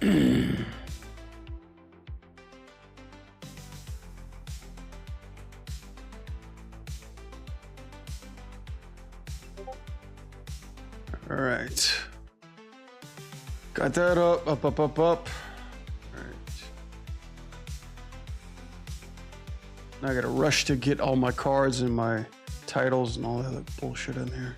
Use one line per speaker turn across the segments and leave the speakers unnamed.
All right. Got that up. All right. Now I gotta rush to get all my cards and my titles and all that other bullshit in there.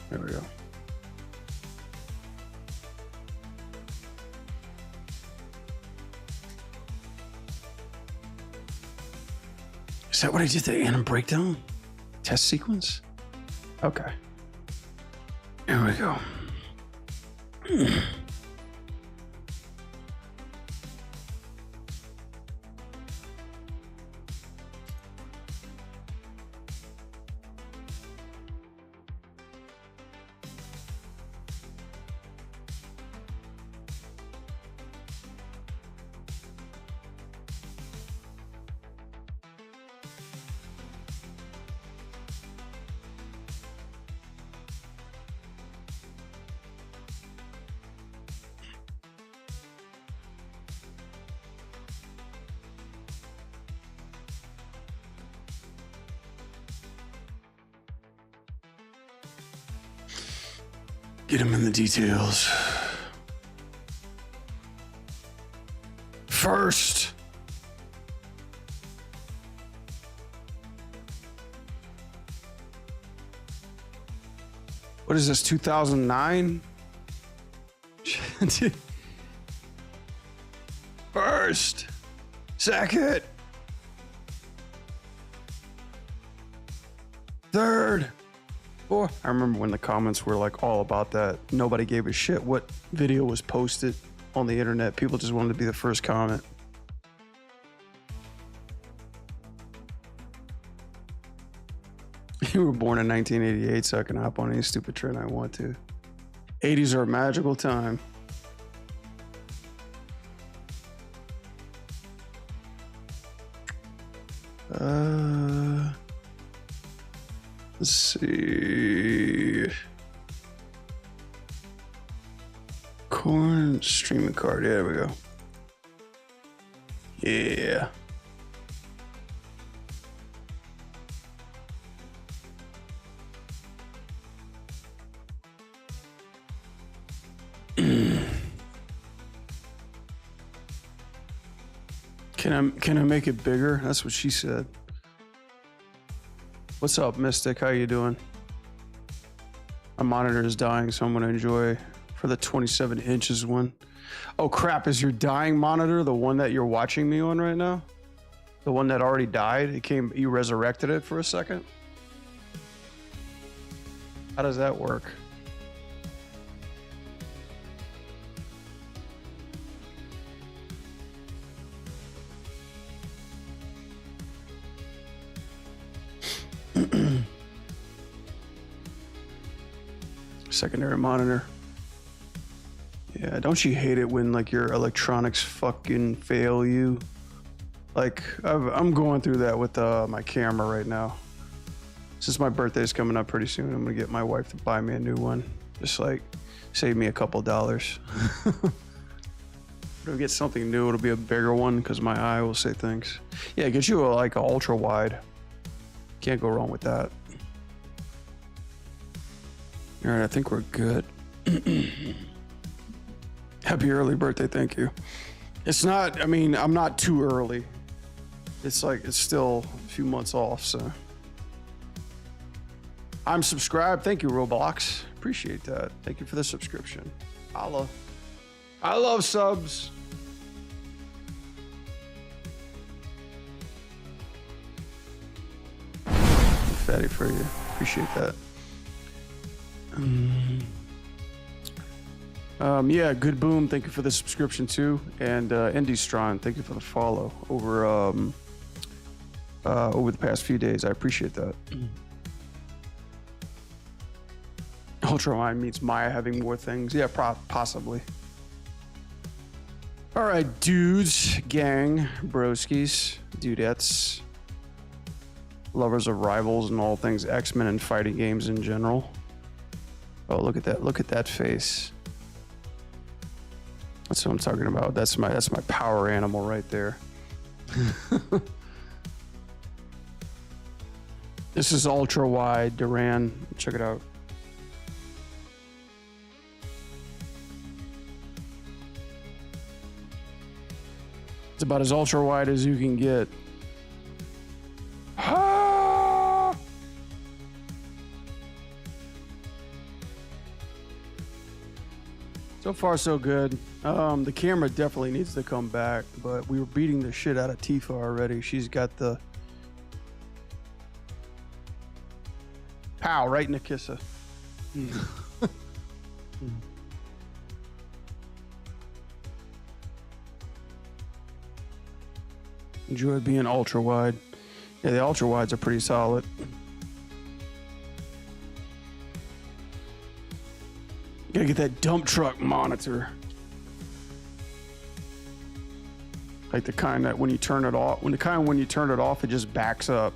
There we go. Is that what I did, the Anim breakdown? Test sequence? Okay. Here we go. Get him in the details. First. What is this, 2009? First. Second. Third. I remember when the comments were like all about that. Nobody gave a shit what video was posted on the internet. People just wanted to be the first comment. You were born in 1988, so I can hop on any stupid trend I want to. 80s are a magical time. Let's see. Corn streaming card. Yeah, there we go. Yeah. Can I make it bigger? That's what she said. What's up, Mystic? How you doing? My monitor is dying, so I'm gonna enjoy for the 27 inches one. Oh crap, is your dying monitor the one that you're watching me on right now? The one that already died? You resurrected it for a second? How does that work? Secondary monitor. Yeah, don't you hate it when like your electronics fucking fail you? Like I'm going through that with my camera right now. Since my birthday's coming up pretty soon, I'm gonna get my wife to buy me a new one. Just like save me a couple dollars. If I get something new, it'll be a bigger one because my eye will say things. Yeah, get you like an ultra wide. Can't go wrong with that. All right, I think we're good. Happy early birthday, thank you. It's not, I mean, I'm not too early. It's like, it's still a few months off, so. I'm subscribed, thank you, Roblox. Appreciate that. Thank you for the subscription. Holla. I love subs. Fatty for you, appreciate that. Yeah, Good Boom, thank you for the subscription too. And Indy Strong, thank you for the follow over the past few days. I appreciate that. Ultramine means Maya having more things. Yeah, possibly. All right, dudes, gang, broskies, dudettes, lovers of rivals and all things X-Men and fighting games in general. Oh, look at that! Look at that face. That's what I'm talking about. That's my power animal right there. This is ultra wide, Duran. Check it out. It's about as ultra wide as you can get. Ah! So far, so good. The camera definitely needs to come back, but we were beating the shit out of TIFA already. She's got the pow right in the kisser. Enjoy being ultra wide. Yeah, the ultra wides are pretty solid. Gotta get that dump truck monitor. Like the kind that when you turn it off, when you turn it off, it just backs up.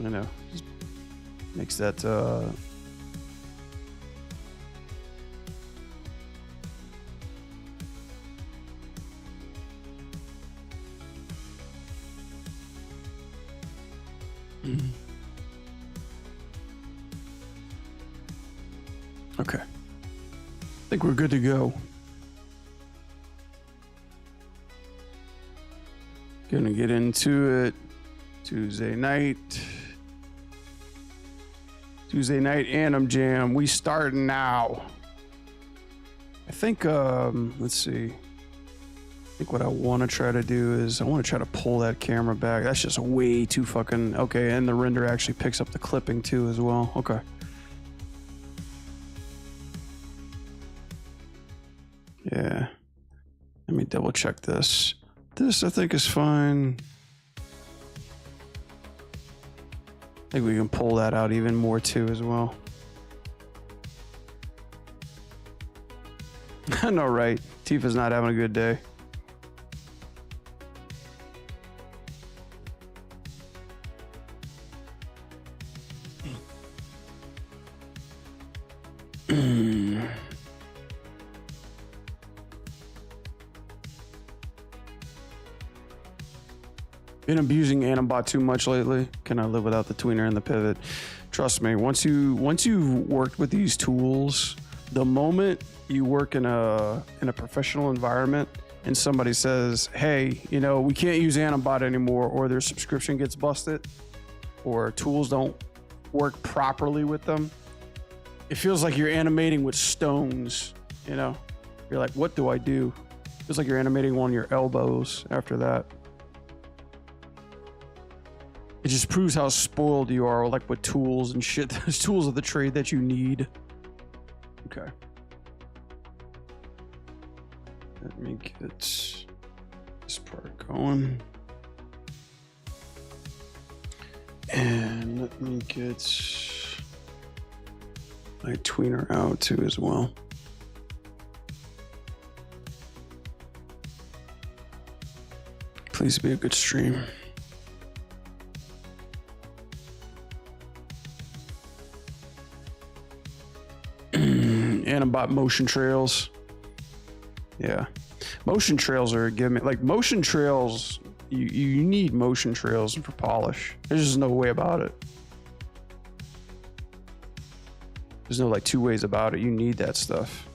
You know, just makes that Okay. I think we're good to go. Gonna get into it. Tuesday night Anim Jam. We starting now. I think let's see. I think what I want to try to do is I want to try to pull that camera back. That's just way too fucking okay, and the render actually picks up the clipping too as well. Okay. Yeah. Let me double check this. This I think is fine. I think we can pull that out even more too as well. I know, right? Tifa's not having a good day. Been abusing Animbot too much lately. Can I live without the tweener and the pivot? Trust me, once you've worked with these tools, the moment you work in a professional environment and somebody says, hey, you know, we can't use Animbot anymore, or their subscription gets busted, or tools don't work properly with them, it feels like you're animating with stones, you know? You're like, what do I do? It feels like you're animating on your elbows after that. It just proves how spoiled you are, like with tools and shit. There's tools of the trade that you need. Okay. Let me get this part going. And let me get my tweener out too as well. Please be a good stream. Animbot motion trails. Yeah. Motion trails are a gimme. Like motion trails, you need motion trails for polish. There's just no way about it. There's no like two ways about it. You need that stuff.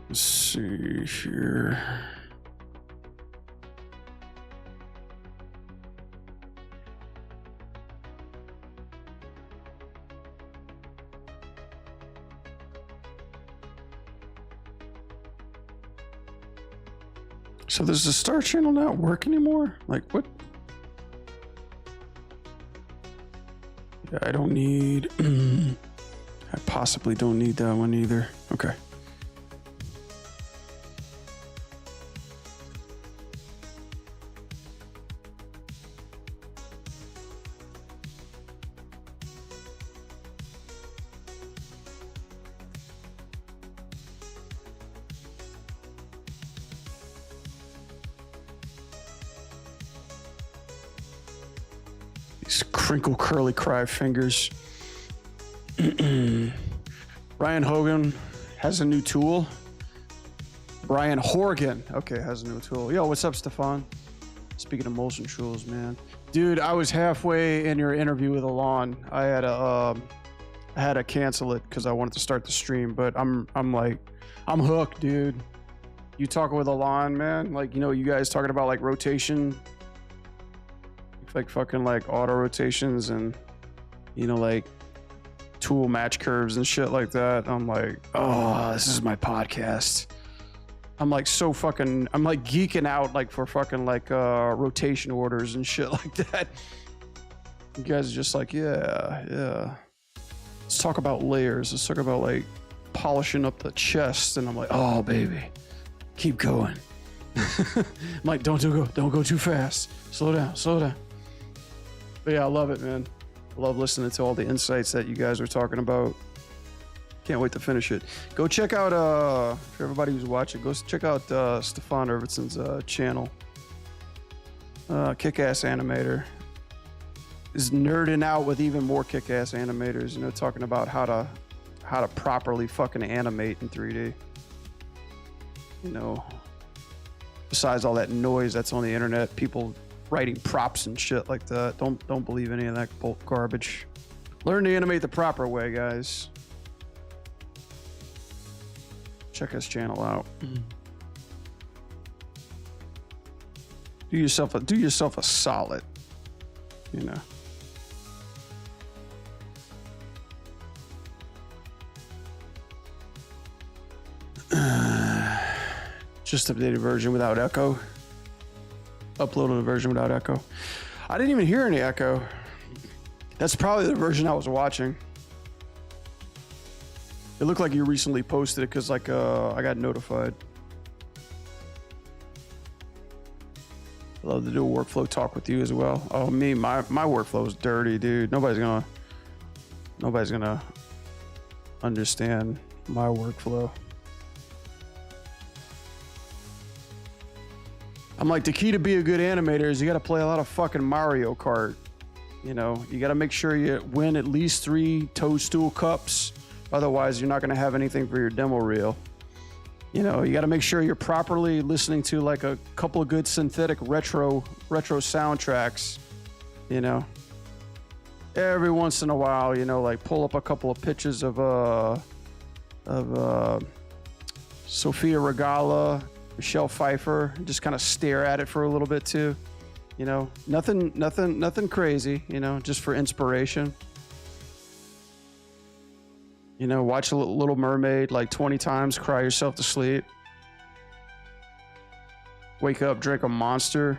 Let's see here. So does the Star Channel not work anymore? Like what? Yeah, I don't need, I possibly don't need that one either. Okay. These crinkle curly cry fingers. Brian Hogan has a new tool. Brian Horgan, okay, has a new tool. Yo, what's up, Stefan? Speaking of motion tools, man. Dude, I was halfway in your interview with Alon. I had to cancel it because I wanted to start the stream, but I'm hooked, dude. You talking with Alon, man? Like, you know, you guys talking about like rotation, like fucking like auto rotations and, you know, like tool match curves and shit like that. I'm like, oh, this is my podcast. I'm like so fucking, I'm like geeking out like for fucking like rotation orders and shit like that. You guys are just like, yeah. Let's talk about layers. Let's talk about like polishing up the chest. And I'm like, oh baby, keep going. I'm like, don't go too fast. Slow down. But yeah, I love it, man. I love listening to all the insights that you guys are talking about. Can't wait to finish it. Go check out, for everybody who's watching, go check out Stefan Irvitson's channel. Kick-ass animator. Is nerding out with even more kick-ass animators, you know, talking about how to properly fucking animate in 3D. You know, besides all that noise that's on the internet, people writing props and shit like that. Don't believe any of that garbage. Learn to animate the proper way, guys. Check his channel out. Do yourself a solid, you know. Just updated version without echo. Uploaded a version without echo. I didn't even hear any echo. That's probably the version I was watching. It looked like you recently posted it because like I got notified. Love to do a workflow talk with you as well. Oh, me, my workflow is dirty, dude. Nobody's gonna understand my workflow. I'm like, the key to be a good animator is you gotta play a lot of fucking Mario Kart. You know, you gotta make sure you win at least 3 Toadstool Cups. Otherwise, you're not gonna have anything for your demo reel. You know, you gotta make sure you're properly listening to like a couple of good synthetic retro soundtracks. You know, every once in a while, you know, like pull up a couple of pictures of Sofia Regala, Michelle Pfeiffer, just kind of stare at it for a little bit too. You know, nothing crazy, you know, just for inspiration. You know, watch a Little Mermaid like 20 times, cry yourself to sleep. Wake up, drink a Monster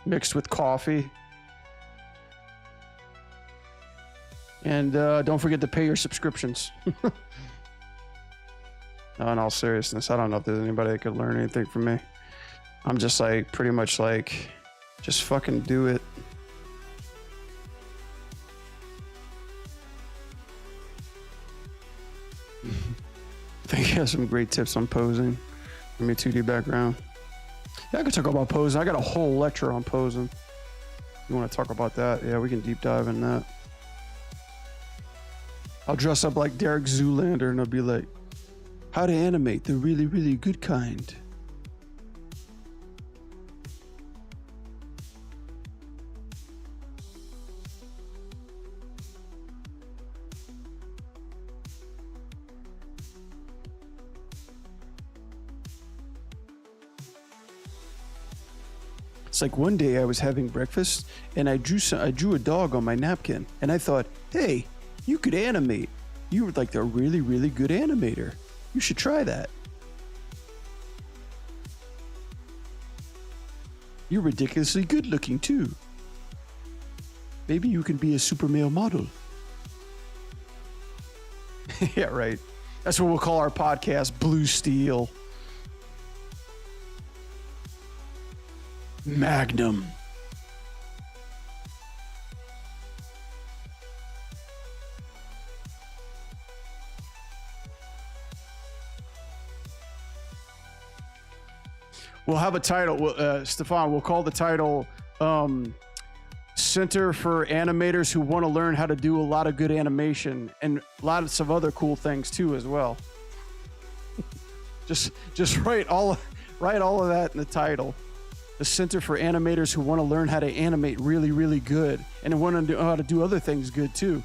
mixed with coffee. And don't forget to pay your subscriptions. No, in all seriousness, I don't know if there's anybody that could learn anything from me. I'm just like, pretty much like, just fucking do it. I think he has some great tips on posing. Give me a 2D background. Yeah, I could talk about posing. I got a whole lecture on posing. You want to talk about that? Yeah, we can deep dive in that. I'll dress up like Derek Zoolander and I'll be like, how to animate the really, really good kind. It's like one day I was having breakfast and I drew a dog on my napkin and I thought, hey, you could animate. You were like a really, really good animator. You should try that. You're ridiculously good looking too. Maybe you can be a super male model. Yeah, right. That's what we'll call our podcast, Blue Steel. Magnum. We'll have a title. Stefan, we'll call the title Center for animators who want to learn how to do a lot of good animation and lots of other cool things too as well. just write all of that in the title. The Center for Animators who want to learn how to animate really, really good and want to know how to do other things good too.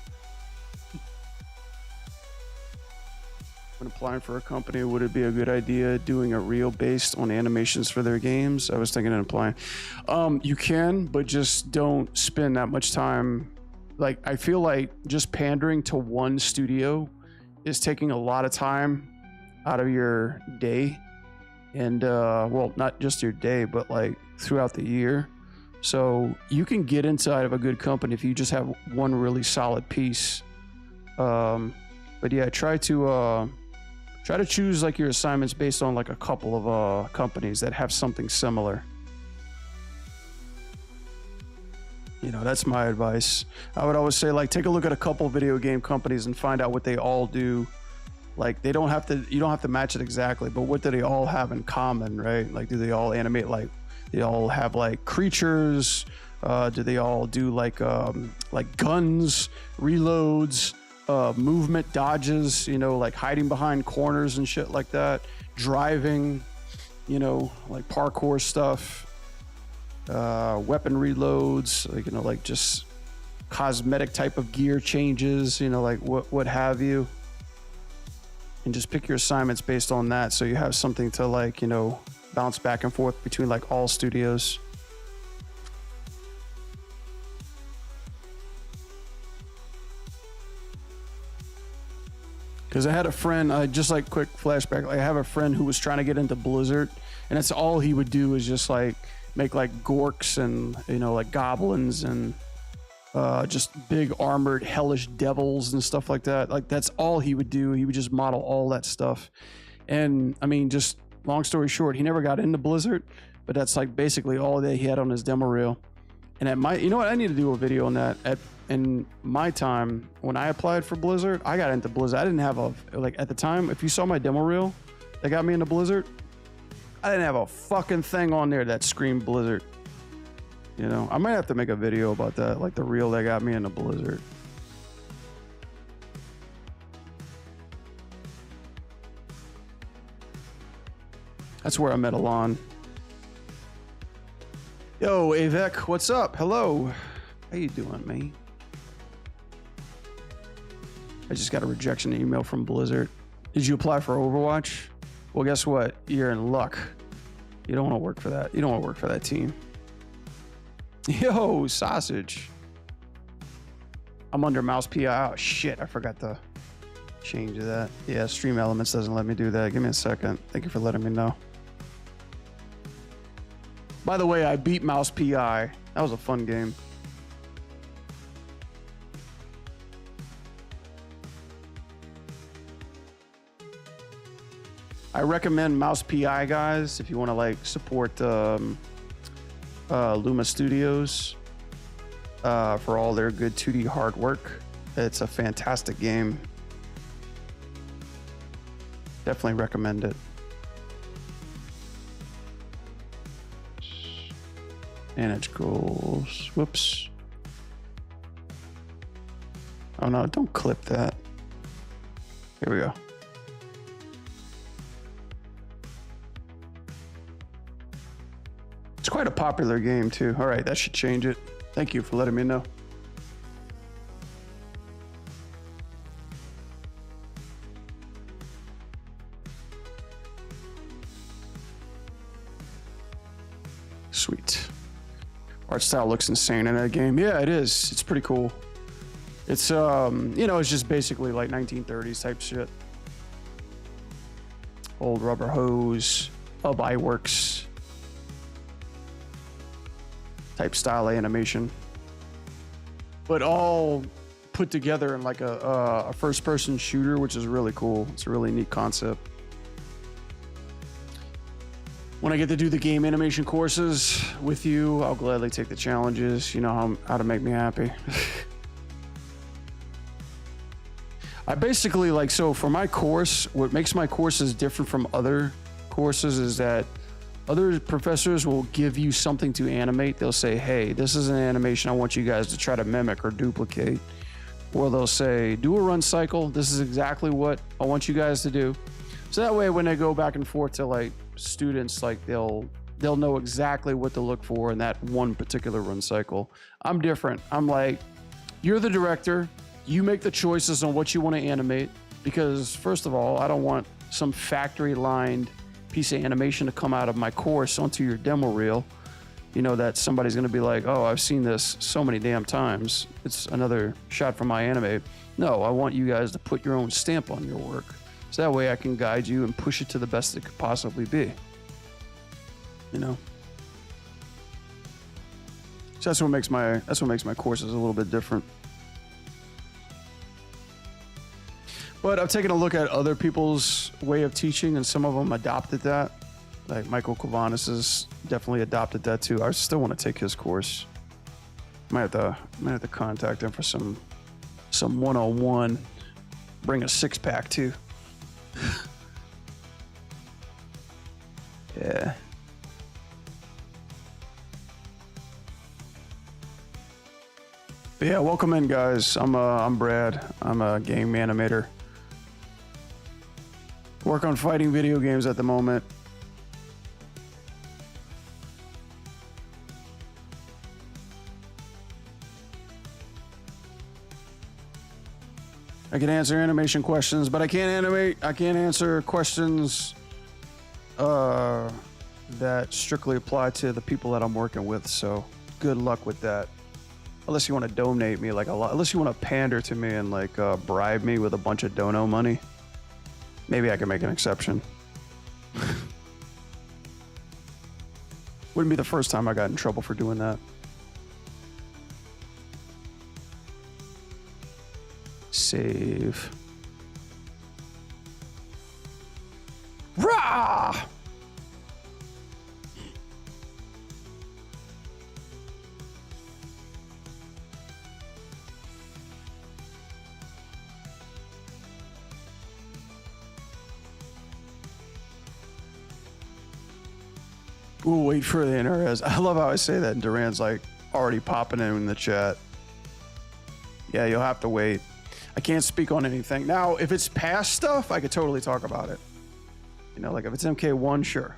When applying for a company, would it be a good idea doing a reel based on animations for their games? I was thinking of applying. You can, but just don't spend that much time. Like, I feel like just pandering to one studio is taking a lot of time out of your day. And, well, not just your day, but like throughout the year. So you can get inside of a good company if you just have one really solid piece. But yeah, try to choose like your assignments based on like a couple of companies that have something similar. You know, that's my advice. I would always say, like, take a look at a couple video game companies and find out what they all do. Like, you don't have to match it exactly, but what do they all have in common, right? Like, do they all animate, like, they all have like creatures? Do they all do like guns, reloads, movement, dodges, you know, like hiding behind corners and shit like that, driving, you know, like parkour stuff, weapon reloads, like, you know, like just cosmetic type of gear changes, you know, like what have you. And just pick your assignments based on that, so you have something to, like, you know, bounce back and forth between like all studios. Because I had a friend, just like quick flashback, I have a friend who was trying to get into Blizzard, and that's all he would do is just like make like gorks and, you know, like goblins and just big armored hellish devils and stuff like that. Like, that's all he would do. He would just model all that stuff. And I mean, just long story short, he never got into Blizzard, but that's like basically all that he had on his demo reel. And at my, you know what, I need to do a video on that. In my time, when I applied for Blizzard, I got into Blizzard. I didn't have like at the time, if you saw my demo reel that got me into Blizzard, I didn't have a fucking thing on there that screamed Blizzard. You know, I might have to make a video about that, like the reel that got me into Blizzard. That's where I met Alon. Yo, Avec, what's up? Hello. How you doing, man? I just got a rejection email from Blizzard. Did you apply for Overwatch? Well, guess what? You're in luck. You don't want to work for that. You don't want to work for that team. Yo, sausage. I'm under mouse PI. Oh, shit. I forgot to change that. Yeah, Stream Elements doesn't let me do that. Give me a second. Thank you for letting me know. By the way, I beat Mouse PI. That was a fun game. I recommend Mouse PI, guys, if you want to like support Luma Studios for all their good 2D hard work. It's a fantastic game. Definitely recommend it. Manage goals. Whoops. Oh no, don't clip that. Here we go. It's quite a popular game too. All right, that should change it. Thank you for letting me know. Sweet. Art style looks insane in that game. Yeah, it is. It's pretty cool. It's you know, it's just basically like 1930s type shit. Old rubber hose, Iworks type style animation, but all put together in like a first-person shooter, which is really cool. It's a really neat concept. When I get to do the game animation courses with you, I'll gladly take the challenges. You know how to make me happy. I basically so for my course, what makes my courses different from other courses is that Other professors will give you something to animate. They'll say, hey, this is an animation I want you guys to try to mimic or duplicate. Or they'll say, do a run cycle. This is exactly what I want you guys to do. So that way, when they go back and forth to like students, like they'll know exactly what to look for in that one particular run cycle. I'm different. I'm like, you're the director. You make the choices on what you want to animate. Because first of all, I don't want some factory lined piece of animation to come out of my course onto your demo reel, you know, that somebody's going to be like, oh, I've seen this so many damn times. It's another shot from my anime. No, I want you guys to put your own stamp on your work. So that way I can guide you and push it to the best it could possibly be. You know? So that's what makes my courses a little bit different. But I've taken a look at other people's way of teaching, and some of them adopted that. Like Michael Kovanis has definitely adopted that too. I still want to take his course. Might have to contact him for some 101. Bring a 6-pack too. Yeah. But yeah, welcome in, guys. I'm Brad. I'm a game animator. Work on fighting video games at the moment. I can answer animation questions, but I can't answer questions that strictly apply to the people that I'm working with. So good luck with that. Unless you want to donate me like a lot, unless you want to pander to me and like bribe me with a bunch of dono money. Maybe I can make an exception. Wouldn't be the first time I got in trouble for doing that. Save. Rah! We'll wait for the NRS. I love how I say that, and Duran's like already popping in the chat. Yeah, you'll have to wait. I can't speak on anything. Now, if it's past stuff, I could totally talk about it. You know, like if it's MK1, sure.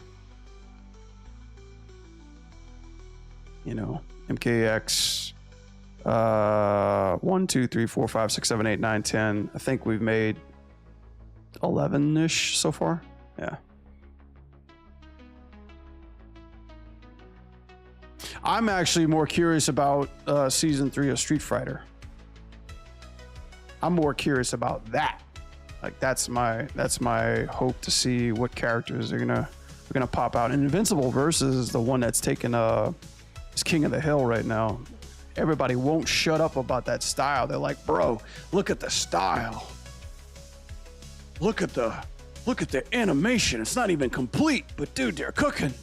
You know, MKX 1, 2, 3, 4, 5, 6, 7, 8, 9, 10. I think we've made 11-ish so far. Yeah. I'm actually more curious about season 3 of Street Fighter. I'm more curious about that. Like that's my hope to see what characters are gonna pop out. And Invincible Versus is the one that's taken is king of the hill right now. Everybody won't shut up about that style. They're like, bro, look at the style. Look at the animation. It's not even complete, but dude, they're cooking.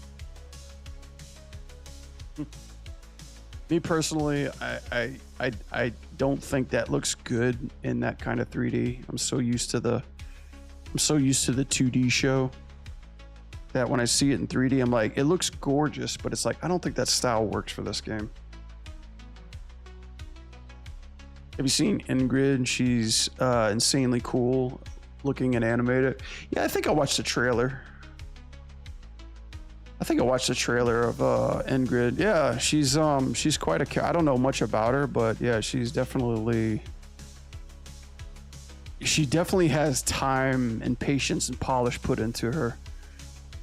Me personally, I don't think that looks good in that kind of 3D. I'm so used to the 2D show that when I see it in 3D, I'm like, it looks gorgeous, but it's like, I don't think that style works for this game. Have you seen Ingrid? She's insanely cool looking and animated. Yeah, I think I watched the trailer. I think I watched the trailer of Ingrid. Yeah, she's quite a. I don't know much about her, but yeah, she definitely has time and patience and polish put into her.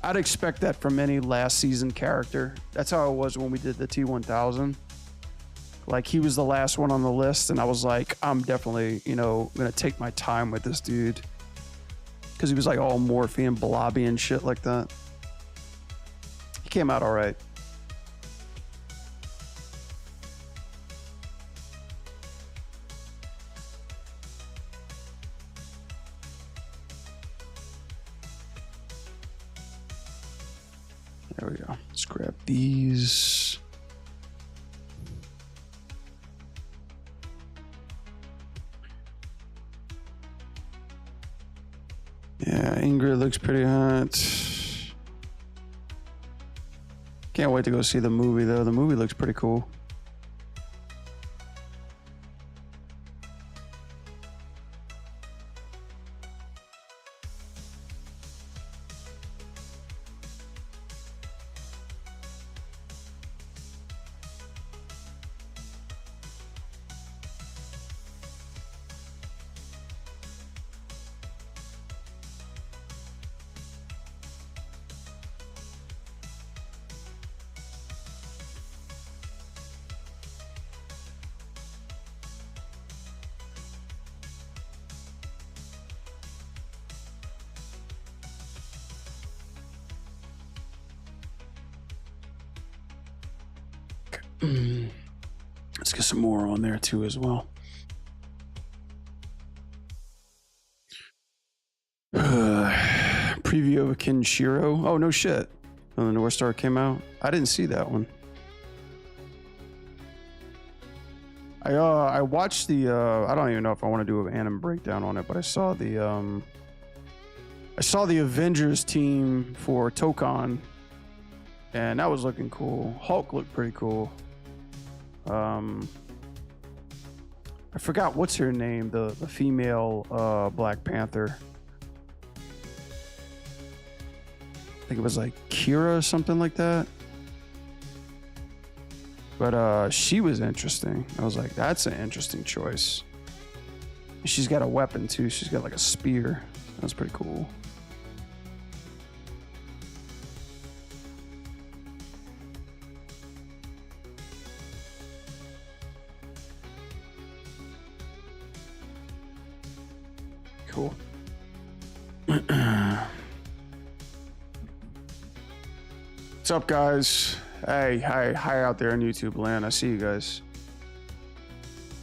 I'd expect that from any last season character. That's how it was when we did the T1000. Like he was the last one on the list, and I was like, I'm definitely, gonna take my time with this dude because he was like all morphy and blobby and shit like that. Came out all right. There we go. Let's grab these. Yeah, Ingrid looks pretty hot. Can't wait to go see the movie though. The movie looks pretty cool. Let's get some more on there too as well. Preview of Kenshiro. Oh no shit. When the North Star came out, I didn't see that one. I watched the I don't even know if I want to do an Anim breakdown on it, but I saw the Avengers team for Tokon, and that was looking cool. Hulk looked pretty cool. I forgot what's her name, the female Black Panther. I think it was like Kira or something like that. But she was interesting. I was like, that's an interesting choice. She's got a weapon too. She's got like a spear. That's pretty cool. Cool. What's up, guys? Hey, hi out there in YouTube land. I see you guys.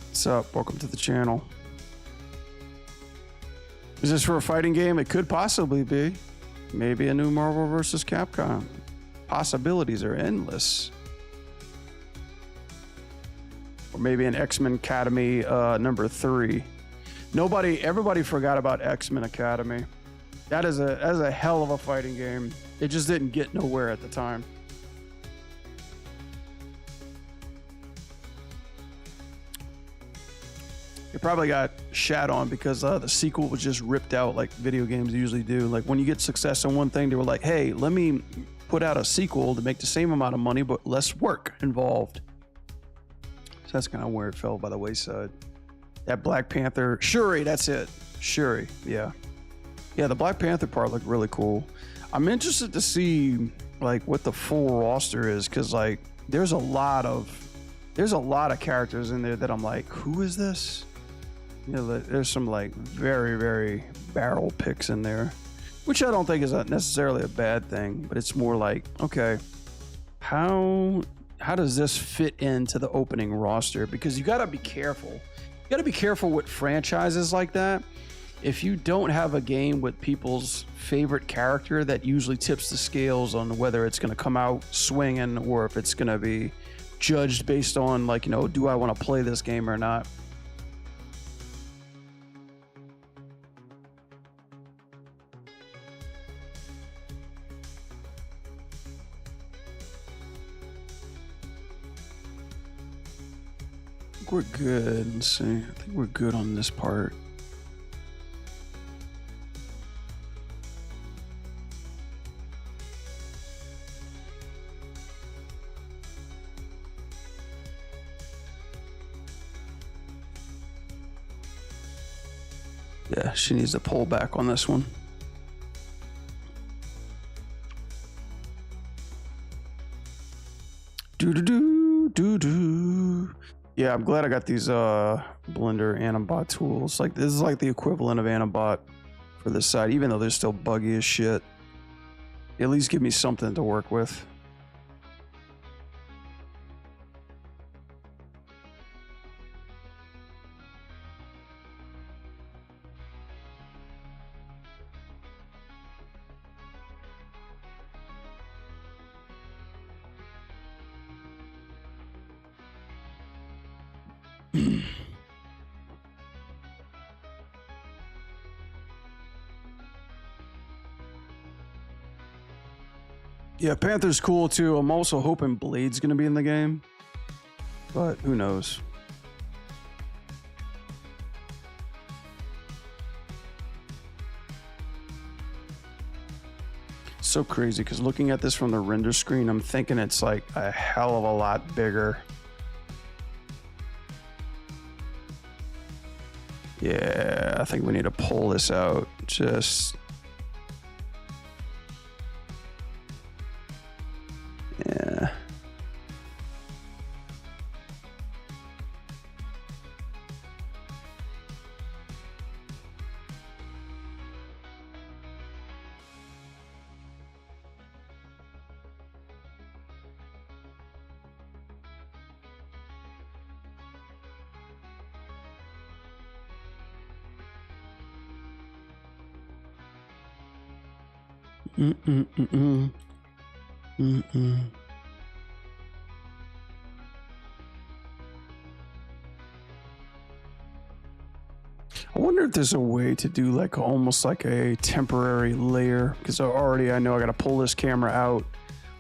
What's up? Welcome to the channel. Is this for a fighting game? It could possibly be. Maybe a new Marvel vs. Capcom. Possibilities are endless. Or maybe an X-Men Academy number 3. Everybody forgot about X-Men Academy. That is a hell of a fighting game. It just didn't get nowhere at the time. It probably got shat on because the sequel was just ripped out like video games usually do. Like when you get success on one thing, they were like, hey, let me put out a sequel to make the same amount of money, but less work involved. So that's kind of where it fell by the wayside. That Black Panther, Shuri, that's it. Shuri, yeah. Yeah, the Black Panther part looked really cool. I'm interested to see like what the full roster is, because like there's a lot of characters in there that I'm like, who is this? You know, there's some like very, very barrel picks in there, which I don't think is necessarily a bad thing, but it's more like, okay, how does this fit into the opening roster? Because you got to be careful. You got to be careful with franchises like that. If you don't have a game with people's favorite character, that usually tips the scales on whether it's going to come out swinging or if it's going to be judged based on like, you know, do I want to play this game or not? I think we're good. Let's see. I think we're good on this part. Yeah, she needs to pull back on this one. Do. Yeah, I'm glad I got these Blender Animbot tools. Like this is like the equivalent of Animbot for this side, even though they're still buggy as shit. At least give me something to work with. Yeah, Panther's cool too. I'm also hoping Blade's gonna be in the game, but who knows? So crazy because looking at this from the render screen, I'm thinking it's like a hell of a lot bigger. Yeah, I think we need to pull this out. Just yeah. Mm-mm-mm-mm. Mm-mm. I wonder if there's a way to do like almost like a temporary layer, because I know I gotta pull this camera out,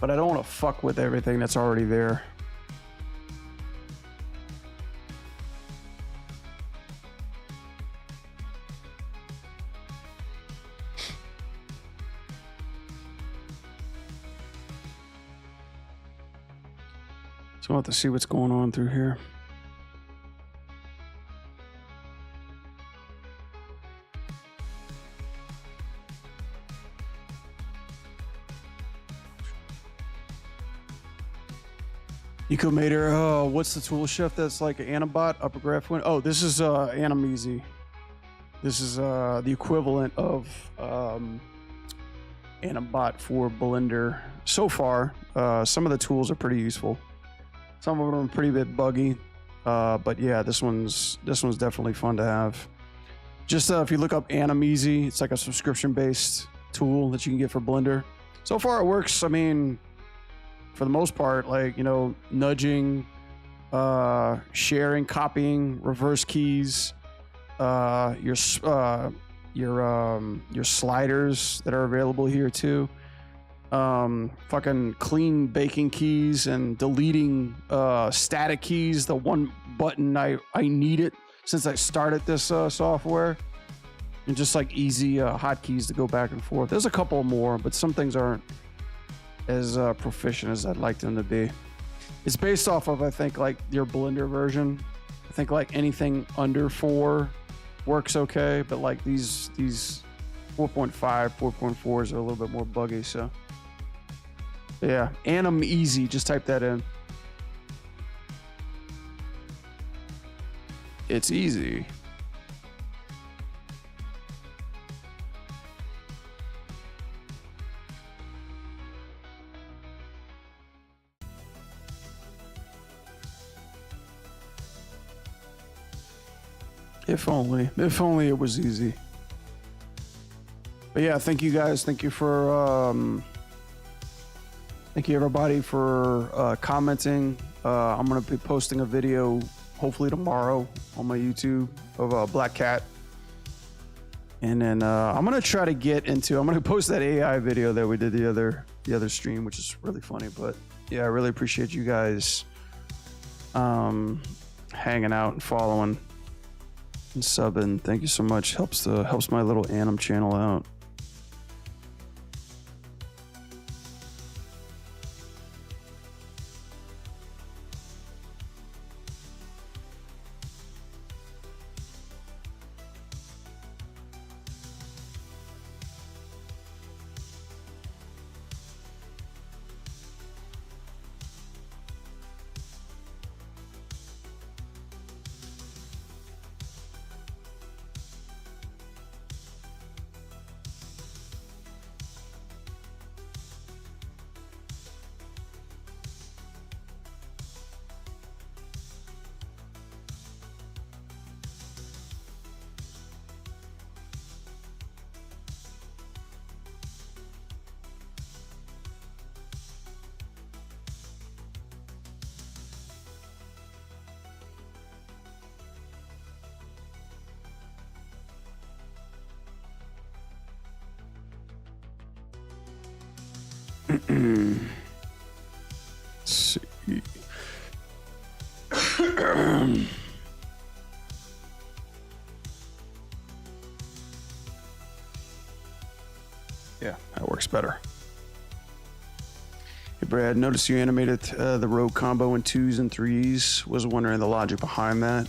but I don't want to fuck with everything that's already there. So I'll have to see what's going on through here. Ecomator, what's the tool chef that's like an Anibot upper graph one? Oh, this is Anim Easy. This is the equivalent of Anibot for Blender. So far, some of the tools are pretty useful. Some of them are pretty bit buggy, but yeah, this one's definitely fun to have. Just if you look up Anim Easy, it's like a subscription-based tool that you can get for Blender. So far, it works. I mean, for the most part, like, you know, nudging, sharing, copying, reverse keys, your sliders that are available here too. Fucking clean baking keys and deleting static keys. The one button I need it since I started this software, and just like easy hotkeys to go back and forth. There's a couple more, but some things aren't as proficient as I'd like them to be. It's based off of, I think, like your Blender version. I think like anything under 4 works okay, but like these 4.5, 4.4s are a little bit more buggy. So yeah, Anim Easy, just type that in. It's easy. If only it was easy. But yeah, thank you guys. Thank you for thank you everybody for commenting. I'm gonna be posting a video hopefully tomorrow on my YouTube of Black Cat, and then I'm gonna try to get into. I'm gonna post that AI video that we did the other stream, which is really funny. But yeah, I really appreciate you guys hanging out and following and subbing. Thank you so much. Helps my little Anim channel out. Let's see. Yeah, that works better. Hey Brad, noticed you animated the rogue combo in 2s and 3s. Was wondering the logic behind that.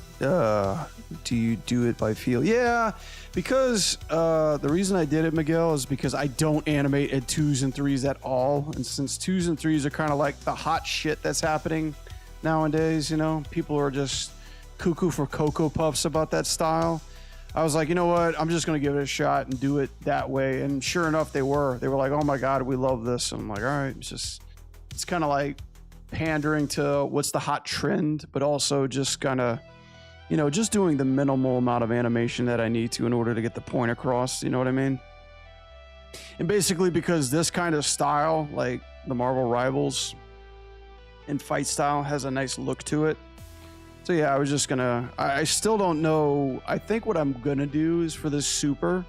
Do you do it by feel? Yeah, because the reason I did it, Miguel, is because I don't animate at 2s and 3s at all. And since 2s and 3s are kind of like the hot shit that's happening nowadays, you know, people are just cuckoo for Cocoa Puffs about that style. I was like, you know what? I'm just going to give it a shot and do it that way. And sure enough, they were like, oh my God, we love this. And I'm like, all right, it's kind of like pandering to what's the hot trend, but also just kind of, you know, just doing the minimal amount of animation that I need to in order to get the point across. You know what I mean? And basically because this kind of style, like the Marvel Rivals and fight style, has a nice look to it. So yeah, I was just gonna, I still don't know. I think what I'm gonna do is for this super,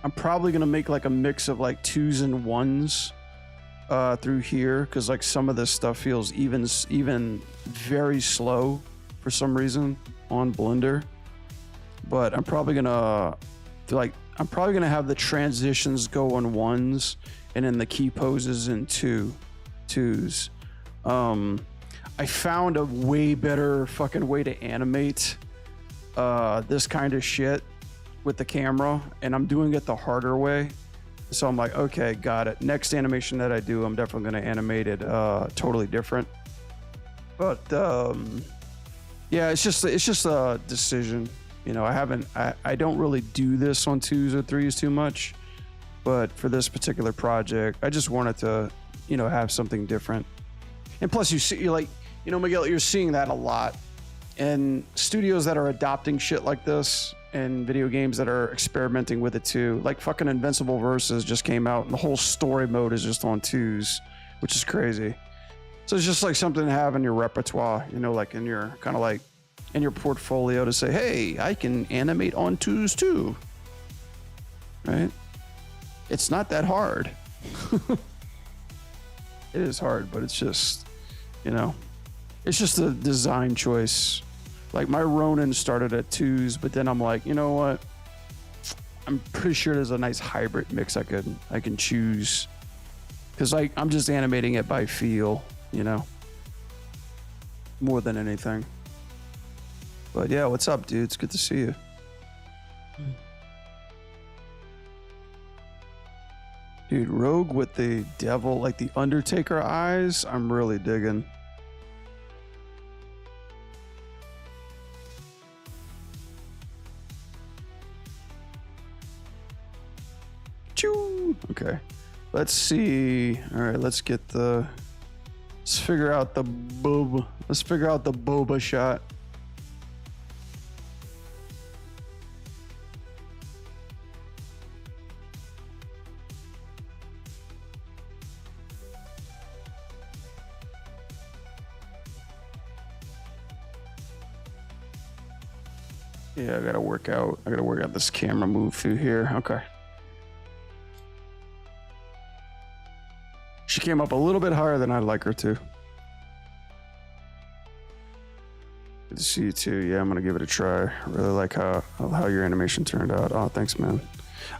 I'm probably gonna make like a mix of like 2s and 1s through here, because like some of this stuff feels even very slow for some reason on Blender. But I'm probably gonna have the transitions go on 1s and then the key poses in 2s. I found a way better fucking way to animate this kind of shit with the camera, and I'm doing it the harder way. So I'm like, okay, got it. Next animation that I do, I'm definitely going to animate it totally different. But yeah, it's just a decision. You know, I don't really do this on 2s or 3s too much, but for this particular project, I just wanted to, you know, have something different. And plus, you're like, you know, Miguel, you're seeing that a lot. And studios that are adopting shit like this, and video games that are experimenting with it too. Like fucking Invincible Versus just came out, and the whole story mode is just on 2s, which is crazy. So it's just like something to have in your repertoire, you know, like in your kind of like in your portfolio to say, hey, I can animate on 2s too. Right? It's not that hard. It is hard, but it's just, you know, it's just a design choice. Like my Ronin started at 2s, but then I'm like, you know what? I'm pretty sure there's a nice hybrid mix I can choose, because like I'm just animating it by feel, you know, more than anything. But yeah, what's up, dude? It's good to see you. Dude, Rogue with the devil, like the Undertaker eyes, I'm really digging. Okay, let's see. All right, let's figure out the boob. Let's figure out the boba shot. Yeah, I gotta work out this camera move through here. Okay. She came up a little bit higher than I'd like her to. Good to see you too. Yeah, I'm gonna give it a try. I really like how your animation turned out. Oh, thanks, man.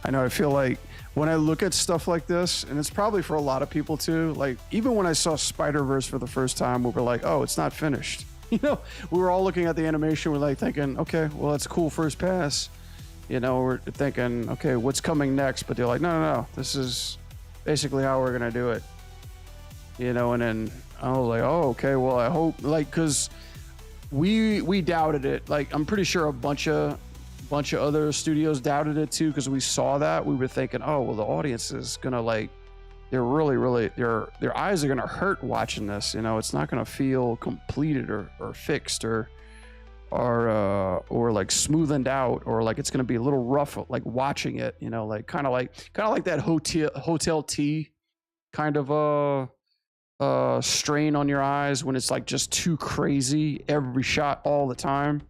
I know, I feel like when I look at stuff like this, and it's probably for a lot of people too, like even when I saw Spider-Verse for the first time, we were like, oh, it's not finished. You know, we were all looking at the animation, we're like thinking, okay, well, that's a cool first pass. You know, we're thinking, okay, what's coming next? But they're like, no, this is basically how we're gonna do it. You know, and then I was like, oh, okay, well, I hope, like, because we doubted it. Like, I'm pretty sure a bunch of other studios doubted it too, because we saw that. We were thinking, oh, well, the audience is gonna like, they're really their eyes are gonna hurt watching this. You know, it's not gonna feel completed or fixed or like smoothened out, or like it's gonna be a little rough, like watching it. You know, like kind of like that Hotel T kind of strain on your eyes when it's like just too crazy every shot all the time.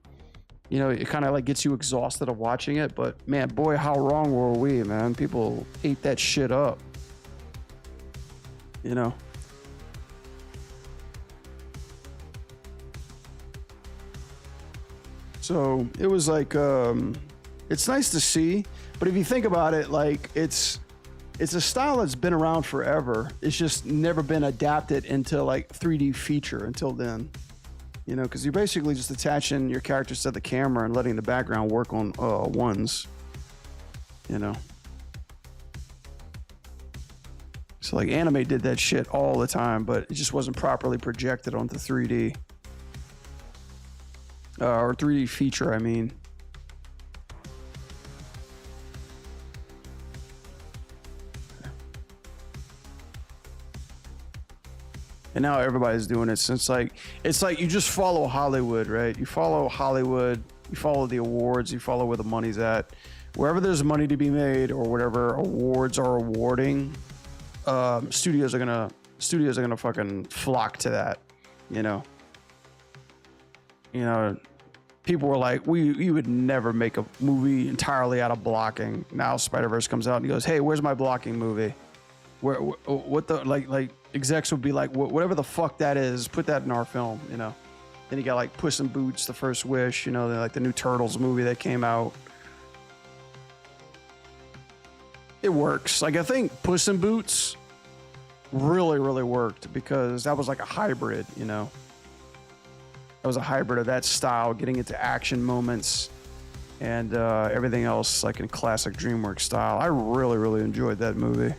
You know, it kind of like gets you exhausted of watching it. But man, boy, how wrong were we, man? People ate that shit up. you know. So it was like, it's nice to see, but if you think about it, like it's a style that's been around forever. It's just never been adapted into like 3D feature until then, you know, because you're basically just attaching your characters to the camera and letting the background work on ones, you know. So like anime did that shit all the time, but it just wasn't properly projected onto 3D. Or 3D feature, I mean. And now everybody's doing it. So it's like you just follow Hollywood, right? You follow Hollywood, you follow the awards, you follow where the money's at. Wherever there's money to be made or whatever awards are awarding, studios are gonna fucking flock to that, you know. You know, people were like, you would never make a movie entirely out of blocking. Now Spider-Verse comes out and he goes, hey, where's my blocking movie? What the, like execs would be like, whatever the fuck that is, put that in our film, you know. Then you got like Puss in Boots, The First Wish, you know, like the new Turtles movie that came out. It works. Like I think Puss in Boots really, really worked because that was like a hybrid, you know. That was a hybrid of that style, getting into action moments and everything else like in classic DreamWorks style. I really, really enjoyed that movie.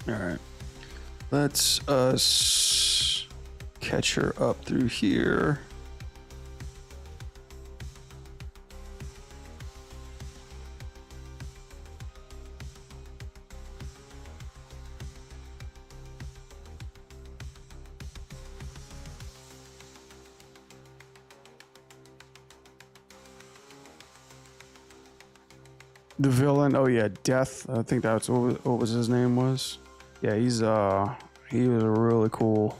All right. Let's catch her up through here. The villain, oh yeah, Death. I think that's what was his name was. Yeah, he was a really cool.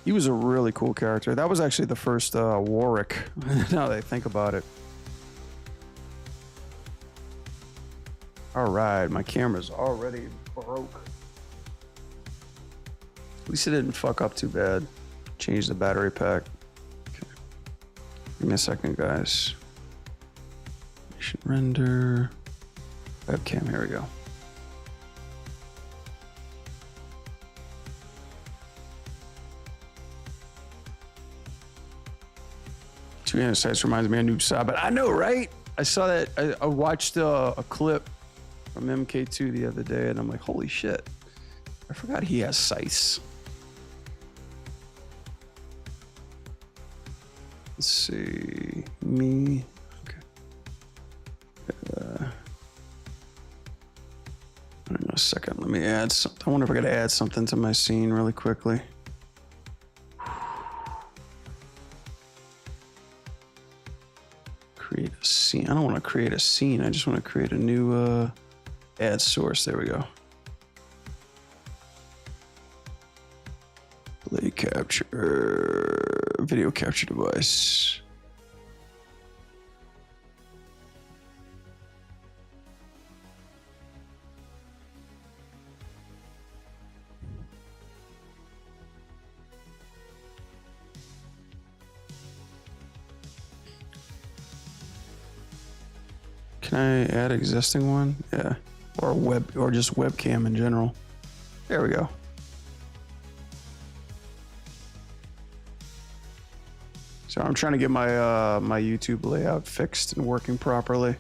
He was a really cool character. That was actually the first Warwick. Now that I think about it. All right, my camera's already broke. At least it didn't fuck up too bad. Change the battery pack. Okay. Give me a second, guys. Render webcam. Here we go. Sites reminds me of Noob Saibot. I know, right? I saw that. I watched a clip from MK2 the other day, and I'm like, holy shit! I forgot he has sights. Let's see. Me. Hang on a second. Let me add something. I wonder if I gotta add something to my scene really quickly. Create a scene. I don't want to create a scene. I just want to create a new ad source. There we go. Play capture. Video capture device. Can I add existing one? Yeah. Or just webcam in general. There we go. So I'm trying to get my my YouTube layout fixed and working properly.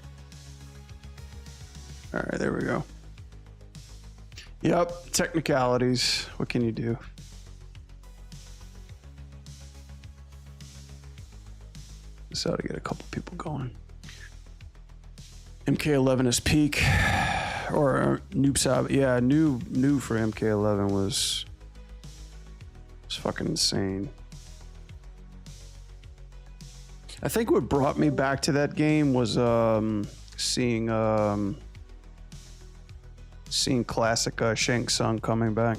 All right, there we go. Yep, technicalities. What can you do? Just how to get a couple people going. MK11 is peak, or Noob Saibot. Yeah, new for MK11 was fucking insane. I think what brought me back to that game was seeing classic Shang Tsung coming back.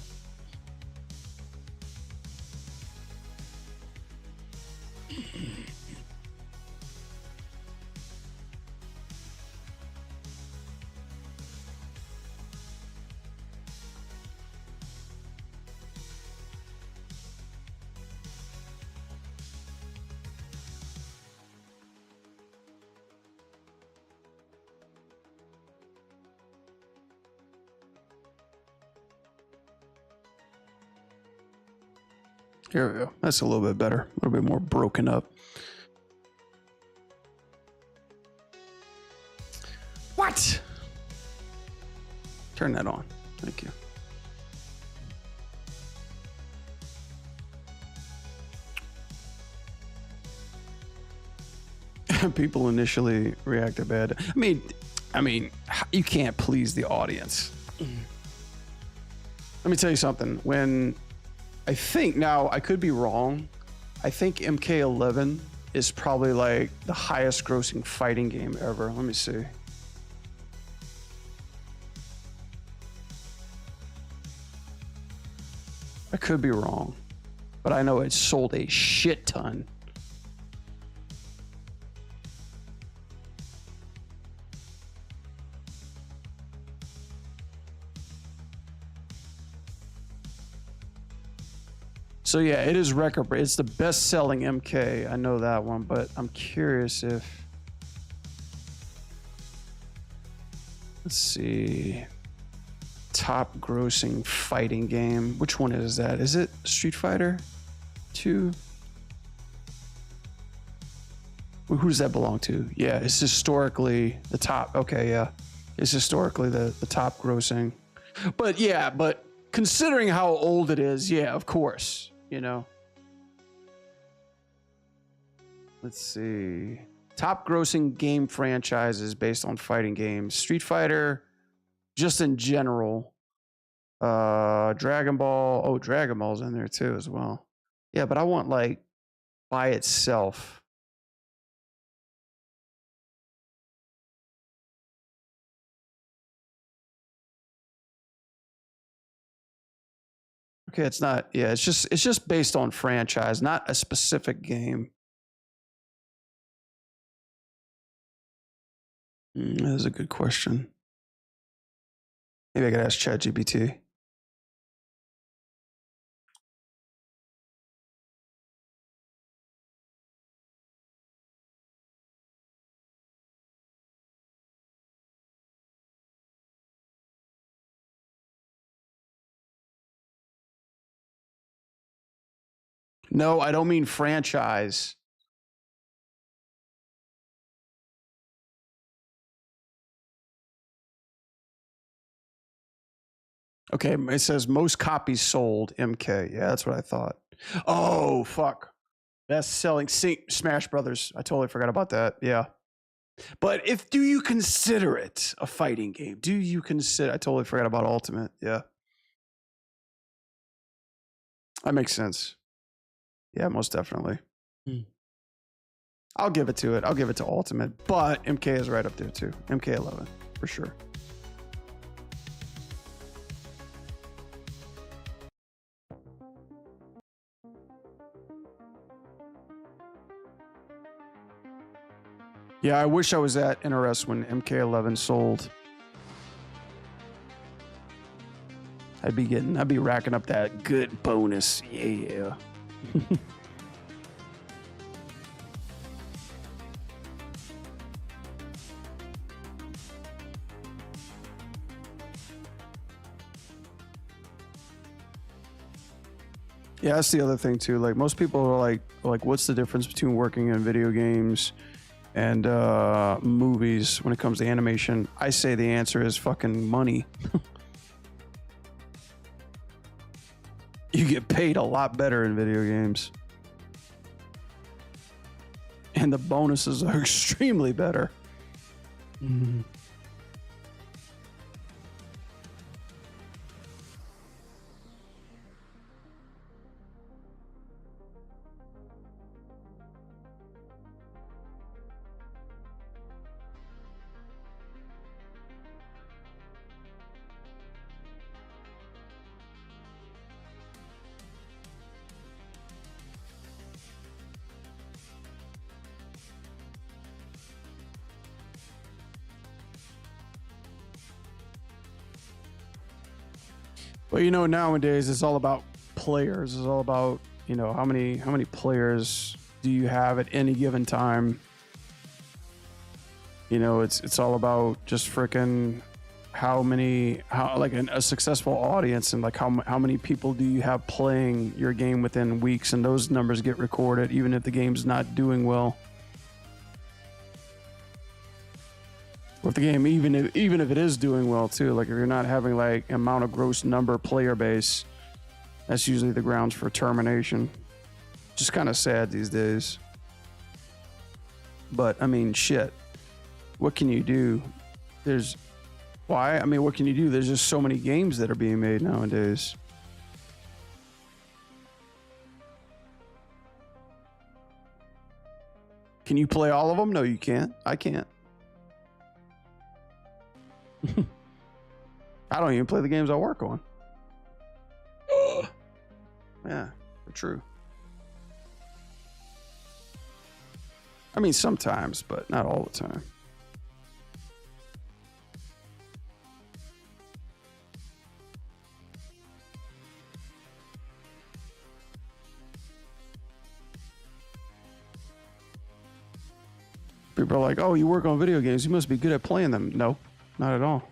Here we go. That's a little bit better. A little bit more broken up. What? Turn that on. Thank you. People initially reacted bad. I mean, you can't please the audience. Let me tell you something. When I think, now I could be wrong, I think MK11 is probably like the highest grossing fighting game ever. Let me see. I could be wrong, but I know it sold a shit ton. So yeah, it is record. It's the best-selling MK. I know that one, but I'm curious if. Let's see. Top grossing fighting game. Which one is that? Is it Street Fighter 2? Who does that belong to? Yeah, it's historically the top. Okay, yeah. It's historically the top grossing. But yeah, but considering how old it is, yeah, of course. You know, let's see. Top grossing game franchises based on fighting games. Street Fighter, just in general. Dragon Ball. Oh, Dragon Ball's in there too as well. Yeah, but I want like by itself. Okay, it's not. Yeah, it's just based on franchise, not a specific game. That is a good question. Maybe I could ask ChatGPT. No, I don't mean franchise. Okay, it says most copies sold MK. Yeah, that's what I thought. Oh, fuck. Best selling Smash Brothers. I totally forgot about that. Yeah. But do you consider it a fighting game? Do you consider, I totally forgot about Ultimate. Yeah. That makes sense. Yeah, most definitely. I'll give it to it. I'll give it to Ultimate, but MK is right up there too. MK11 for sure. Yeah, I wish I was at NRS when MK11 sold. I'd be racking up that good bonus. Yeah. Yeah, that's the other thing too. Like most people are like, what's the difference between working in video games and movies when it comes to animation? I say the answer is fucking money. You get paid a lot better in video games. And the bonuses are extremely better. Mm-hmm. But you know, nowadays it's all about players. It's all about, you know, how many players do you have at any given time? You know, it's all about just freaking how like a successful audience, and like how many people do you have playing your game within weeks, and those numbers get recorded even if the game's not doing well. Or if the game, even if it is doing well too, like if you're not having like amount of gross number player base, that's usually the grounds for termination. Just kind of sad these days. But I mean, shit. What can you do? What can you do? There's just so many games that are being made nowadays. Can you play all of them? No, you can't. I can't. I don't even play the games I work on. Yeah, true. I mean, sometimes, but not all the time. People are like, oh, you work on video games, you must be good at playing them. No, not at all.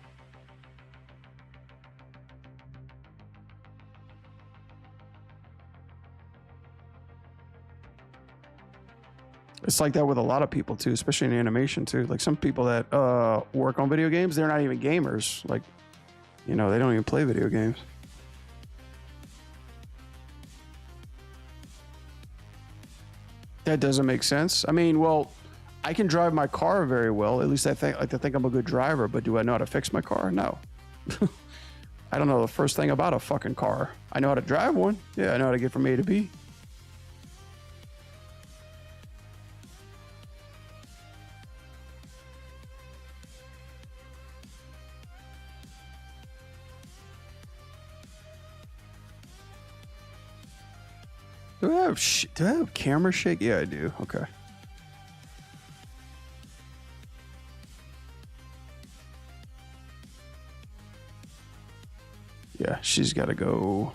It's like that with a lot of people too, especially in animation too. Like some people that work on video games, they're not even gamers. Like, you know, they don't even play video games. That doesn't make sense. I mean, well, I can drive my car very well. At least I like to think I'm a good driver, but do I know how to fix my car? No. I don't know the first thing about a fucking car. I know how to drive one. Yeah, I know how to get from A to B. Do I have camera shake? Yeah, I do. Okay. Yeah, she's got to go.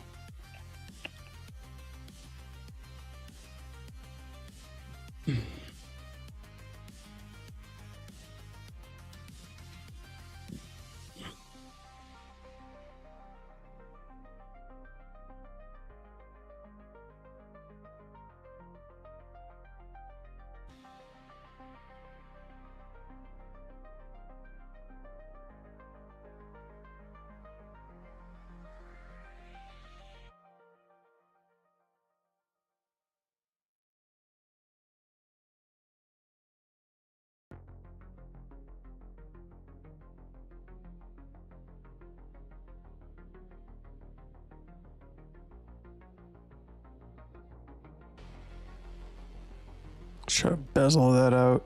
Try to bezel that out.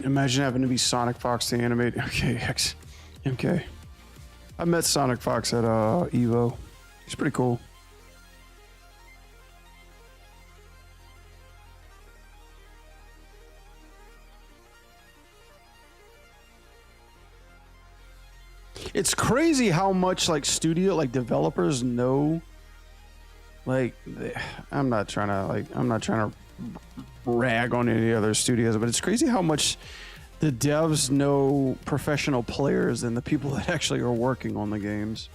Imagine having to be Sonic Fox to animate. Okay, MK. I met Sonic Fox at Evo. He's pretty cool. It's crazy how much like developers know. Like, I'm not trying to rag on any other studios, but it's crazy how much the devs know professional players and the people that actually are working on the games.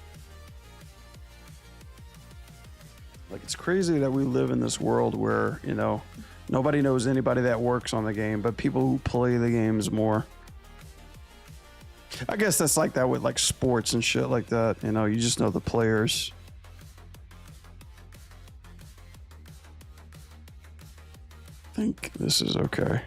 Like, it's crazy that we live in this world where, you know, nobody knows anybody that works on the game, but people who play the games more. I guess that's like that with like sports and shit like that. You know, you just know the players. think this is okay.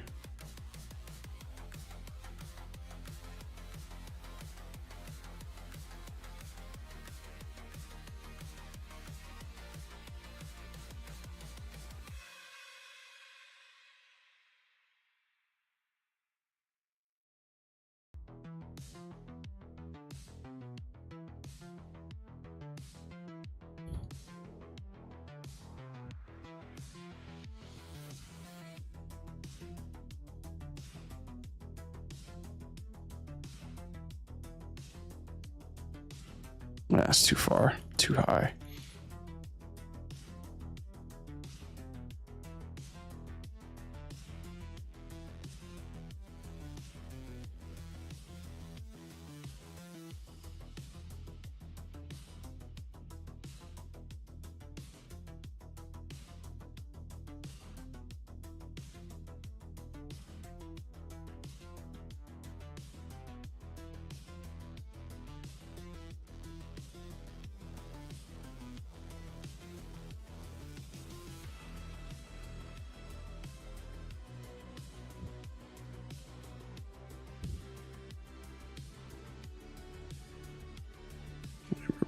That's too far, too high.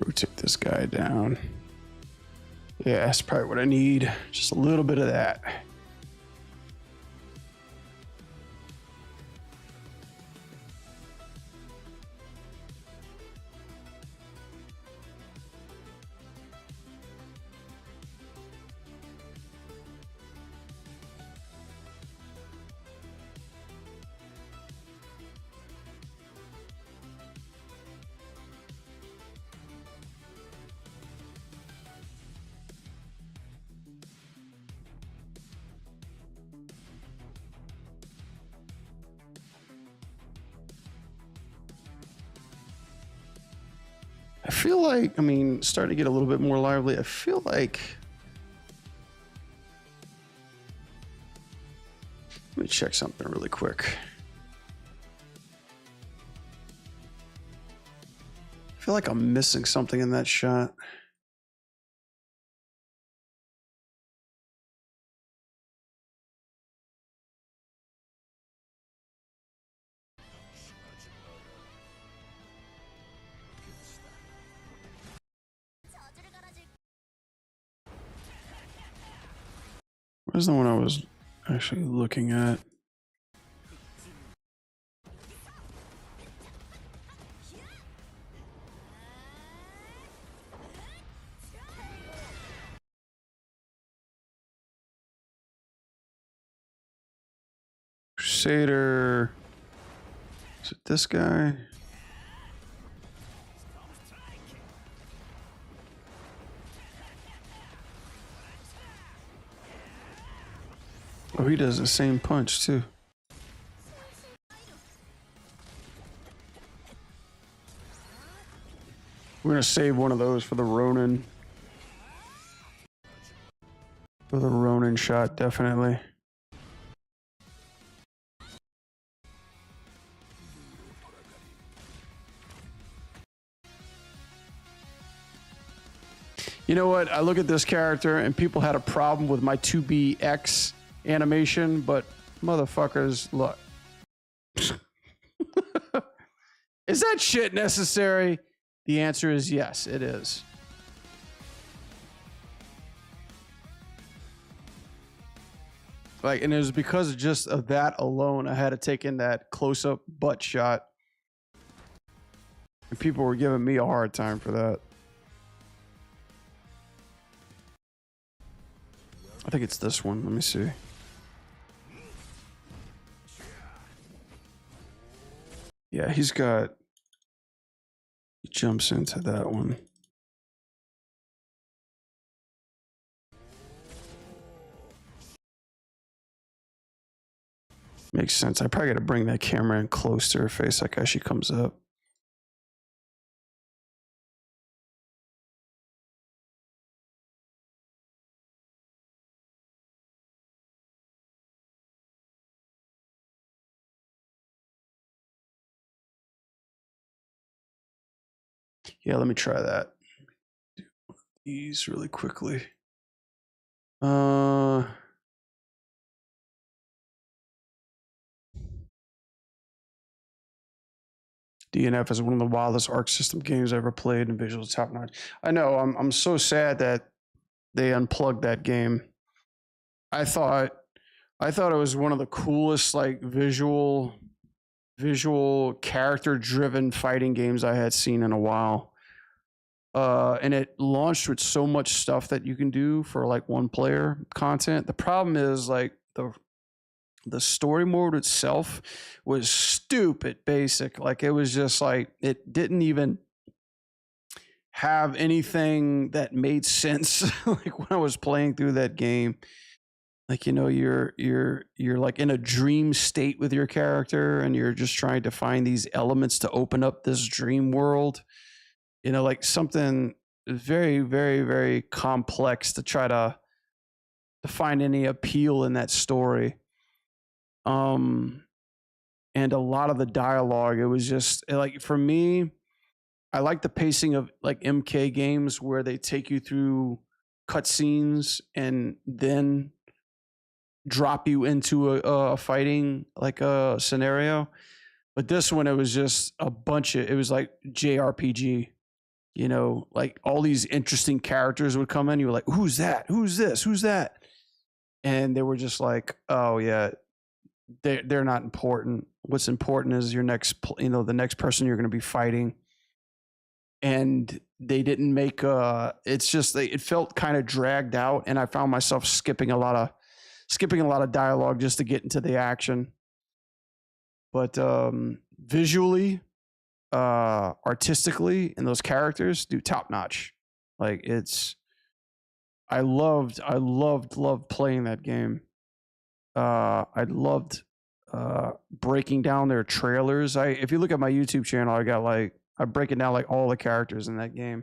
Rotate this guy down. Yeah, that's probably what I need. Just a little bit of that. I feel like, I mean, starting to get a little bit more lively. I feel like, let me check something really quick. I feel like I'm missing something in that shot. Where's the one I was actually looking at? Crusader. Is it this guy? Oh, he does the same punch too. We're gonna save one of those for the Ronin. For the Ronin shot, definitely. You know what? I look at this character and people had a problem with my 2BX animation, but motherfuckers, look. Is that shit necessary? The answer is yes, it is. Like, and it was because just of that alone, I had to take in that close-up butt shot. And people were giving me a hard time for that. I think it's this one. Let me see. Yeah, he jumps into that one. Makes sense. I probably got to bring that camera in close to her face like as she comes up. Yeah, let me try that. Do these really quickly. DNF is one of the wildest Arc System games I ever played, and visuals top notch. I know. I'm so sad that they unplugged that game. I thought I thought it was one of the coolest like visual character driven fighting games I had seen in a while. And it launched with so much stuff that you can do for like one player content. The problem is like the story mode itself was stupid basic. Like it was just like it didn't even have anything that made sense like when I was playing through that game. Like you're like in a dream state with your character and you're just trying to find these elements to open up this dream world. Like something very very complex to try to find any appeal in that story. Um and a lot of the dialogue, it was just like for me, I like the pacing of like MK games where they take you through cutscenes and then drop you into a fighting like a scenario. But this one, it was just a bunch of, it was like JRPG, like all these interesting characters would come in. You were like, who's that? Who's this? Who's that? And they were just like, oh yeah, they're not important. What's important is your next, the next person you're going to be fighting. And they didn't make it's just it felt kind of dragged out, and I found myself skipping a lot of dialogue just to get into the action. But visually, artistically, and those characters do top notch. Like I loved playing that game. I loved breaking down their trailers. If you look at my YouTube channel, I'm breaking down like all the characters in that game.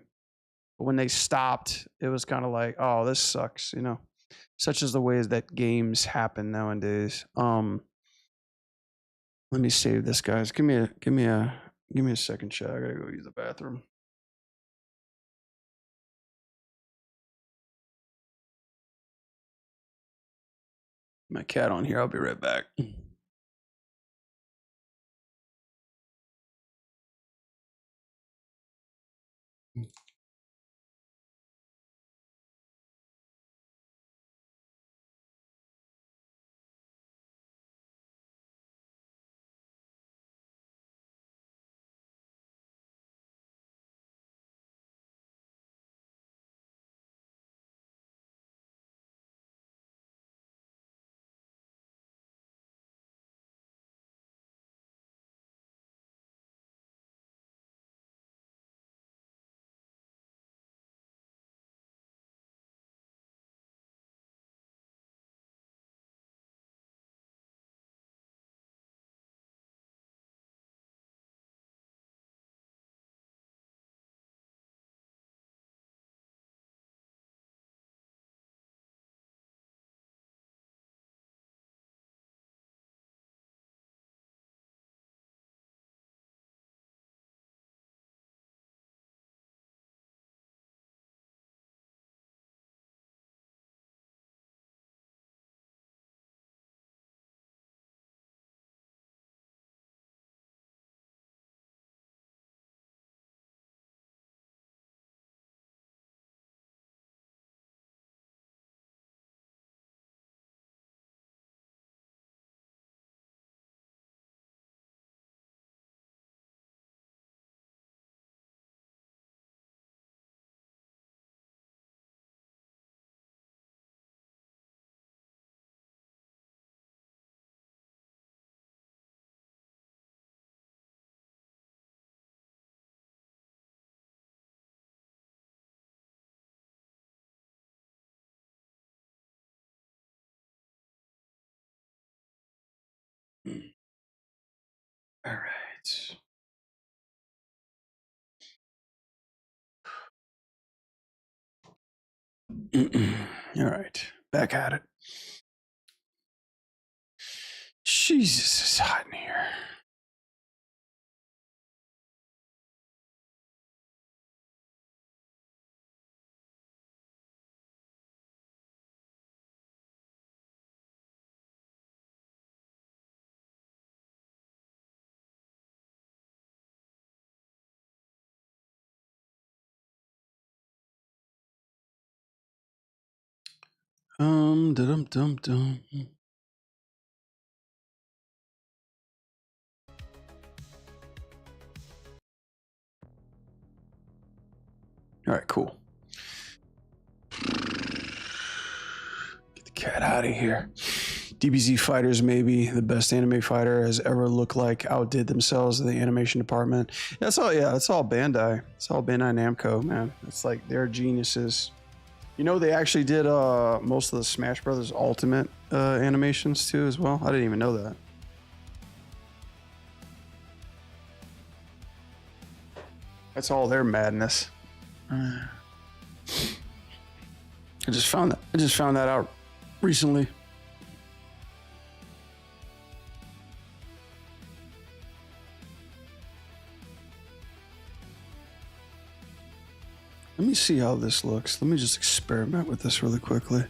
But when they stopped, it was kind of like, oh, this sucks, Such as the ways that games happen nowadays. Let me save this, guys. Give me a second, chat. I gotta go use the bathroom. My cat on here. I'll be right back. All right. All right. Back at it. Jesus, it's hot in here. Dum dum dum. All right, cool. Get the cat out of here. DBZ Fighters, maybe the best anime fighter has ever looked like, outdid themselves in the animation department. That's all. Yeah, that's all Bandai. It's all Bandai Namco, man. It's like they're geniuses. You know, they actually did most of the Smash Brothers Ultimate animations too, as well. I didn't even know that. That's all their madness. I just found that out recently. Let me see how this looks. Let me just experiment with this really quickly.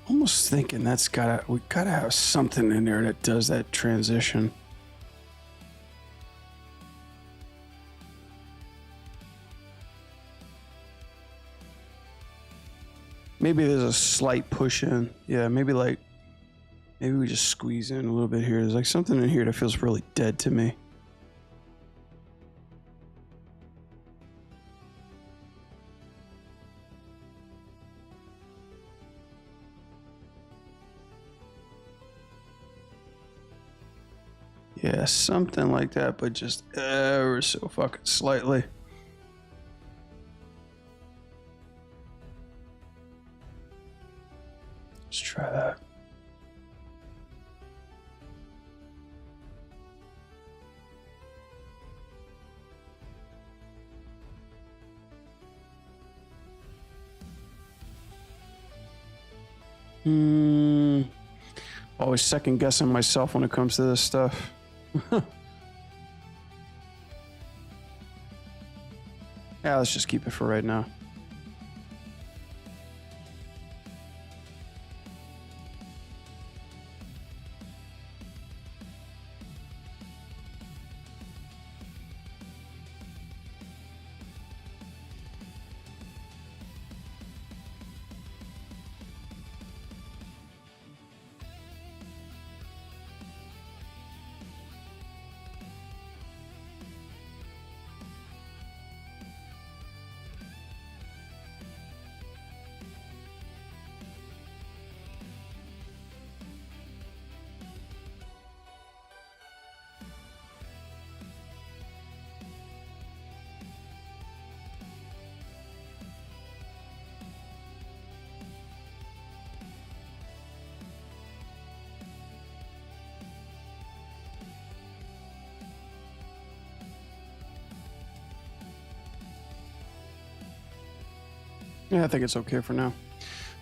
Almost thinking we gotta have something in there that does that transition. Maybe there's a slight push in. Yeah, maybe we just squeeze in a little bit here. There's like something in here that feels really dead to me. Yeah, something like that, but just ever so fucking slightly. Let's try that. Always second guessing myself when it comes to this stuff. Yeah, let's just keep it for right now. Yeah, I think it's okay for now.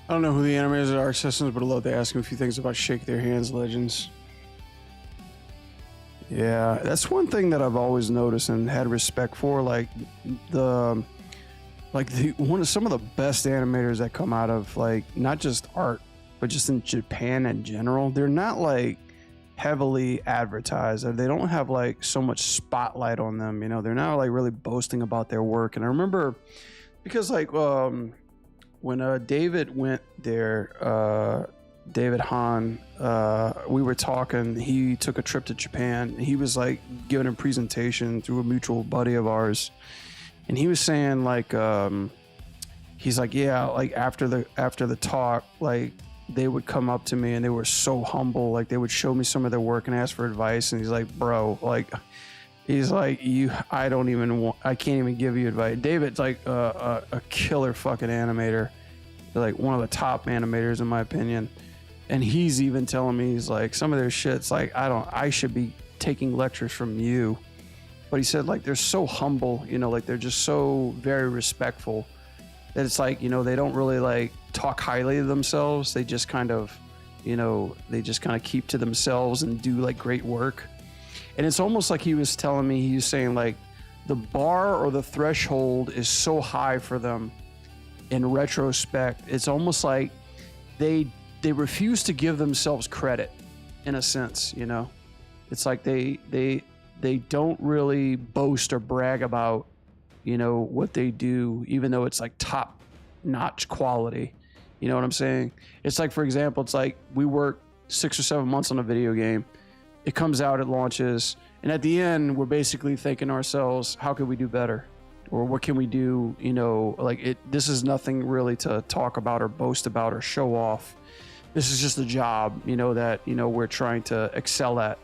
I don't know who the animators are, systems, but I'd love to ask them a few things about Shake Their Hands Legends. Yeah, that's one thing that I've always noticed and had respect for. Some of the best animators that come out of like not just art, but just in Japan in general. They're not like heavily advertised, or they don't have like so much spotlight on them. You know, they're not like really boasting about their work. And I remember because when David went there, David Hahn, we were talking. He took a trip to Japan. He was like giving a presentation through a mutual buddy of ours, and he was saying like, he's like, yeah, like after the talk, like they would come up to me and they were so humble. Like they would show me some of their work and ask for advice. And he's like, bro, like. He's like, I can't even give you advice. David's like a killer fucking animator. Like one of the top animators in my opinion. And he's even telling me, he's like, some of their shit's like, I should be taking lectures from you. But he said like, they're so humble, you know, like they're just so very respectful. that it's like, you know, they don't really like talk highly of themselves. They just kind of, you know, they just kind of keep to themselves and do like great work. And it's almost like he was telling me, he was saying like the bar or the threshold is so high for them in retrospect. It's almost like they refuse to give themselves credit in a sense, you know. It's like they don't really boast or brag about, you know, what they do, even though it's like top notch quality. You know what I'm saying? It's like, for example, it's like we work 6 or 7 months on a video game. It comes out, it launches, and at the end, we're basically thinking ourselves, how can we do better? Or what can we do? You know, like this is nothing really to talk about or boast about or show off. This is just a job, you know, that, you know, we're trying to excel at.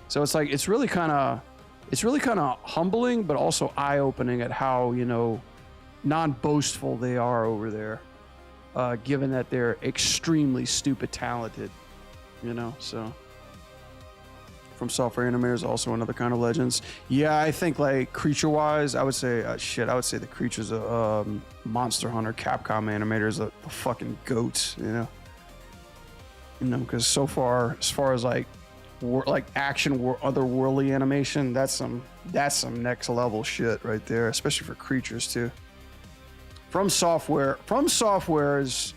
So it's like, it's really kind of humbling, but also eye-opening at how, you know, non-boastful they are over there, given that they're extremely stupid talented, you know. So From Software Animators, also another kind of legends. Yeah, I think like creature-wise, I would say I would say the creatures of Monster Hunter Capcom animators are the fucking goats, you know. You know, because so far, as far as like action otherworldly animation, that's some next level shit right there, especially for creatures too. From Software is,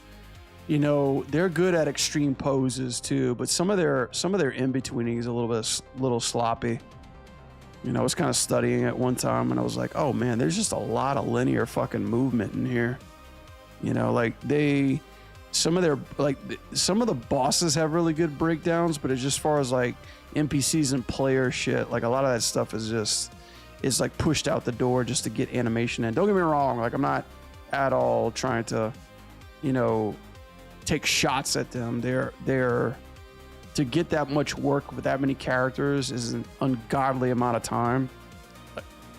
you know, they're good at extreme poses too, but some of their in-betweening is a little sloppy. You know, I was kind of studying it one time and I was like, oh man, there's just a lot of linear fucking movement in here. You know, like some of the bosses have really good breakdowns, but it's just as far as like NPCs and player shit, like a lot of that stuff is like pushed out the door just to get animation in. Don't get me wrong, like I'm not at all trying to, you know, take shots at them. They're to get that much work with that many characters is an ungodly amount of time,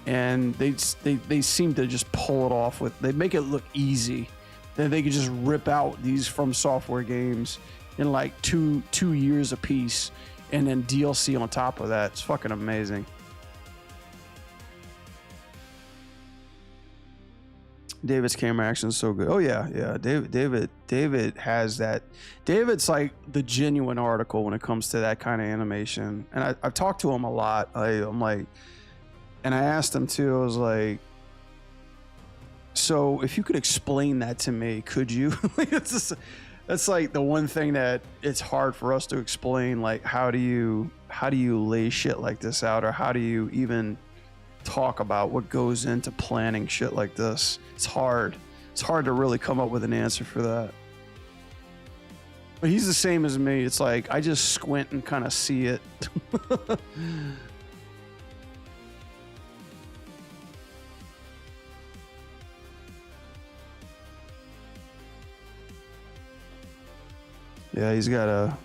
and they seem to just pull it off they make it look easy. Then they could just rip out these From Software games in like two years a piece, and then DLC on top of that. It's fucking amazing. David's camera action is so good. Oh yeah. David has that. David's like the genuine article when it comes to that kind of animation. And I've talked to him a lot. I'm like, and I asked him too. I was like, so if you could explain that to me, could you? That's like the one thing that it's hard for us to explain. Like, how do you lay shit like this out, or how do you even talk about what goes into planning shit like this? It's hard to really come up with an answer for that. But he's the same as me. It's like I just squint and kind of see it. Yeah, he's got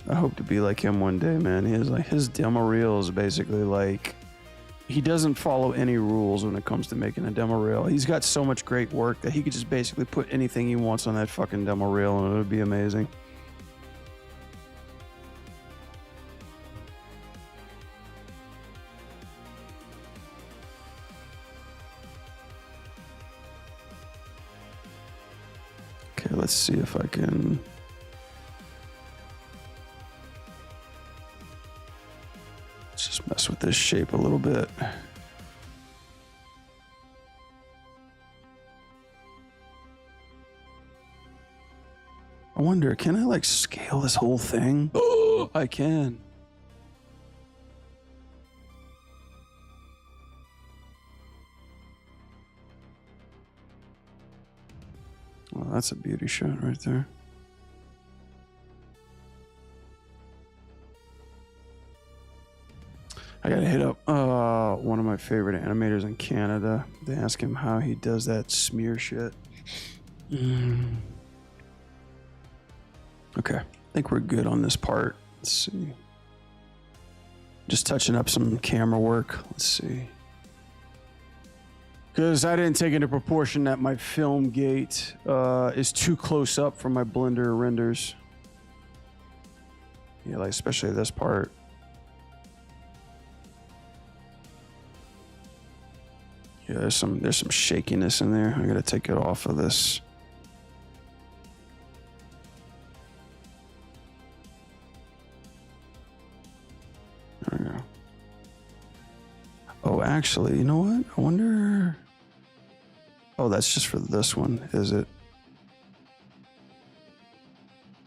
I hope to be like him one day, man. He has like his demo reel is basically like, he doesn't follow any rules when it comes to making a demo reel. He's got so much great work that he could just basically put anything he wants on that fucking demo reel and it would be amazing. Okay, let's see if I can. Let's just mess with this shape a little bit. I wonder, can I like scale this whole thing? Oh, I can. Well, that's a beauty shot right there. I gotta hit up one of my favorite animators in Canada. They ask him how he does that smear shit. Okay, I think we're good on this part. Let's see. Just touching up some camera work. Let's see. Because I didn't take into proportion that my film gate is too close up for my Blender renders. Yeah, like especially this part. Yeah, there's some shakiness in there. I gotta take it off of this. There we go. Oh, actually, you know what? I wonder. Oh, that's just for this one, is it?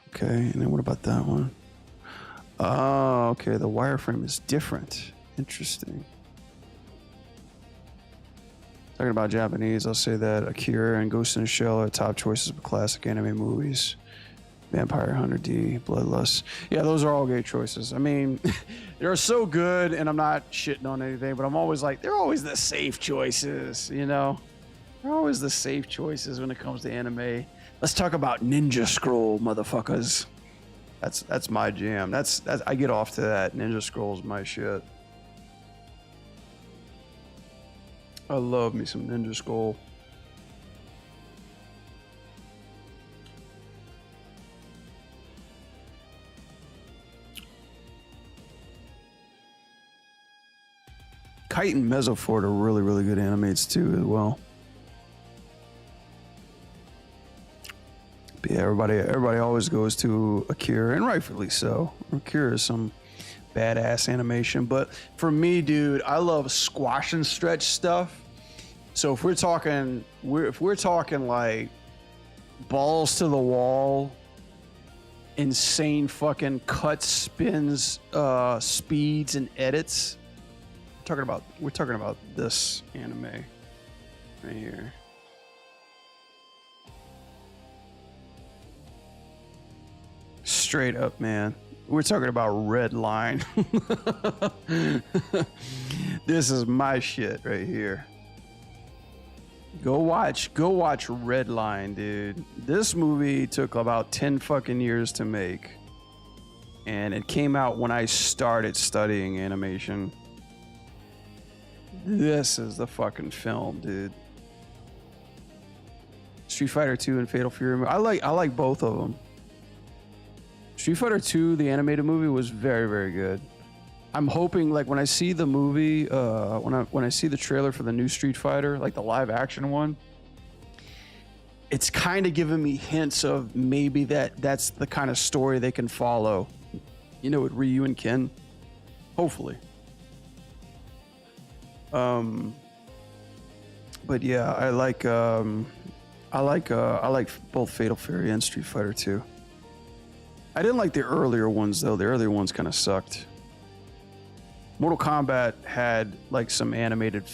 Okay, and then what about that one? Oh, okay. The wireframe is different. Interesting. Talking about Japanese, I'll say that Akira and Ghost in the Shell are top choices of classic anime movies. Vampire Hunter D, Bloodlust. Yeah, those are all great choices. I mean, they're so good, and I'm not shitting on anything, but I'm always like, they're always the safe choices, you know? They're always the safe choices when it comes to anime. Let's talk about Ninja Scroll, motherfuckers. That's my jam. That's I get off to that. Ninja Scroll's my shit. I love me some Ninja Scroll. Kite and Mesofort are really, really good animates too as well. But yeah, everybody always goes to Akira, and rightfully so. Akira is some badass animation, but for me, dude, I love squash and stretch stuff. So if we're talking like balls to the wall, insane fucking cuts, spins, speeds, and edits, we're talking about this anime right here. Straight up, man. We're talking about Red Line. This is my shit right here. Go watch Red Line, dude. This movie took about 10 fucking years to make. And it came out when I started studying animation. This is the fucking film, dude. Street Fighter 2 and Fatal Fury. I like both of them. Street Fighter 2, the animated movie, was very, very good. I'm hoping, like, when I see the movie, when I see the trailer for the new Street Fighter, like the live action one, it's kind of giving me hints of maybe that's the kind of story they can follow. You know, with Ryu and Ken. Hopefully. But yeah, I like both Fatal Fury and Street Fighter 2. I didn't like the earlier ones though. The earlier ones kind of sucked. Mortal Kombat had like some animated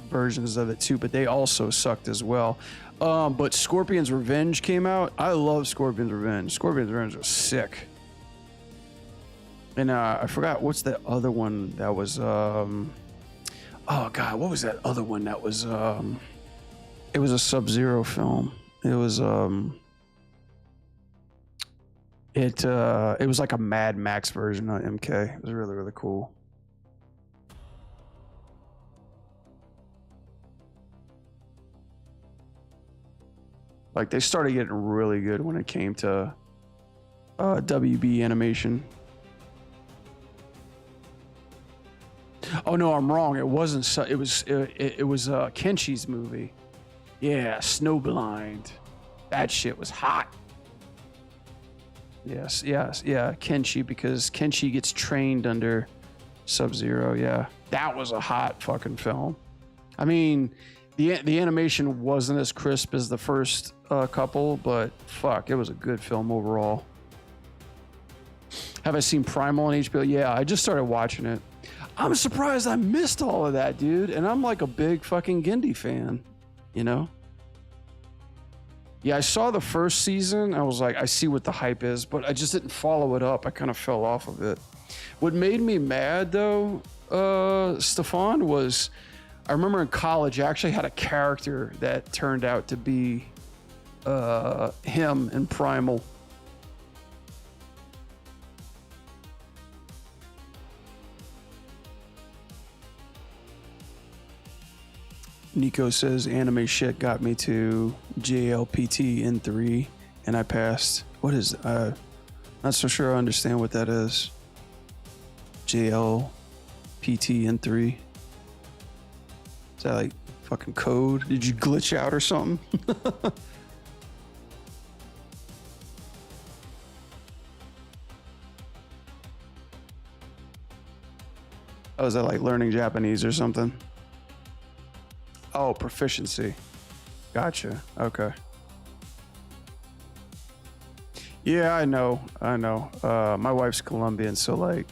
versions of it too, but they also sucked as well. But Scorpion's Revenge came out. I love Scorpion's Revenge. Scorpion's Revenge was sick. And I forgot what's the other one that was. Oh God, what was that other one that was? It was a Sub-Zero film. It was It was like a Mad Max version of MK. It was really, really cool. Like they started getting really good when it came to WB animation. Oh no, I'm wrong. It wasn't. It was Kenshi's movie. Yeah, Snowblind. That shit was hot. Yes, Kenshi, because Kenshi gets trained under Sub-Zero. Yeah, that was a hot fucking film. I mean, the animation wasn't as crisp as the first couple, but fuck, it was a good film overall. Have I seen Primal on HBO? Yeah, I just started watching it. I'm surprised I missed all of that, dude. And I'm like a big fucking Genndy fan, you know? Yeah, I saw the first season. I was like, I see what the hype is, but I just didn't follow it up. I kind of fell off of it. What made me mad, though, Stefan, was I remember in college, I actually had a character that turned out to be him in Primal. Nico says anime shit got me to JLPT N3 and I passed. What is not so sure I understand what that is. JLPT N3. Is that like Fucking code. Did you glitch out or something? Oh, is that like learning Japanese or something? Oh, proficiency. Gotcha. Okay. Yeah, I know. My wife's Colombian, so like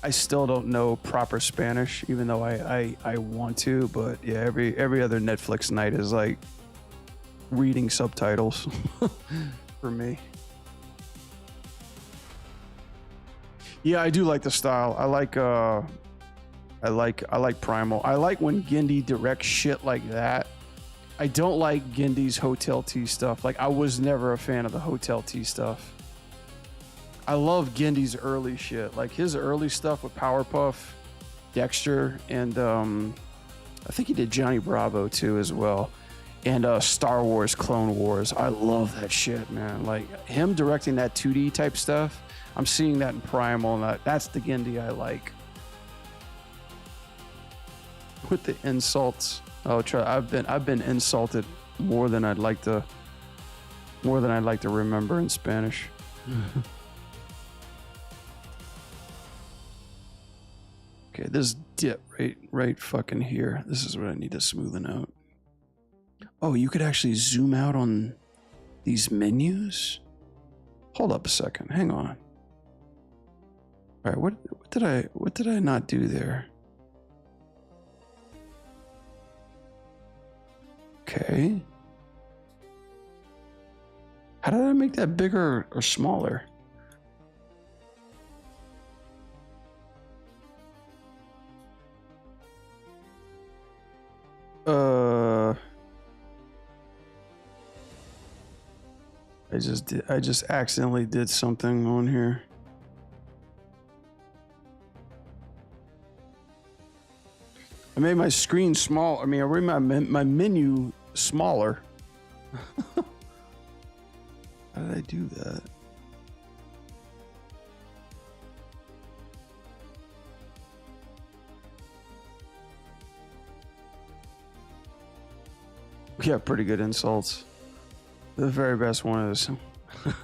I still don't know proper Spanish, even though I want to. But yeah, every other Netflix night is like reading subtitles for me. Yeah, I do like the style. I like Primal. I like when Gindi directs shit like that. I don't like Gindy's Hotel T stuff. Like, I was never a fan of the Hotel T stuff. I love Gindy's early shit. Like, his early stuff with Powerpuff, Dexter, and I think he did Johnny Bravo too as well. And Star Wars, Clone Wars. I love that shit, man. Like, him directing that 2D type stuff, I'm seeing that in Primal, and that's the Gindy I like. With the insults. Oh, I've been insulted more than I'd like to remember in Spanish. Okay, this dip right fucking here. This is what I need to smoothen out. Oh, you could actually zoom out on these menus? Hold up a second. Hang on. All right, what did I not do there? Okay. How did I make that bigger or smaller? I just accidentally did something on here. I made my screen small. I mean, I made my menu smaller. How did I do that? Yeah, pretty good insults. The very best one is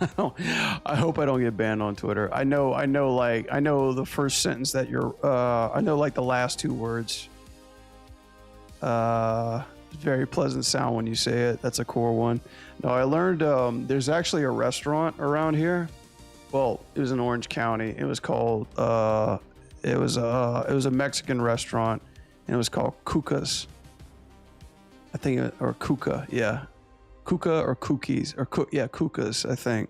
I hope I don't get banned on Twitter. I know the first sentence that you're I know like the last two words. Very pleasant sound when you say it. That's a core one. No, I learned there's actually a restaurant around here. Well, it was in Orange County. It was called it was a Mexican restaurant, and it was called Cuca's. I think, or Kuka, yeah. Kuka or Cookies, or Kukas, I think.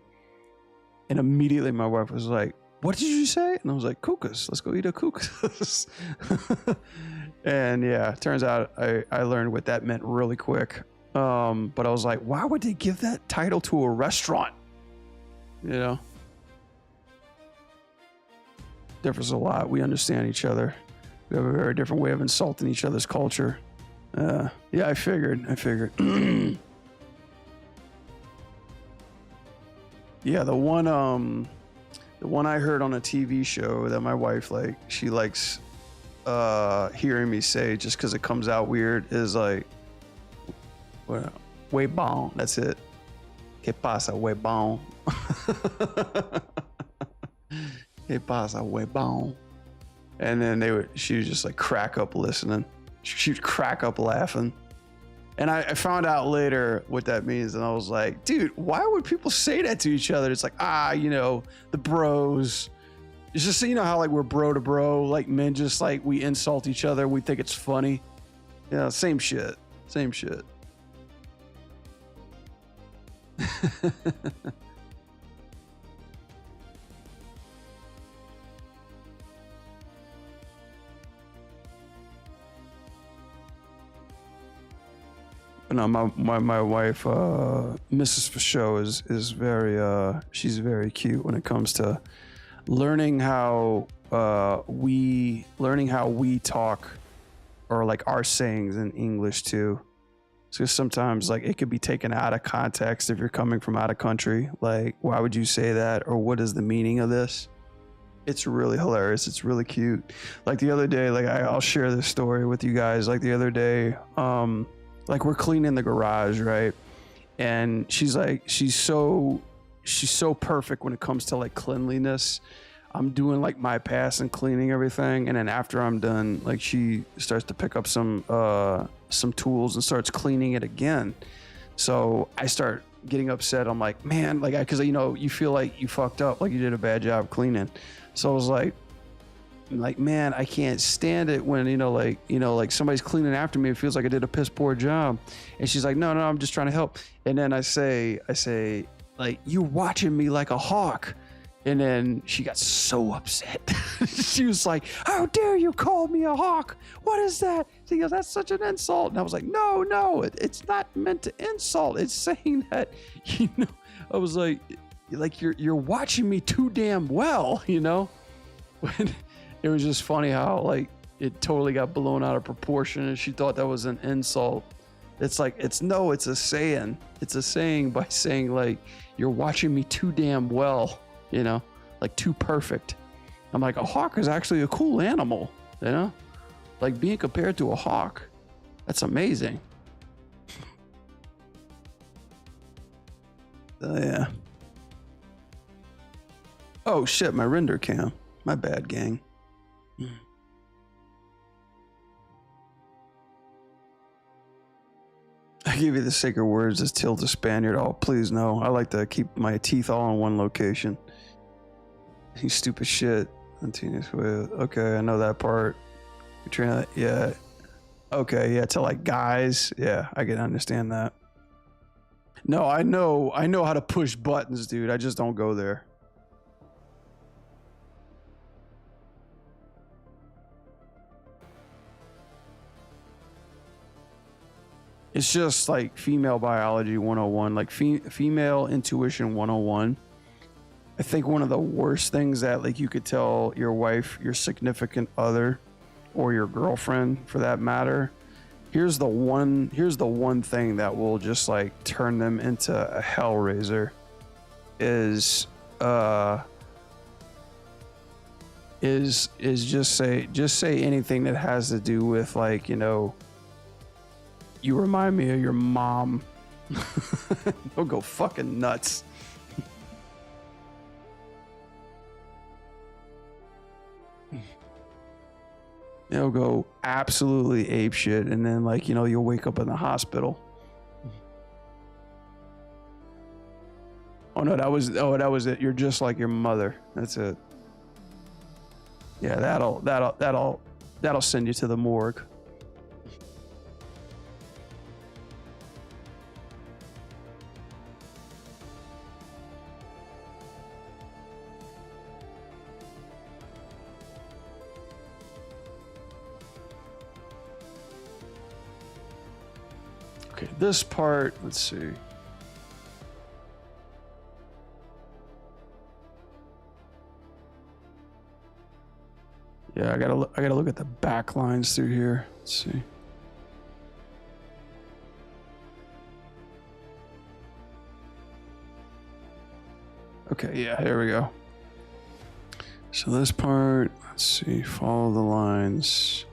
And immediately my wife was like, "What did you say?" And I was like, "Kukas, let's go eat a Kukas." And yeah, turns out I learned what that meant really quick. But I was like, why would they give that title to a restaurant? You know? Differs a lot. We understand each other. We have a very different way of insulting each other's culture. Yeah, I figured. Yeah, the one I heard on a TV show that my wife she likes hearing me say just because it comes out weird is like, well, way bon. That's it. ¿Qué pasa, way bon? ¿Qué pasa, way bon? And then she would just like crack up listening. She would crack up laughing. And I found out later what that means, and I was like, dude, why would people say that to each other? It's like, the bros. It's just, you know how like we're bro to bro, like men just like we insult each other. We think it's funny. Yeah, same shit. But no, my wife, Mrs. Fasho is very she's very cute when it comes to learning how we talk, or like our sayings in English too. So sometimes like it could be taken out of context if you're coming from out of country. Like, why would you say that? Or what is the meaning of this? It's really hilarious. It's really cute. Like the other day, like I'll share this story with you guys. Like the other day, like we're cleaning the garage, right? And she's so perfect when it comes to like cleanliness. I'm doing like my pass and cleaning everything, and then after I'm done, like she starts to pick up some tools and starts cleaning it again. So I start getting upset. I'm like, man, like, because you know, you feel like you fucked up, like you did a bad job cleaning. So I was like, man, I can't stand it when like somebody's cleaning after me. It feels like I did a piss poor job. And she's like, no, I'm just trying to help. And then I say, like, you're watching me like a hawk. And then she got so upset. She was like, how dare you call me a hawk? What is that? She goes, that's such an insult. And I was like, no, it's not meant to insult. It's saying that, I was like you're watching me too damn well, It was just funny how like it totally got blown out of proportion and she thought that was an insult. It's like, it's a saying. It's a saying by saying like, you're watching me too damn well. Like too perfect. I'm like, a hawk is actually a cool animal, like being compared to a hawk. That's amazing. Yeah. Oh shit, my render cam. My bad, gang. I give you the sacred words as Tilda Spaniard. Oh, please no. I like to keep my teeth all in one location. You stupid shit. Okay, I know that part. Katrina, yeah. Okay, yeah, to like guys. Yeah, I can understand that. No, I know how to push buttons, dude. I just don't go there. It's just like female biology 101, like female intuition 101. I think one of the worst things that like you could tell your wife, your significant other, or your girlfriend for that matter, here's the one thing that will just like turn them into a hellraiser is just say anything that has to do with like, you remind me of your mom. They'll go fucking nuts. They'll go absolutely apeshit, and then like, you'll wake up in the hospital. Oh no, that was it. You're just like your mother. That's it. Yeah, that'll send you to the morgue. Okay, this part, let's see. Yeah, I gotta look at the back lines through here. Let's see. Okay, yeah, here we go. So this part, let's see, follow the lines.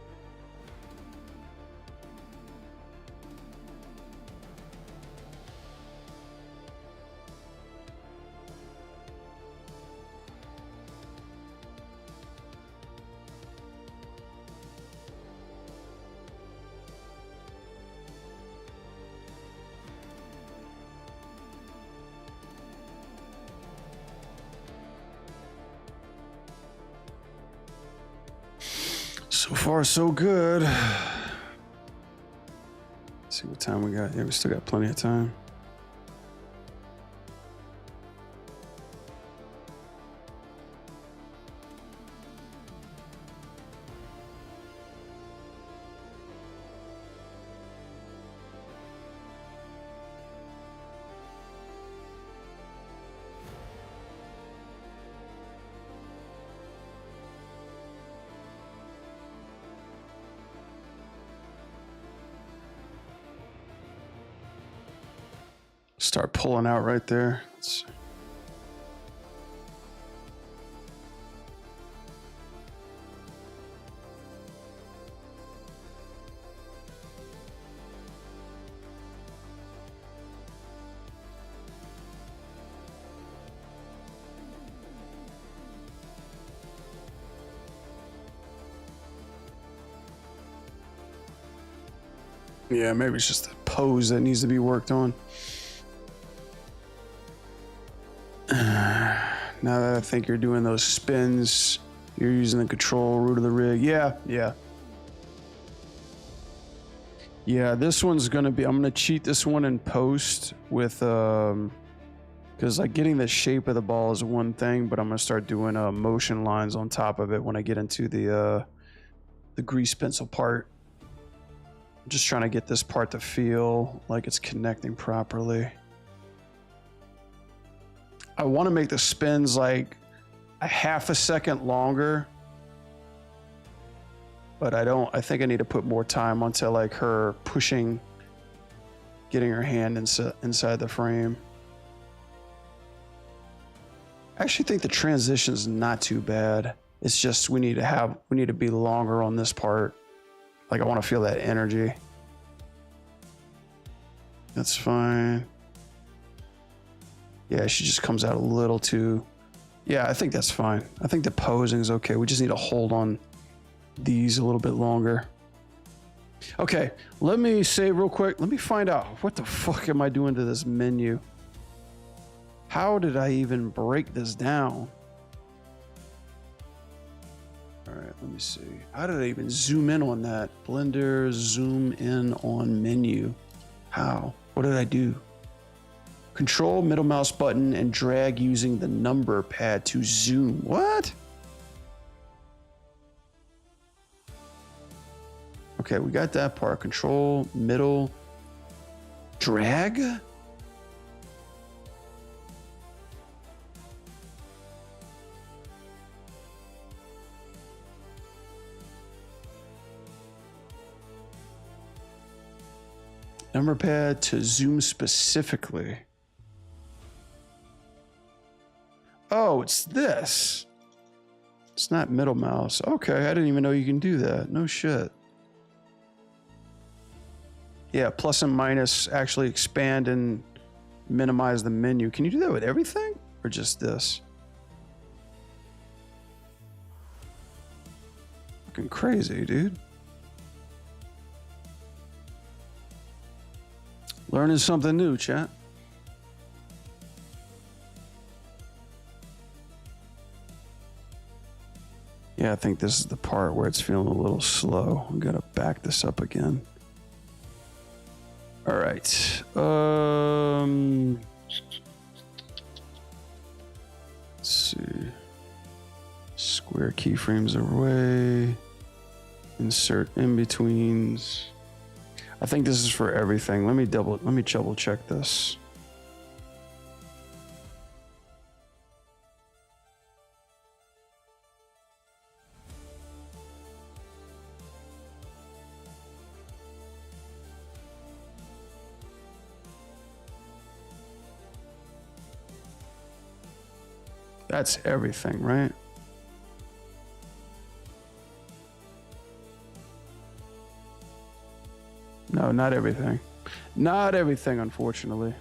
So far, so good. Let's see what time we got. Yeah, we still got plenty of time. Start pulling out right there. Let's see. Yeah, maybe it's just the pose that needs to be worked on. Now that I think you're doing those spins, you're using the control root of the rig. Yeah. Yeah, this one's gonna be, I'm gonna cheat this one in post with, because like getting the shape of the ball is one thing, but I'm gonna start doing motion lines on top of it when I get into the grease pencil part. I'm just trying to get this part to feel like it's connecting properly. I want to make the spins like a half a second longer, but I think I need to put more time onto like her pushing, getting her hand inside the frame. I actually think the transition's not too bad. It's just we need to be longer on this part. Like I want to feel that energy. That's fine. Yeah, she just comes out a little too. Yeah, I think that's fine. I think the posing is okay. We just need to hold on these a little bit longer. Okay, let me save real quick. Let me find out what the fuck am I doing to this menu. How did I even break this down? All right, let me see. How did I even zoom in on that? Blender, zoom in on menu. How? What did I do? Control middle mouse button and drag using the number pad to zoom. What? Okay, we got that part. Control middle drag. Number pad to zoom specifically. Oh, it's this. It's not middle mouse. Okay, I didn't even know you can do that. No shit. Yeah, plus and minus actually expand and minimize the menu. Can you do that with everything or just this? Fucking crazy, dude. Learning something new, chat. Yeah, I think this is the part where it's feeling a little slow. I'm gonna back this up again. All right. Let's see. Square keyframes away. Insert in-betweens. I think this is for everything. Let me double check this. That's everything, right? No, not everything. Not everything, unfortunately.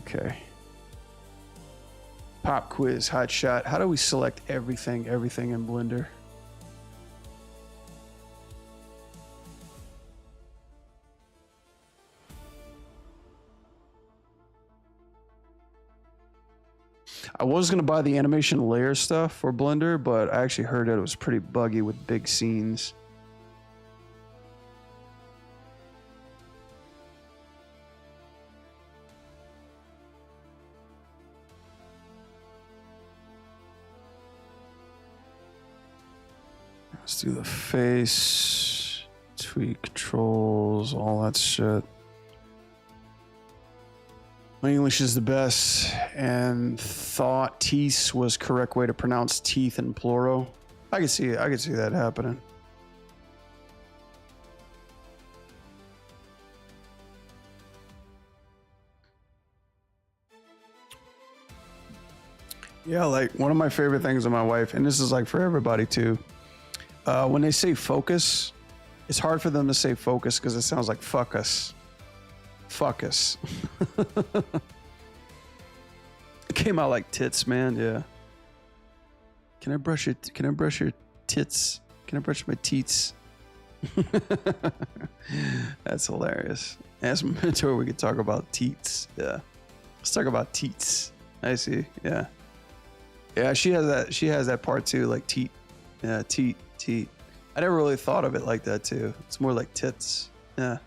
Okay. Pop quiz, hot shot. How do we select everything in Blender? I was going to buy the animation layer stuff for Blender, but I actually heard that it was pretty buggy with big scenes. Let's do the face, tweak controls, all that shit. My English is the best, and thought teeth was correct way to pronounce teeth in plural. I can see it. I can see that happening. Yeah, like one of my favorite things with my wife, and this is like for everybody too. When they say focus, it's hard for them to say focus because it sounds like fuck us. Fuck us. It came out like tits, man. Yeah. Can I brush it? Can I brush your tits? Can I brush my teats? That's hilarious. As a mentor, we could talk about teats. Yeah. Let's talk about teats. I see. Yeah. Yeah, she has that. She has that part too, like teat. Yeah, teat. I never really thought of it like that too. It's more like tits. Yeah,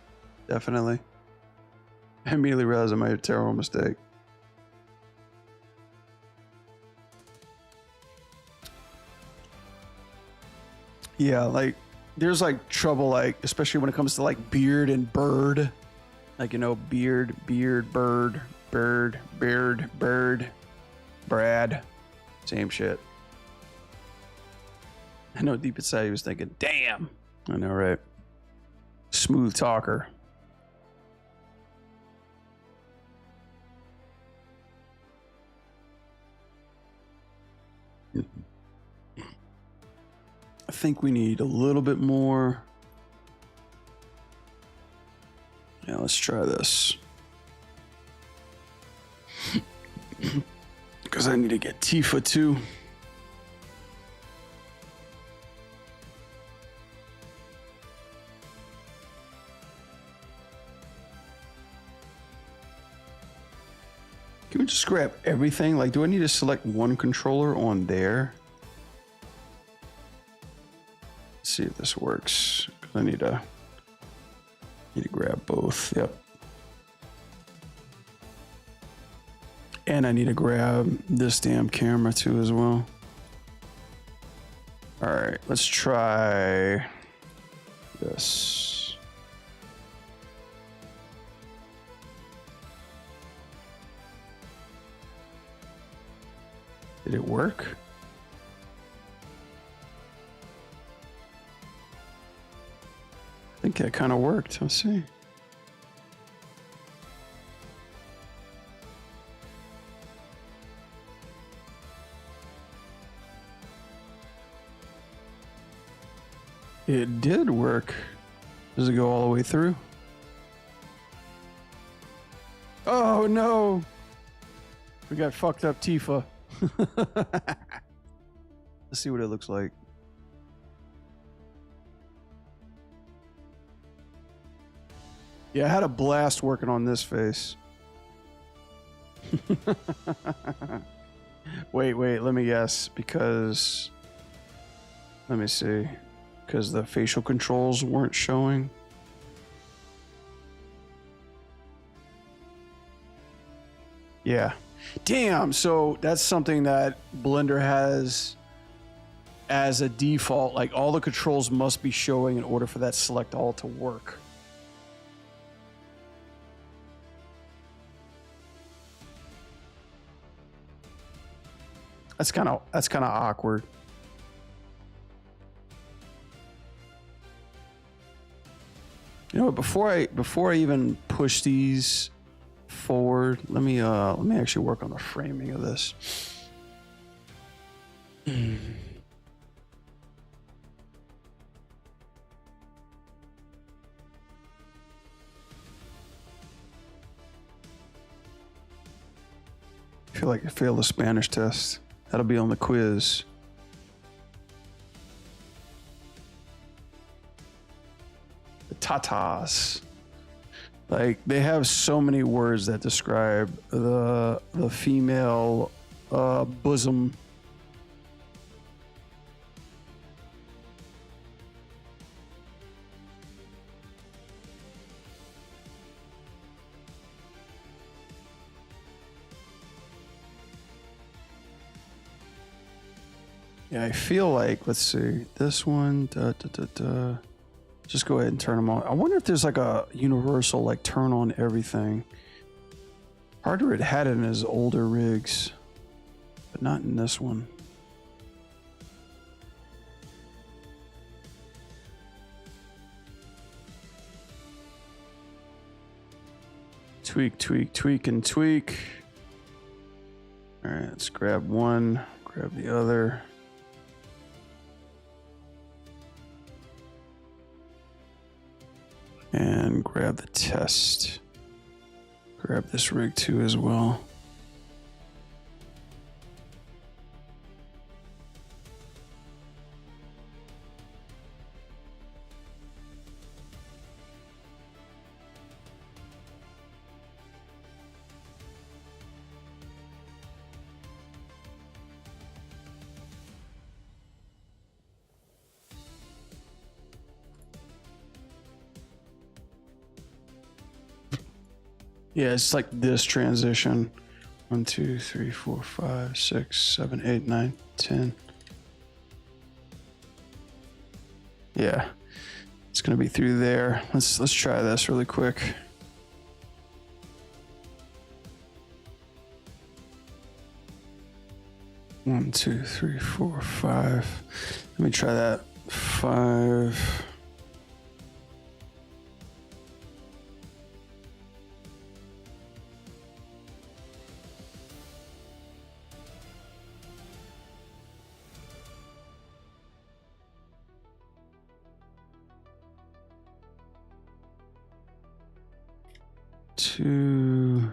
definitely. I immediately realized I made a terrible mistake. Yeah, like there's like trouble, like especially when it comes to like beard and bird. Like, you know, beard, bird, Brad. Same shit. I know deep inside he was thinking, damn. I know, right? Smooth talker. I think we need a little bit more. Yeah, let's try this. Because I need to get TIFA too. Can we just grab everything? Like, do I need to select one controller on there? Let's see if this works. I need to grab both. Yep. And I need to grab this damn camera too as well. All right, let's try this. Did it work? I think that kind of worked. Let's see. It did work. Does it go all the way through? Oh no! We got fucked up TIFA. Let's see what it looks like. Yeah, I had a blast working on this face. Wait, let me guess. Because, let me see. Because the facial controls weren't showing. Yeah. Damn, so that's something that Blender has as a default. Like, all the controls must be showing in order for that select all to work. That's kind of awkward. You know what, before I even push these forward, let me actually work on the framing of this. I feel like I failed the Spanish test. That'll be on the quiz. The tatas. Like, they have so many words that describe the female bosom. Yeah, I feel like, let's see, this one, just go ahead and turn them on. I wonder if there's like a universal, like, turn on everything. Harder had had it in his older rigs, but not in this one. Tweak and tweak. All right, let's grab one, grab the other. And grab the test. Grab this rig too as well. Yeah, it's like this transition. 1, 2, 3, 4, 5, 6, 7, 8, 9, 10. Yeah, it's gonna be through there. Let's try this really quick. One, 2, 3, 4, 5. Let me try that. 5. Two.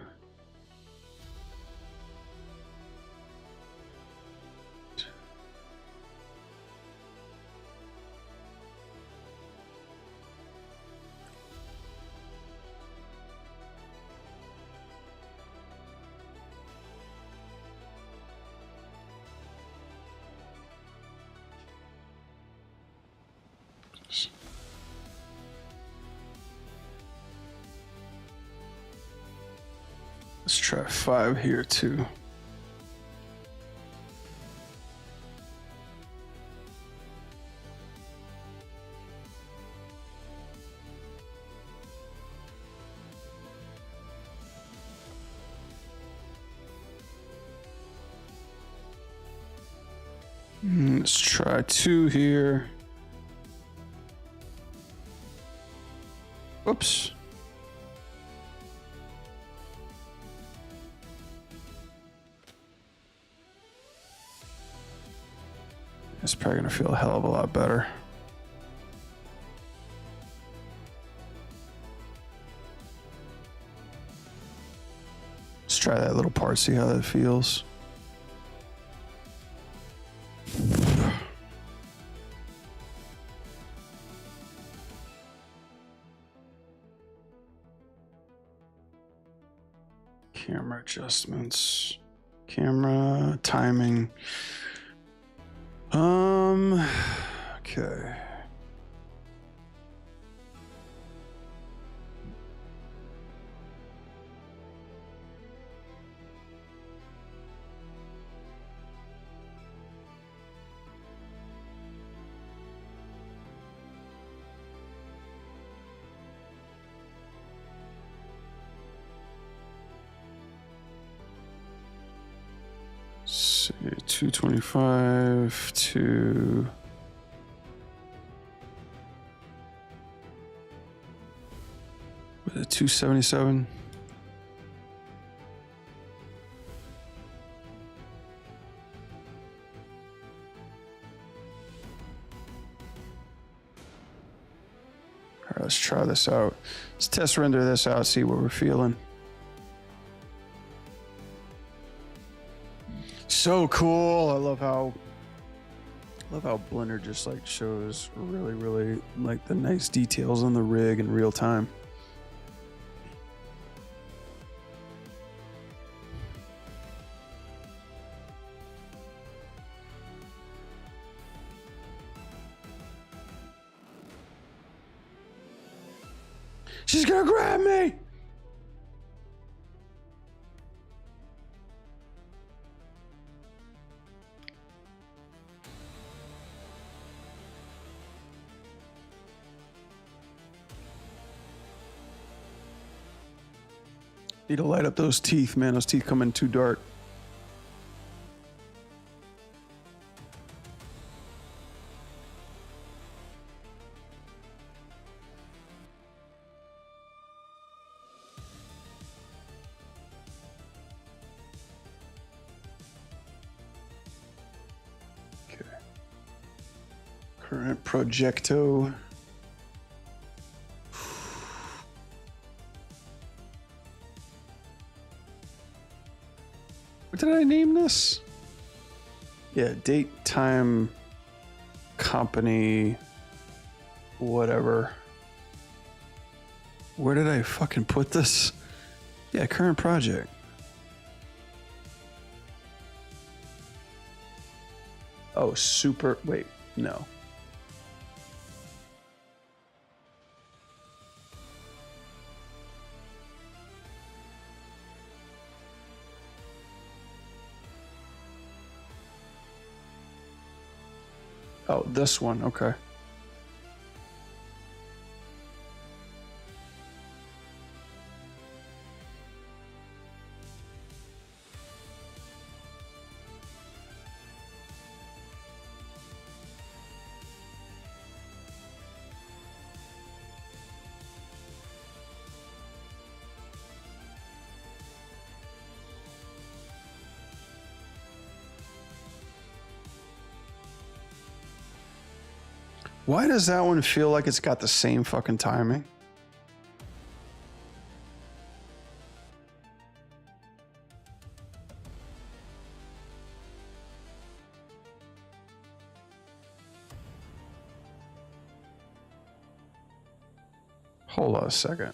Let's try 5 here too. Let's try 2 here. Whoops. It's probably gonna feel a hell of a lot better. Let's try that little part, see how that feels. Camera adjustments, camera timing. Okay. See, 225 to 277. All right, let's try this out. Let's test render this out, see what we're feeling. So cool. I love how Blender just like shows really like the nice details on the rig in real time. She's gonna grab me! Need to light up those teeth, man. Those teeth come in too dark. Okay. Current projecto. What did I name this? Yeah, date, time, company, whatever. Where did I fucking put this? Yeah, current project. Oh, super. Wait, no. Oh, this one. Okay. Why does that one feel like it's got the same fucking timing? Hold on a second.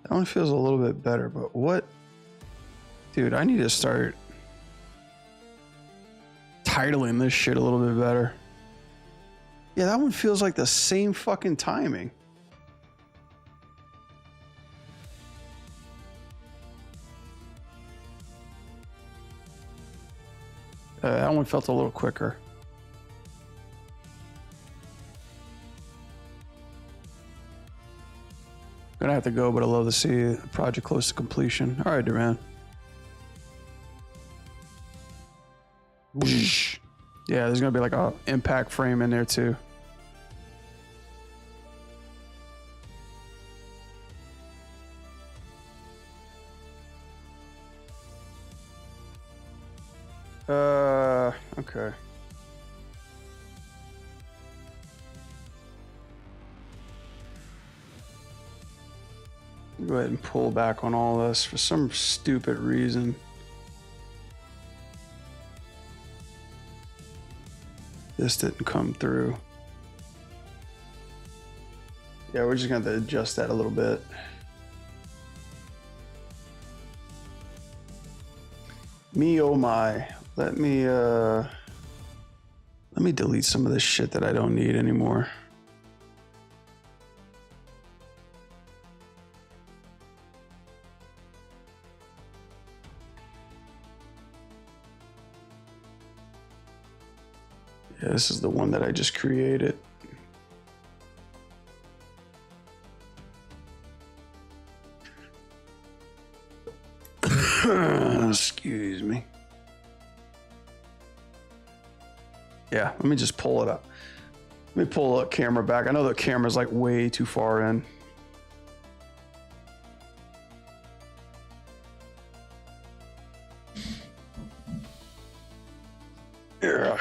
That one feels a little bit better, but what? Dude, I need to start titling this shit a little bit better. Yeah, that one feels like the same fucking timing. That one felt a little quicker. Gonna have to go, but I love to see the project close to completion. All right, man. Whoosh. Yeah, there's gonna be like a impact frame in there too. Okay. Go ahead and pull back on all this for some stupid reason. This didn't come through. Yeah, we're just gonna have to adjust that a little bit. Me oh my. Let me delete some of this shit that I don't need anymore. Yeah, this is the one that I just created. Excuse me. Yeah, let me just pull it up. Let me pull the camera back. I know the camera's like way too far in. Yeah.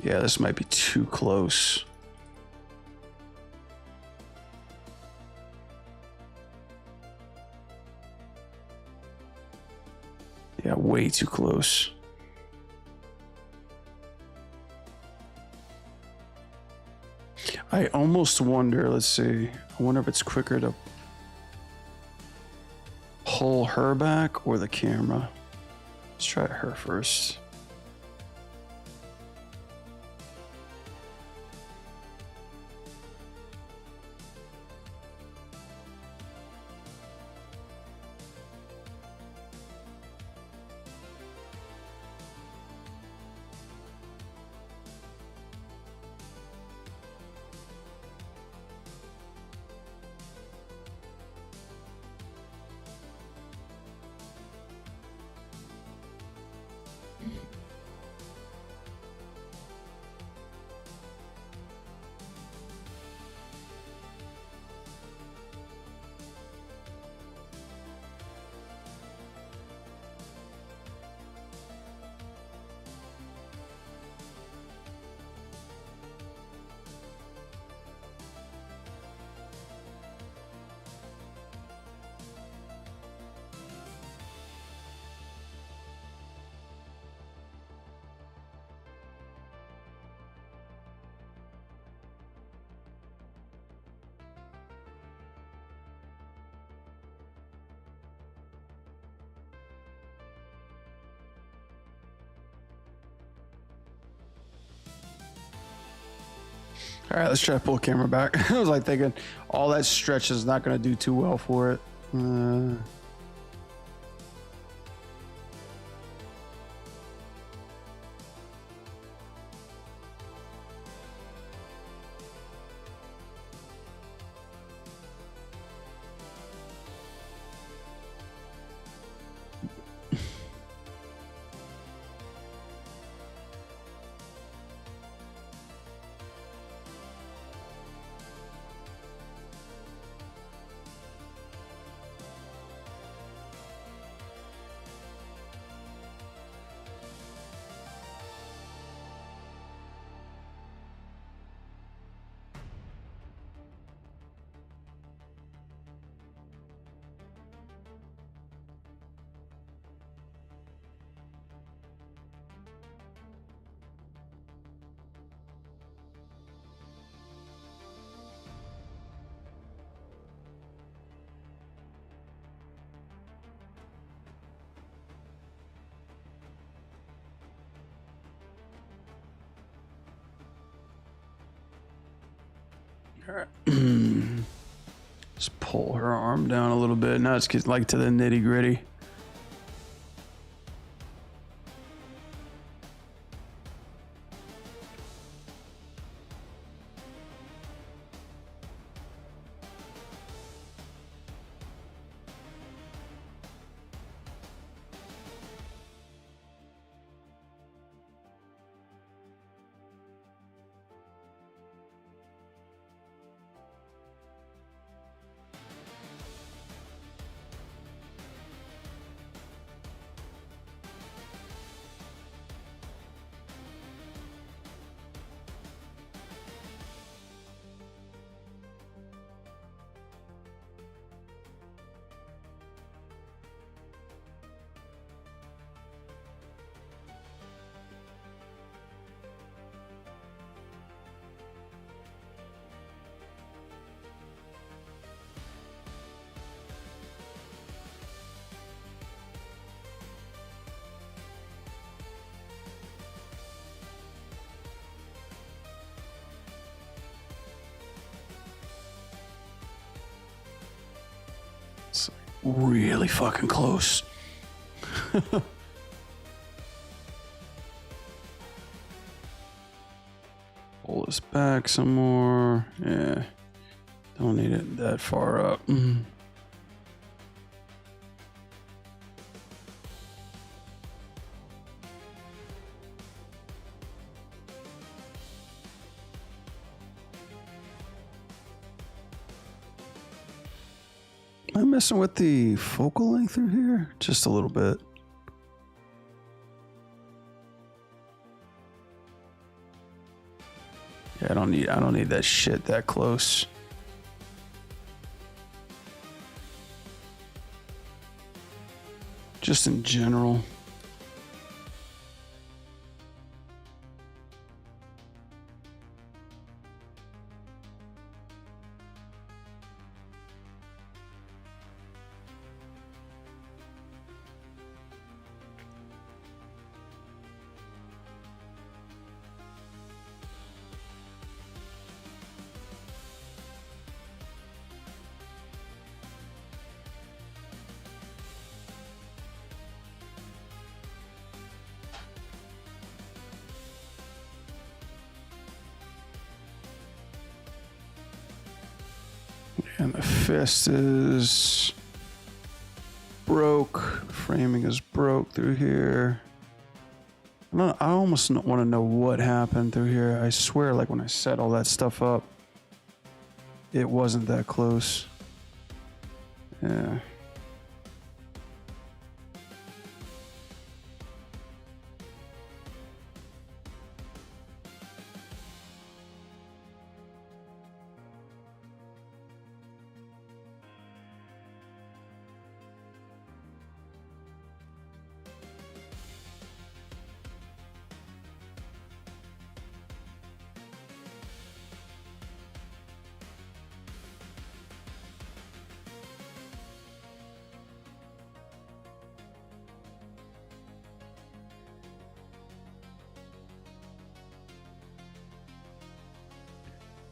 Yeah, this might be too close. Yeah, way too close. I almost wonder, let's see. I wonder if it's quicker to pull her back or the camera. Let's try her first. All right, let's try to pull the camera back. I was like thinking all that stretch is not going to do too well for it. All right. Just pull her arm down a little bit. Now it's getting like to the nitty gritty. It's really fucking close. Pull this back some more. Yeah. Don't need it that far up. Am I messing with the focal length through here? Just a little bit. Yeah, I don't need that shit that close. Just in general. And the fist is broke. Framing is broke through here. I almost want to know what happened through here. I swear, like when I set all that stuff up, it wasn't that close. Yeah.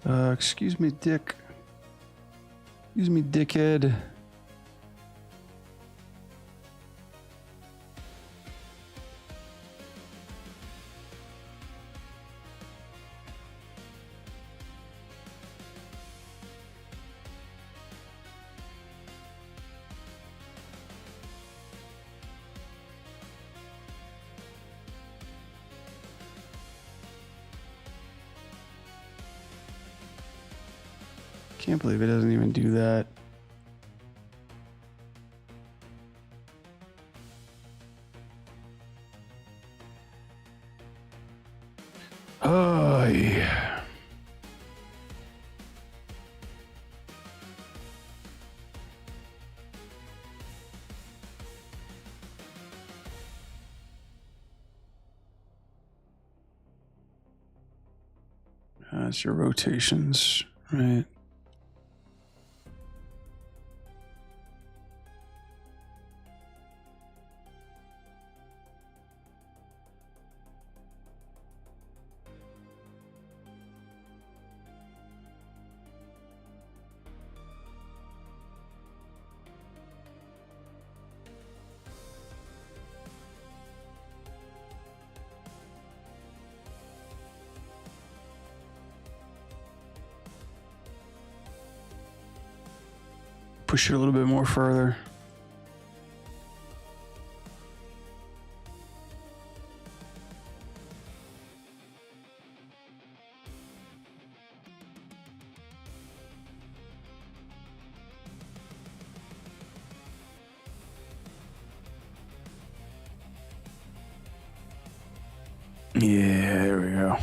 Excuse me, dick. Excuse me, dickhead. Can't believe it doesn't even do that. Oh, yeah. That's your rotations, right? Push it a little bit more further. Yeah, there we go.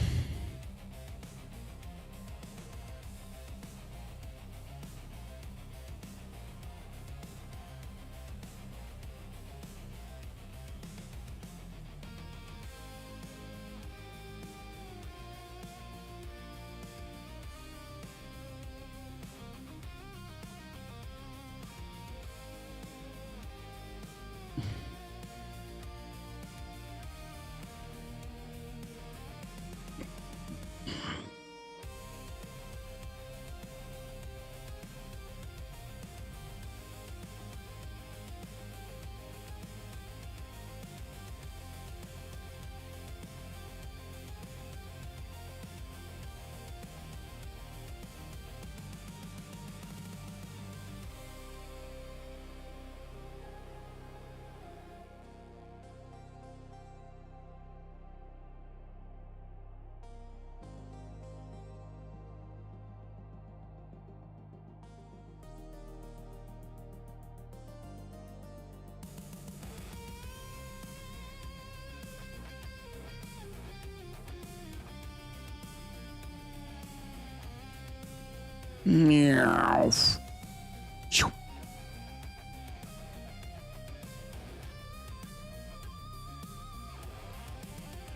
Meow.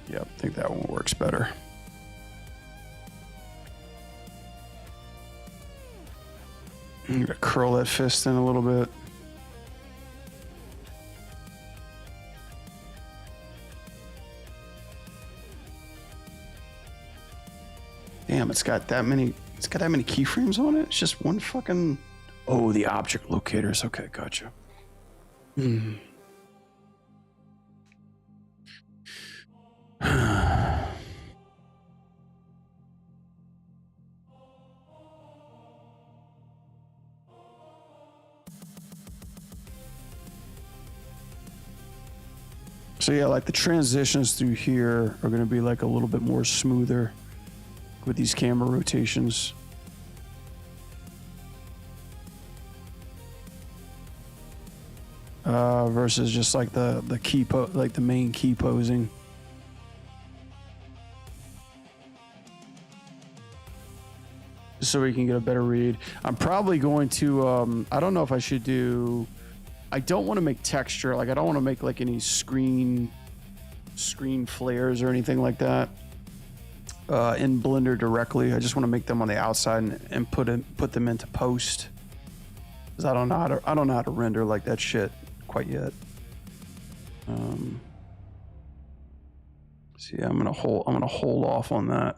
Yep, I think that one works better. I'm gonna curl that fist in a little bit. Damn, it's got that many keyframes on it? It's just one fucking... Oh, the object locators. Okay, gotcha. So yeah, like the transitions through here are going to be like a little bit more smoother with these camera rotations. Versus just like the main key posing. So we can get a better read. I'm probably going to, I don't know if I should do, I don't want to make texture. Like I don't want to make like any screen flares or anything like that in Blender directly. I just want to make them on the outside and put them into post. Cause I don't know how to render like that shit quite yet. So yeah, I'm gonna hold off on that.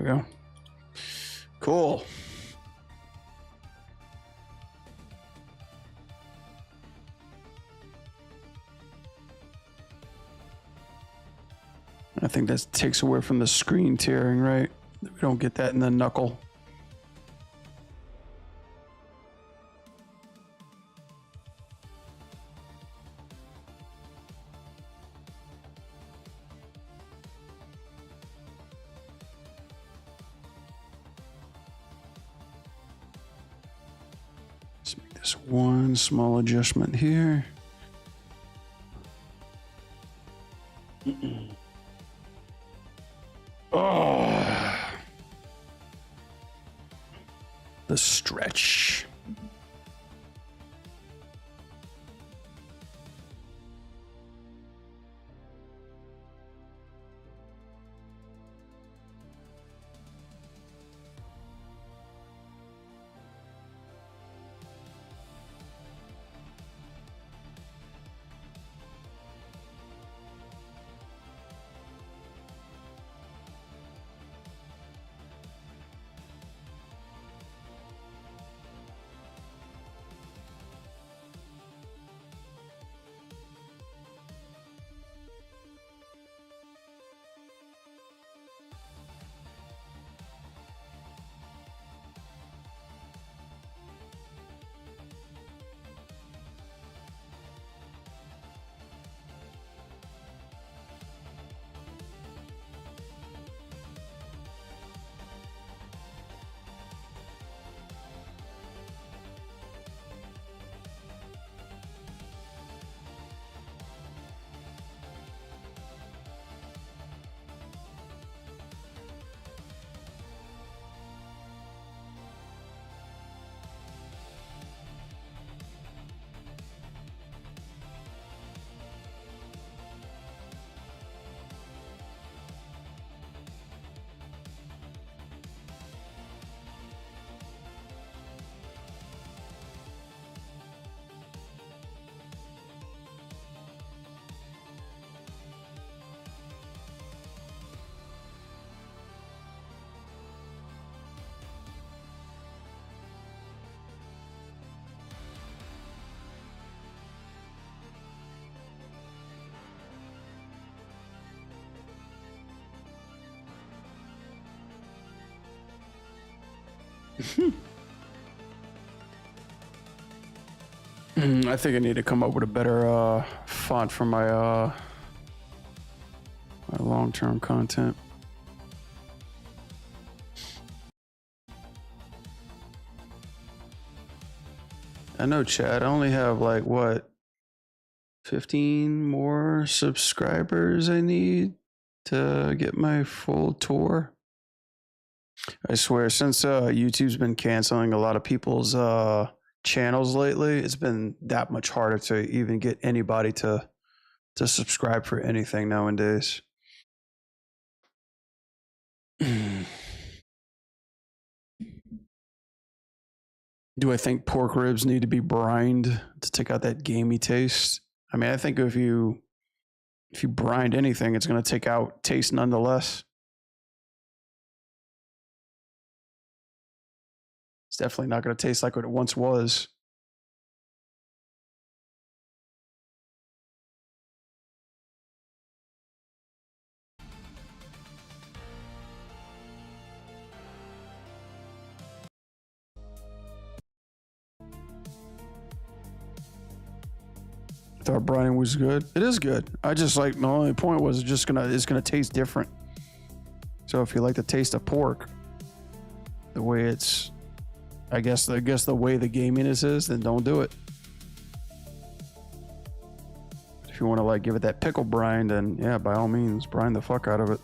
we go. Cool. I think that takes away from the screen tearing, right? We don't get that in the knuckle. Let's make this one small adjustment here. Oh, the stretch. I think I need to come up with a better font for my my long-term content. I know, Chad. I only have like what 15 more subscribers I need to get my full tour. I swear, since YouTube's been canceling a lot of people's channels lately, it's been that much harder to even get anybody to subscribe for anything nowadays. Do I think pork ribs need to be brined to take out that gamey taste? I mean, I think if you brine anything, it's going to take out taste nonetheless. It's definitely not going to taste like what it once was. I thought brining was good. It is good. I just like the only point was it's gonna taste different. So if you like the taste of pork, the way it's, I guess the way the gaminess is, then don't do it. If you want to like give it that pickle brine, then yeah, by all means, brine the fuck out of it.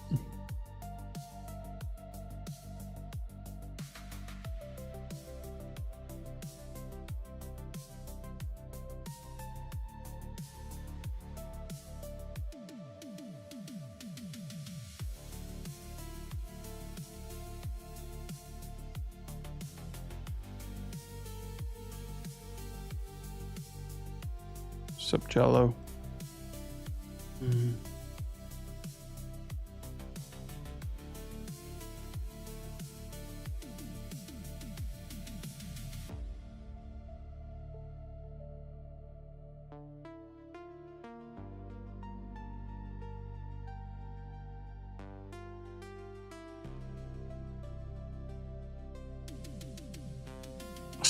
Sup, Jello?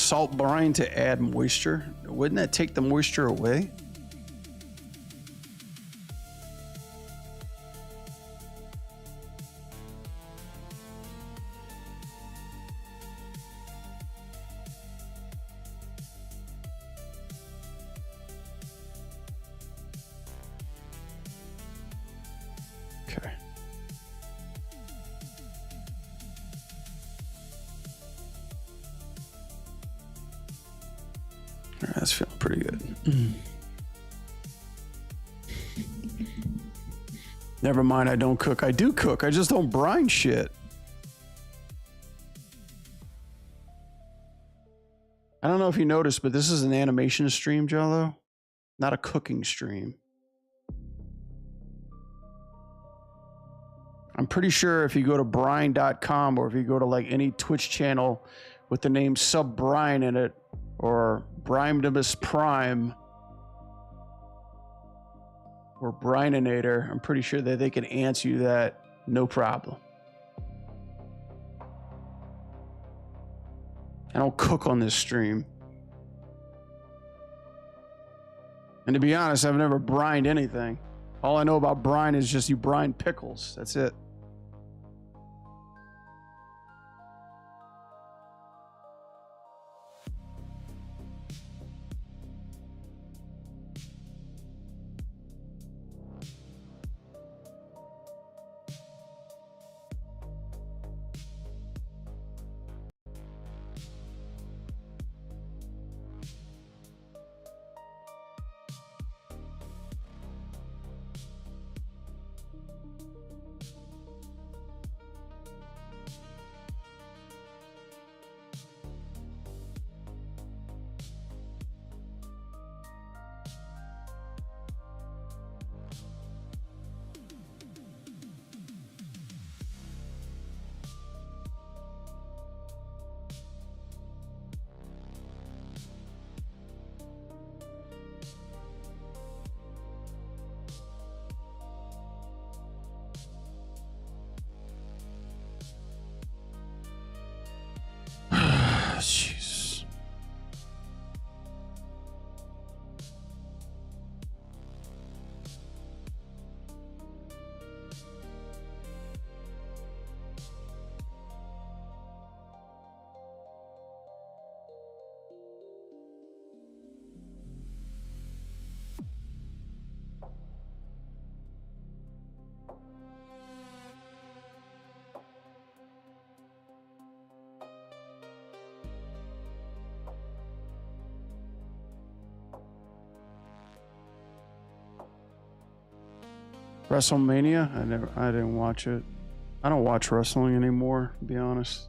salt brine to add moisture. Wouldn't that take the moisture away? Okay. All right, that's feeling pretty good. Never mind, I don't cook. I do cook. I just don't brine shit. I don't know if you noticed, but this is an animation stream, Jello, not a cooking stream. I'm pretty sure if you go to brine.com or if you go to like any Twitch channel with the name Sub Brine in it or Brimedimus Prime or Brininator, I'm pretty sure that they can answer you that no problem. I don't cook on this stream. And to be honest, I've never brined anything. All I know about brine is just you brine pickles. That's it. Jesus. WrestleMania? I didn't watch it. I don't watch wrestling anymore, to be honest.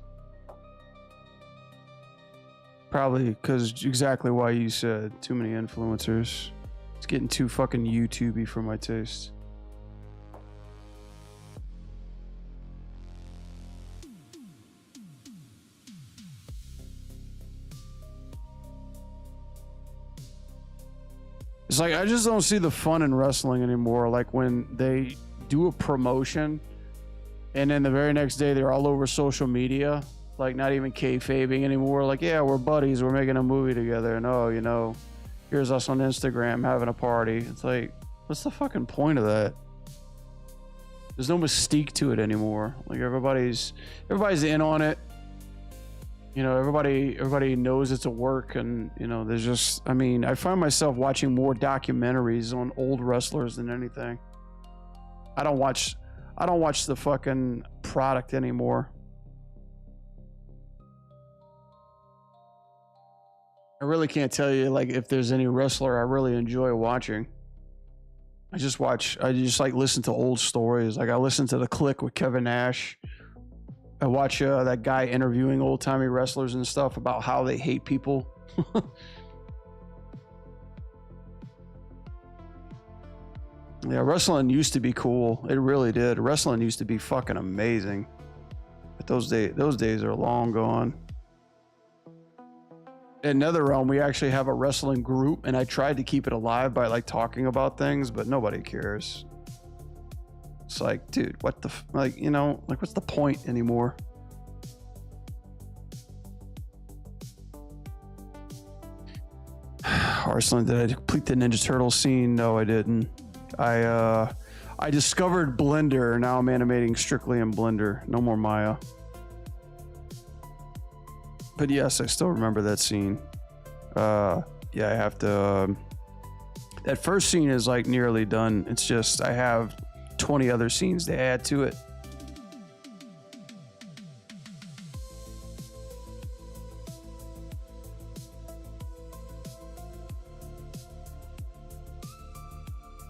Probably because exactly why you said, too many influencers. It's getting too fucking YouTubey for my taste. It's like, I just don't see the fun in wrestling anymore. Like when they do a promotion and then the very next day they're all over social media, like not even kayfabing anymore. Like, yeah, we're buddies. We're making a movie together. And oh, you know, here's us on Instagram having a party. It's like, what's the fucking point of that? There's no mystique to it anymore. Like everybody's in on it. You know, everybody knows it's a work, and you know, there's just, I mean, I find myself watching more documentaries on old wrestlers than anything. I don't watch the fucking product anymore. I really can't tell you like if there's any wrestler I really enjoy watching. I just like listen to old stories. Like I listen to The Click with Kevin Nash. I watch that guy interviewing old-timey wrestlers and stuff about how they hate people. Yeah, wrestling used to be cool. It really did. Wrestling used to be fucking amazing. But those days are long gone. In NetherRealm, we actually have a wrestling group, and I tried to keep it alive by like talking about things, but nobody cares. It's like, dude, what the, like, you know, like, what's the point anymore? Arslan, did I complete the Ninja Turtle scene? No, I didn't. I discovered Blender. Now I'm animating strictly in Blender. No more Maya. But yes, I still remember that scene. Yeah, I have to. That first scene is like nearly done. It's just I have 20 other scenes to add to it.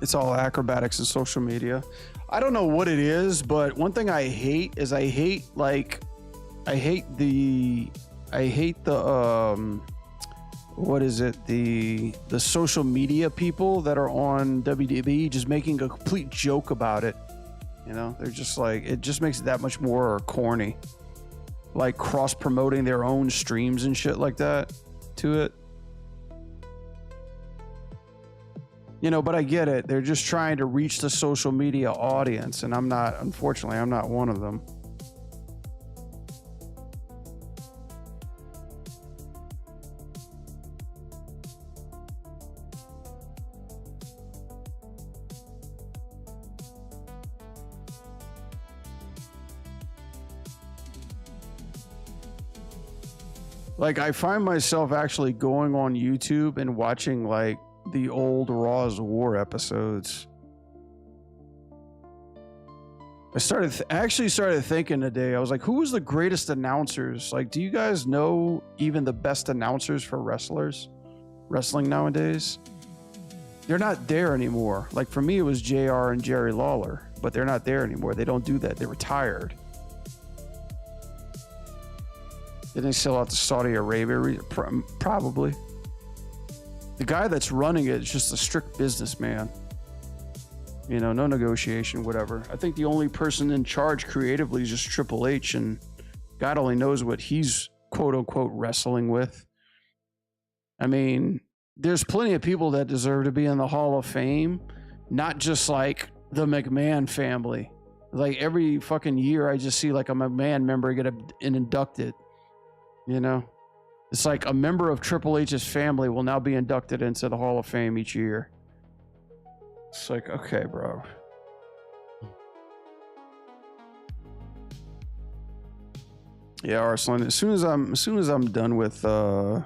It's all acrobatics and social media. I don't know what it is, but one thing I hate is I hate the what is it? The social media people that are on WWE just making a complete joke about it. You know, they're just like, it just makes it that much more corny. Like cross promoting their own streams and shit like that to it. You know, but I get it. They're just trying to reach the social media audience, and unfortunately, I'm not one of them. Like, I find myself actually going on YouTube and watching like the old Raw's War episodes. I actually started thinking today, I was like, who was the greatest announcers? Like, do you guys know even the best announcers for wrestling nowadays? They're not there anymore. Like, for me, it was JR and Jerry Lawler, but they're not there anymore. They don't do that. They retired. Did they sell out to Saudi Arabia? Probably. The guy that's running it is just a strict businessman. You know, no negotiation, whatever. I think the only person in charge creatively is just Triple H, and God only knows what he's quote unquote wrestling with. I mean, there's plenty of people that deserve to be in the Hall of Fame, not just like the McMahon family. Like every fucking year, I just see like a McMahon member get inducted. You know, it's like a member of Triple H's family will now be inducted into the Hall of Fame each year. It's like, okay, bro. Yeah, Arslan. As soon as I'm done with, I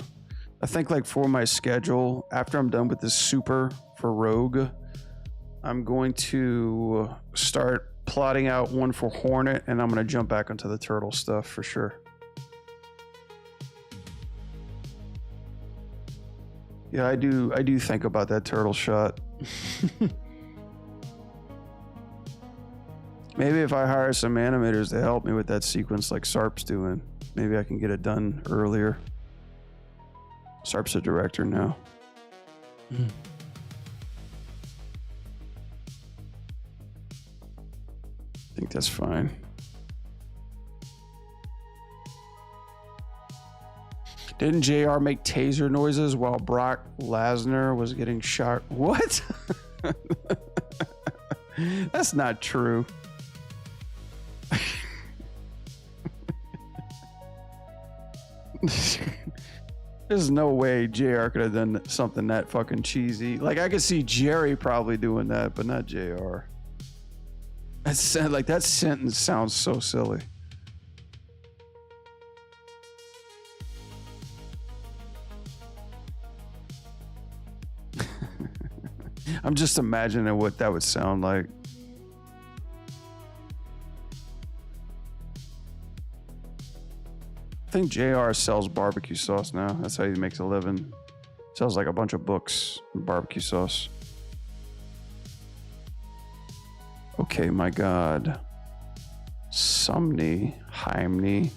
think like for my schedule, after I'm done with this super for Rogue, I'm going to start plotting out one for Hornet, and I'm going to jump back into the Turtle stuff for sure. Yeah, I do think about that turtle shot. Maybe if I hire some animators to help me with that sequence like Sarp's doing, maybe I can get it done earlier. Sarp's a director now. I think that's fine. Didn't JR make taser noises while Brock Lesnar was getting shot? What? That's not true. There's no way JR could have done something that fucking cheesy. Like, I could see Jerry probably doing that, but not JR. That's like, that sentence sounds so silly. I'm just imagining what that would sound like. I think JR sells barbecue sauce now. That's how he makes a living. Sells like a bunch of books and barbecue sauce. Okay, my God. Sumney, Heimney.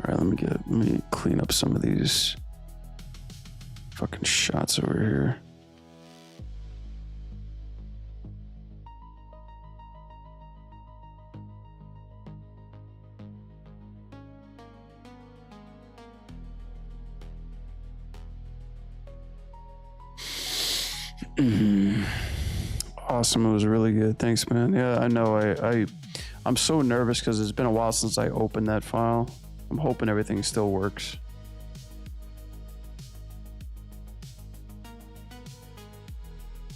All right, let me clean up some of these fucking shots over here. Awesome, it was really good. Thanks, man. Yeah, I know. I'm so nervous because it's been a while since I opened that file. I'm hoping everything still works.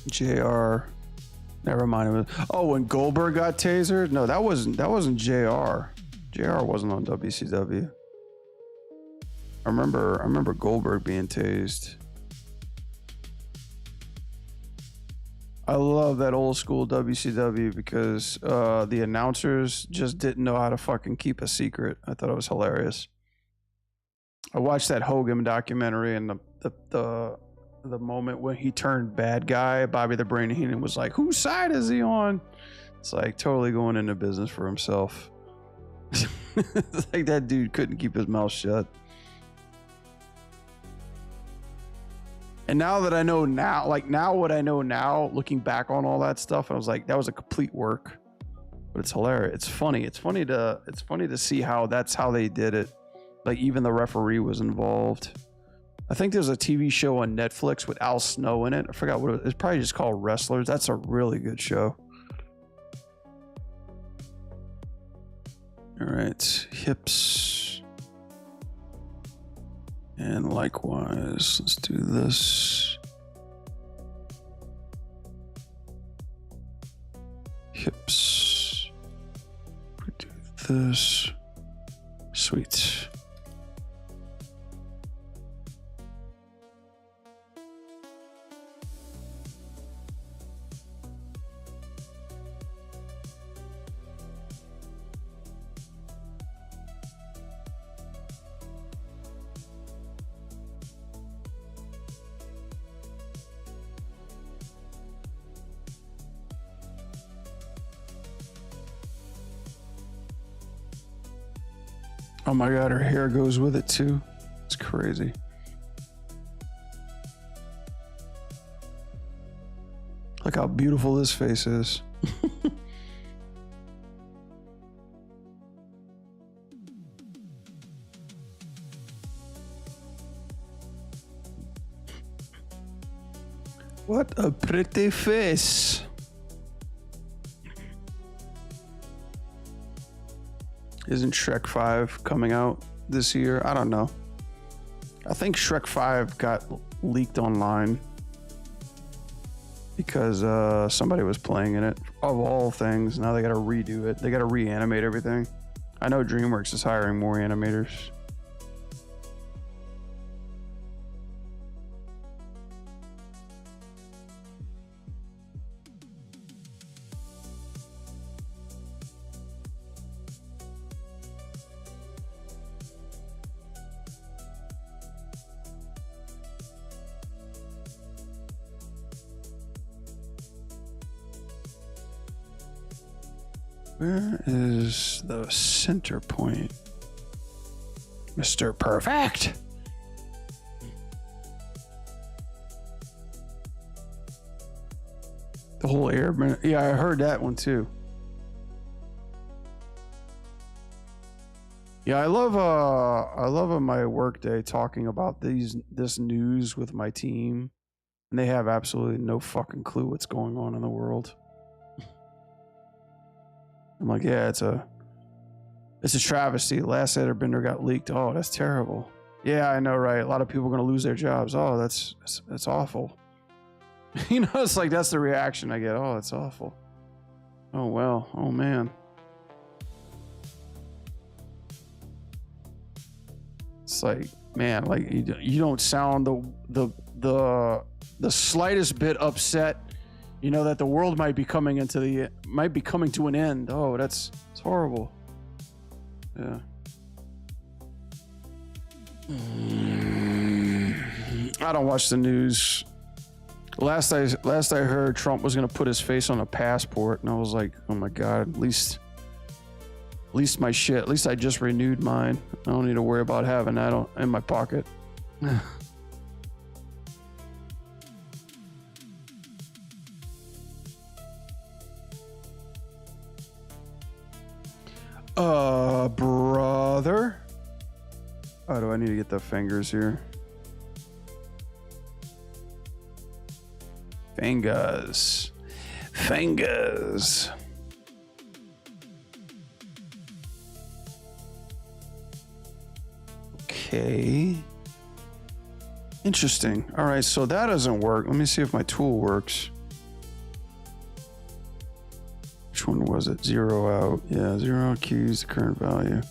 JR. Never mind. Oh, when Goldberg got tasered? No, that wasn't JR. JR wasn't on WCW. I remember Goldberg being tased. I love that old school WCW because the announcers just didn't know how to fucking keep a secret. I thought it was hilarious. I watched that Hogan documentary, and the moment when he turned bad guy, Bobby the Brain Heenan was like, whose side is he on? It's like totally going into business for himself. It's like that dude couldn't keep his mouth shut. And now that I know now, what I know now, looking back on all that stuff, I was like, that was a complete work. But it's hilarious. It's funny. It's funny to see how that's how they did it. Like even the referee was involved. I think there's a TV show on Netflix with Al Snow in it. I forgot what it was. It's probably just called Wrestlers. That's a really good show. All right, hips. And likewise, let's do this. Hips. We do this. Sweet. Oh my God, her hair goes with it too. It's crazy. Look how beautiful this face is. What a pretty face. Isn't Shrek 5 coming out this year? I don't know. I think Shrek 5 got leaked online because somebody was playing in it. Of all things, now they got to redo it. They got to reanimate everything. I know DreamWorks is hiring more animators. Where is the center point? Mr. Perfect. The whole airman. Yeah, I heard that one too. Yeah, I love on my work day talking about this news with my team, and they have absolutely no fucking clue what's going on in the world. I'm like, yeah, it's a travesty. Last Airbender got leaked. Oh, that's terrible. Yeah, I know, right? A lot of people are gonna lose their jobs. Oh, that's awful. You know, it's like that's the reaction I get. Oh, it's awful. Oh well. Oh man. It's like, man, like you don't sound the slightest bit upset. You know that the world might be coming to an end. Oh, it's horrible. Yeah. I don't watch the news. Last I heard, Trump was gonna put his face on a passport, and I was like, oh my God, at least my shit. At least I just renewed mine. I don't need to worry about having that in my pocket. Brother. Oh, do I need to get the fingers here? Fingers. Okay. Interesting. All right, so that doesn't work. Let me see if my tool works. Which one was it? Zero out. Yeah, zero out keys, the current value.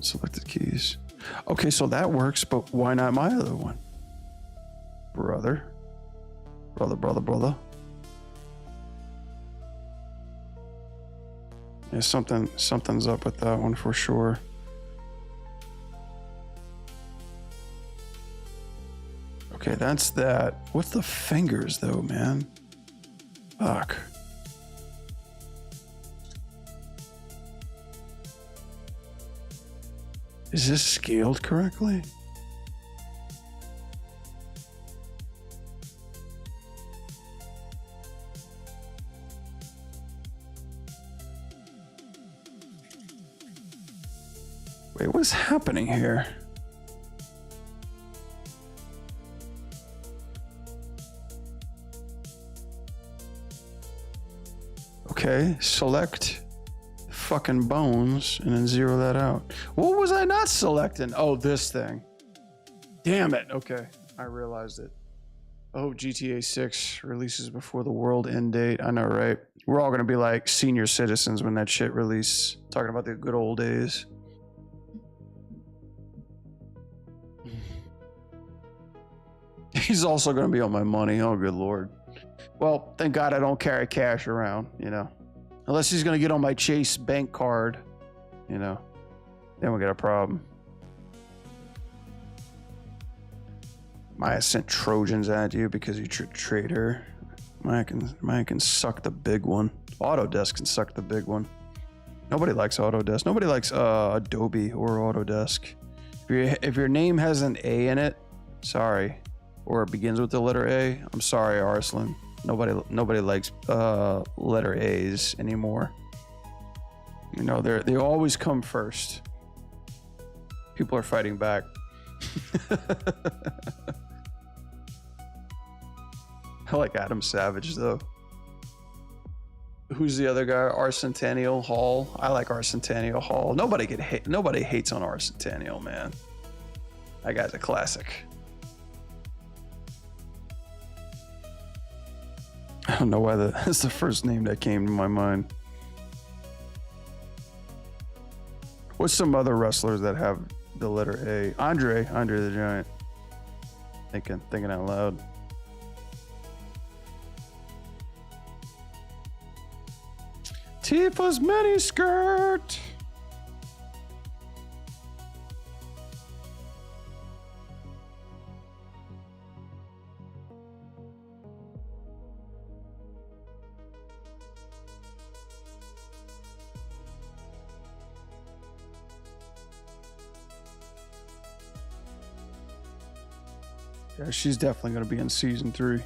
Selected keys. Okay, so that works, but why not my other one? Brother. Brother. Yeah, something's up with that one for sure. Okay, that's that. What's the fingers though, man? Fuck. Is this scaled correctly? Wait, what's happening here? Okay, select fucking bones and then zero that out. What was I not selecting? Oh, this thing. Damn it. Okay, I realized it. Oh, GTA 6 releases before the world end date. I know, right? We're all gonna be like senior citizens when that shit releases. Talking about the good old days. He's also gonna be on my money. Oh, good lord. Well, thank God I don't carry cash around, you know. Unless he's gonna get on my Chase bank card, you know. Then we got a problem. Maya sent Trojans at you because you're a traitor. Maya can suck the big one. Autodesk can suck the big one. Nobody likes Autodesk. Nobody likes Adobe or Autodesk. If your name has an A in it, sorry. Or it begins with the letter A, I'm sorry, Arslan. Nobody likes letter A's anymore. You know, they always come first. People are fighting back. I like Adam Savage though. Who's the other guy? Arcentennial Hall. I like Arcentennial Hall. Nobody hates on Arcentennial, man. That guy's a classic. I don't know why that's the first name that came to my mind. What's some other wrestlers that have the letter A? Andre the Giant. Thinking out loud. Tifa's miniskirt. Yeah, she's definitely going to be in season 3.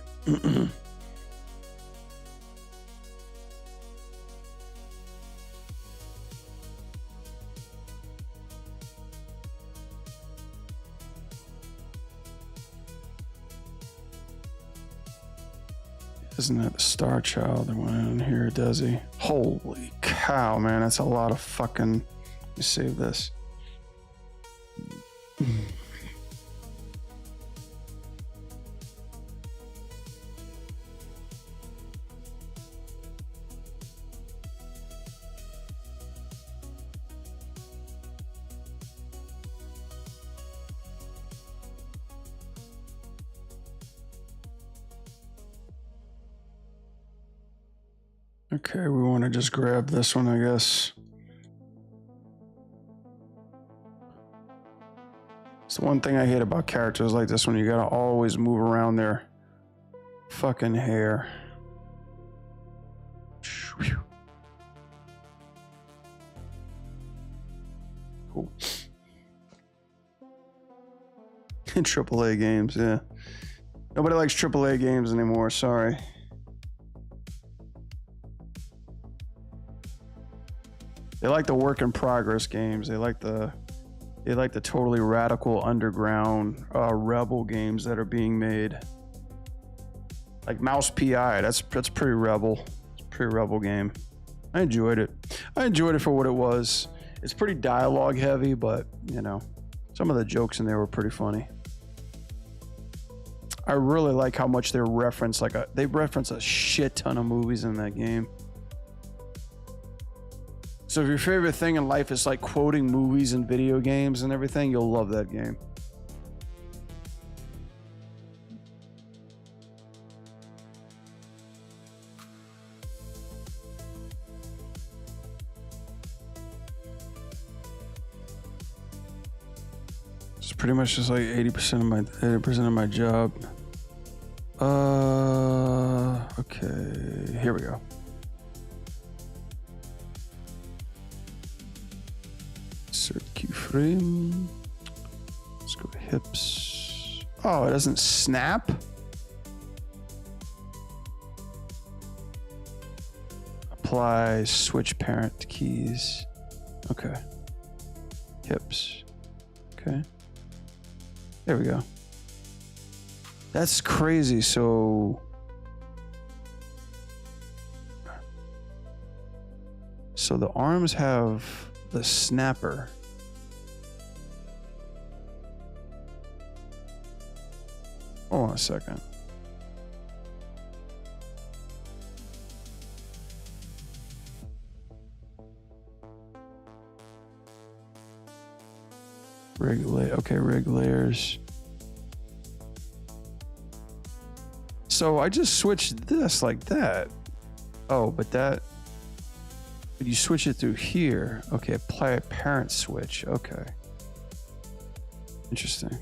Doesn't have the Star Child that went in here, does he? Holy cow, man. That's a lot of fucking... Let me save this. Okay, we want to just grab this one, I guess. It's the one thing I hate about characters like this one. You gotta always move around their fucking hair. Cool. AAA games, yeah. Nobody likes AAA games anymore, sorry. They like the work in progress games. They like the totally radical underground rebel games that are being made. Like Mouse PI, that's pretty rebel. It's a pretty rebel game. I enjoyed it. I enjoyed it for what it was. It's pretty dialogue heavy, but you know, Some of the jokes in there were pretty funny. I really like how much they reference they reference a shit ton of movies in that game. So if your favorite thing in life is like quoting movies and video games and everything, you'll love that game. It's pretty much just like 80% of my job. Okay, here we go. Insert keyframe. Let's go to hips. Oh, it doesn't snap? Apply switch parent keys. Okay. Hips. Okay. There we go. That's crazy. So the arms have the snapper. Hold on a second. Regulators. So I just switched this like that. Oh, but you switch it through here. Okay, apply a parent switch. Okay. Interesting.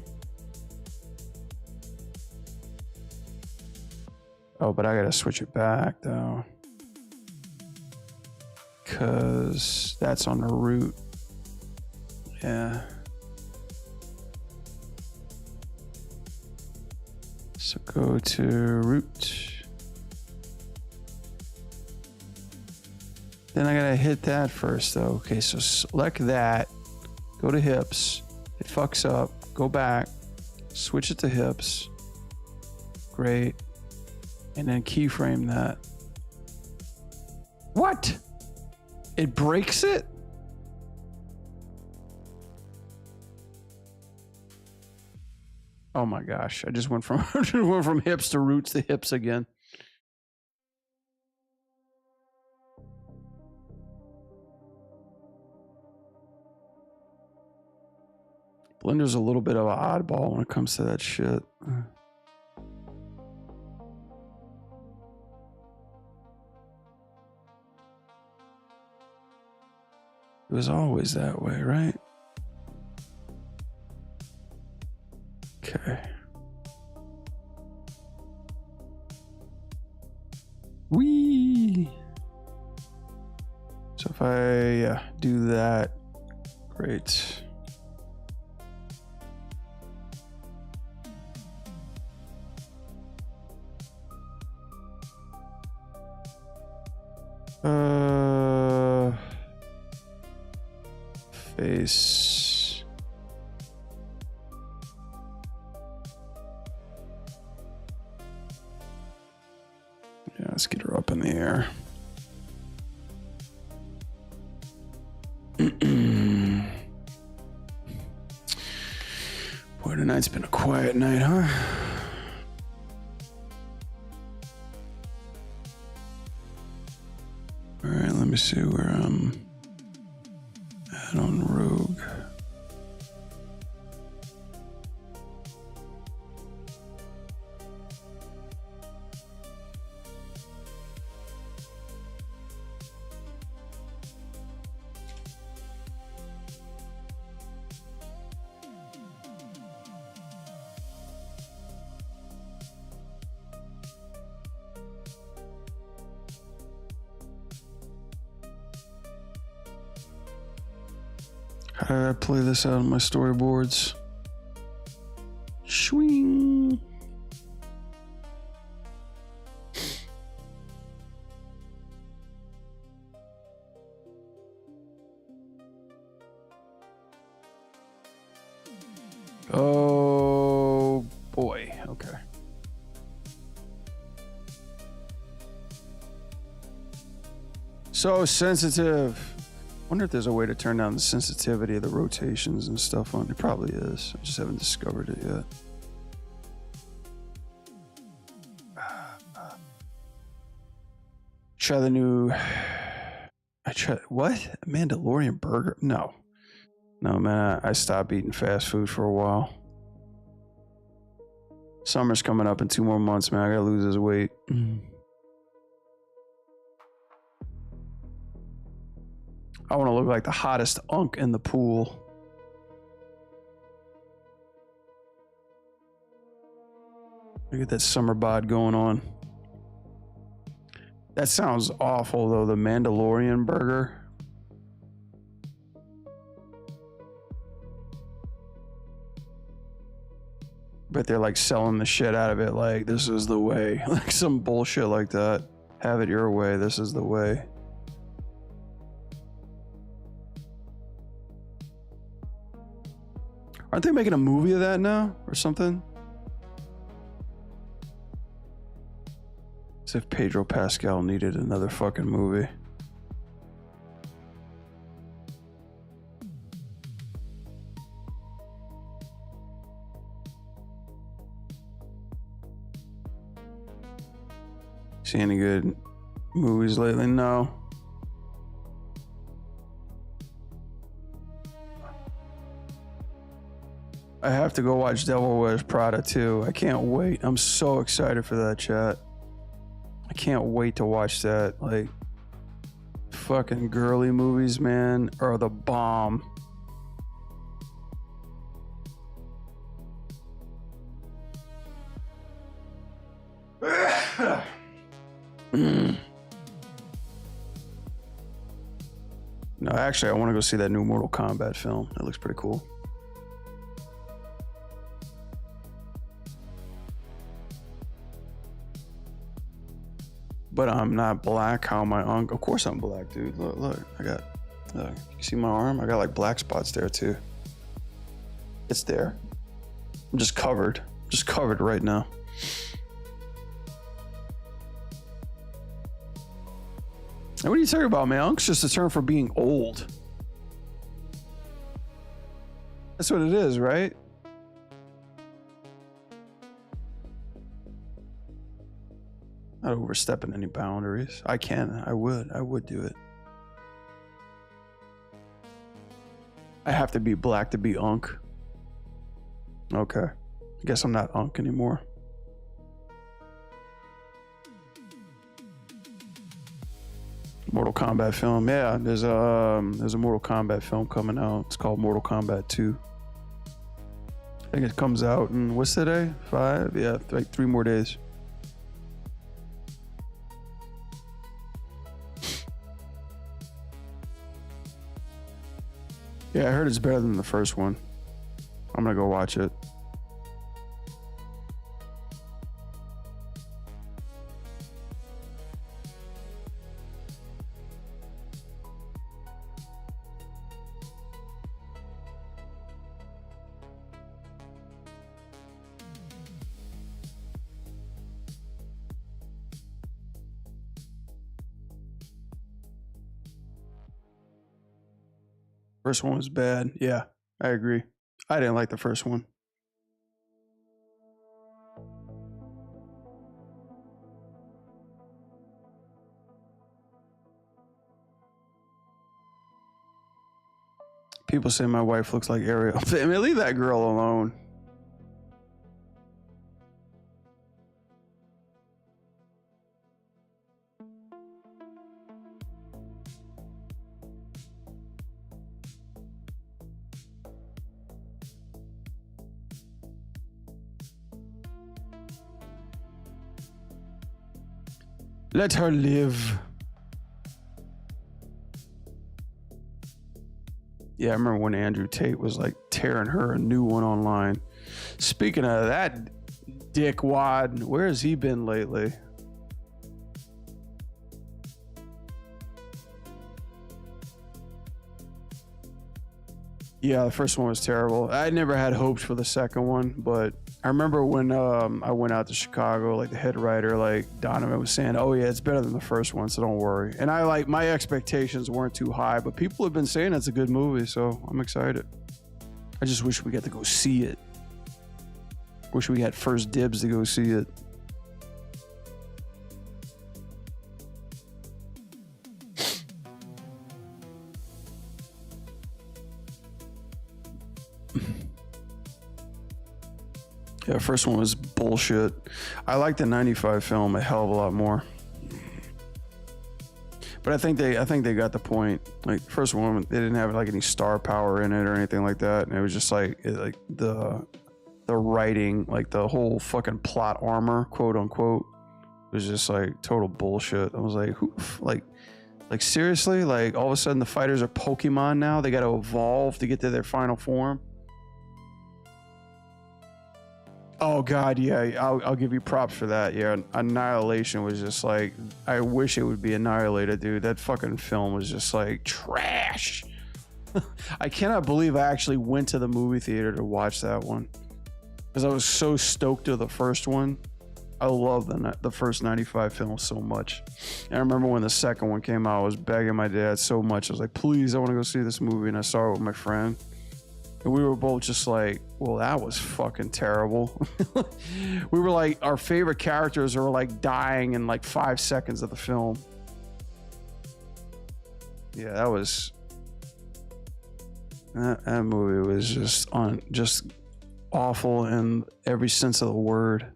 Oh, but I gotta switch it back though. Cause that's on the root. Yeah. So go to root. Then I gotta hit that first though. Okay, so select that, go to hips, it fucks up, go back, switch it to hips. Great. And then keyframe that. What? It breaks it? Oh my gosh, I just went from hips to roots to hips again. Blender's a little bit of an oddball when it comes to that shit. It was always that way, right? Okay. Whee! So if I do that, great. Face. Yeah, let's get her up in the air. Boy, tonight's been a quiet night, huh? All right, let me see where I'm at on Rogue. How did I play this out on my storyboards? Swing. Oh boy. Okay. So sensitive. Wonder if there's a way to turn down the sensitivity of the rotations and stuff on. It probably is. I just haven't discovered it yet. Try the new. What? Mandalorian burger? No, man. I stopped eating fast food for a while. Summer's coming up in 2 more months, man. I gotta lose this weight. I want to look like the hottest unk in the pool. Look at that summer bod going on. That sounds awful, though. The Mandalorian burger. But they're like selling the shit out of it like this is the way. Like some bullshit like that. Have it your way. This is the way. Aren't they making a movie of that now or something? As if Pedro Pascal needed another fucking movie. See any good movies lately? No. I have to go watch Devil Wears Prada too. I can't wait. I'm so excited for that, chat. I can't wait to watch that. Like, fucking girly movies, man, are the bomb. No, actually, I want to go see that new Mortal Kombat film. That looks pretty cool. But I'm not black. How am I on? Of course I'm black, dude. Look. I got, you see my arm? I got like black spots there too. It's there. I'm just covered. Just covered right now. And what are you talking about, man? Unk's just a term for being old. That's what it is, right? Not overstepping any boundaries. I would do it. I have to be black to be Unk. Okay. I guess I'm not Unk anymore. Mortal Kombat film. Yeah, there's a Mortal Kombat film coming out. It's called Mortal Kombat 2. I think it comes out in, what's today? 5? Yeah, like 3 more days. Yeah, I heard it's better than the first one. I'm gonna go watch it. First one was bad. Yeah, I agree. I didn't like the first one. People say my wife looks like Ariel. I mean, leave that girl alone. Let her live. Yeah, I remember when Andrew Tate was like tearing her a new one online. Speaking of that dickwad, where has he been lately? Yeah, the first one was terrible. I never had hopes for the second one, but I remember when I went out to Chicago, like the head writer, like Donovan was saying, "Oh yeah, it's better than the first one, so don't worry." And I like my expectations weren't too high, but people have been saying it's a good movie, so I'm excited. I just wish we got to go see it. Wish we had first dibs to go see it. Yeah, the first one was bullshit. I like the 95 film a hell of a lot more. But I think they got the point. Like first one, they didn't have like any star power in it or anything like that. And it was just like the writing, like the whole fucking plot armor, quote unquote, was just like total bullshit. I was like, who, like seriously? Like all of a sudden the fighters are Pokemon now? They got to evolve to get to their final form? Oh god, yeah, I'll give you props for that. Yeah, Annihilation was just like, I wish it would be annihilated, dude. That fucking film was just like trash. I cannot believe I actually went to the movie theater to watch that one because I was so stoked to the first one. I love the first 95 film so much. And I remember when the second one came out, I was begging my dad so much. I was like, please, I want to go see this movie. And I saw it with my friend. And we were both just like, well, that was fucking terrible. We were like, our favorite characters are like dying in like 5 seconds of the film. Yeah, that was... That movie was just awful in every sense of the word.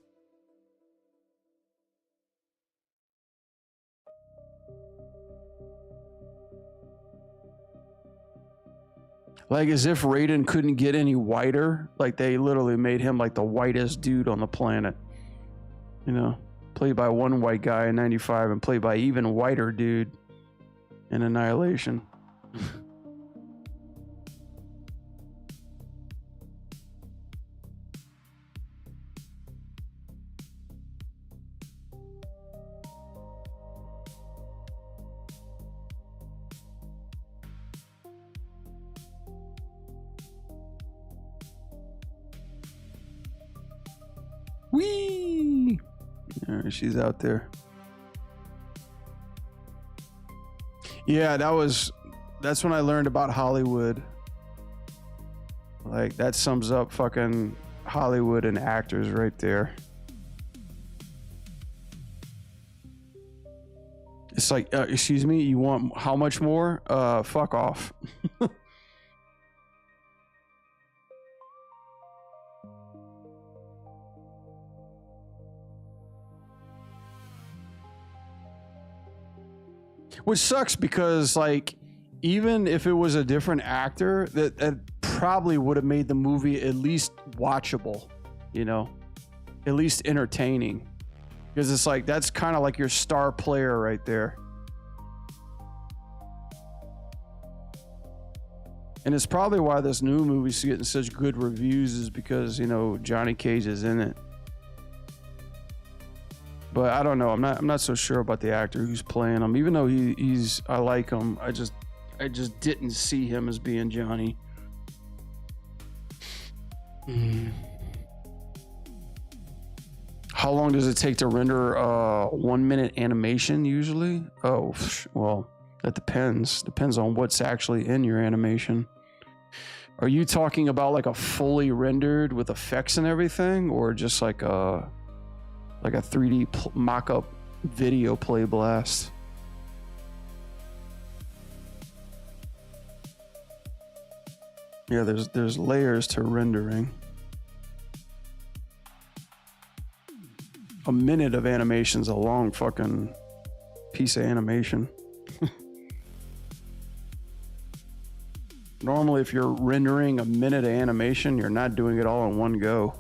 Like as if Raiden couldn't get any whiter. Like they literally made him like the whitest dude on the planet. You know, played by one white guy in 95 and played by even whiter dude in Annihilation. Whee! All right, she's out there. Yeah, that's when I learned about Hollywood. Like that sums up fucking Hollywood and actors right there. It's like, excuse me, you want how much more? Fuck off. Which sucks because, like, even if it was a different actor, that probably would have made the movie at least watchable, you know, at least entertaining. Because it's like, that's kind of like your star player right there. And it's probably why this new movie's getting such good reviews is because, you know, Johnny Cage is in it. But I don't know. I'm not so sure about the actor who's playing him. Even though he's I like him, I just didn't see him as being Johnny. How long does it take to render 1 minute animation usually? Oh, well, that depends. Depends on what's actually in your animation. Are you talking about like a fully rendered with effects and everything, or just like a 3D mock-up video play blast? Yeah, there's layers to rendering. A minute of animation's a long fucking piece of animation. Normally, if you're rendering a minute of animation, you're not doing it all in one go.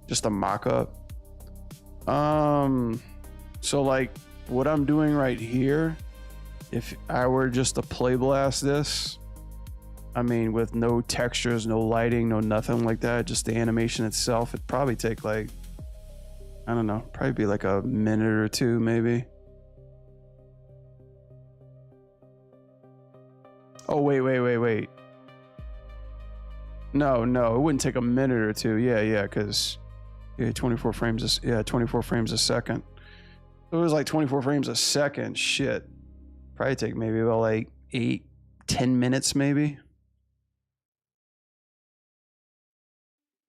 Just a mock-up. So like what I'm doing right here, if I were just to play blast this, I mean, with no textures, no lighting, no nothing like that, just the animation itself, it'd probably take like, I don't know, probably be like a minute or two, maybe. Oh, wait. No, it wouldn't take a minute or two. Yeah, because 24 frames. 24 frames a second. It was like 24 frames a second. Shit, probably take maybe about like 8-10 minutes, maybe,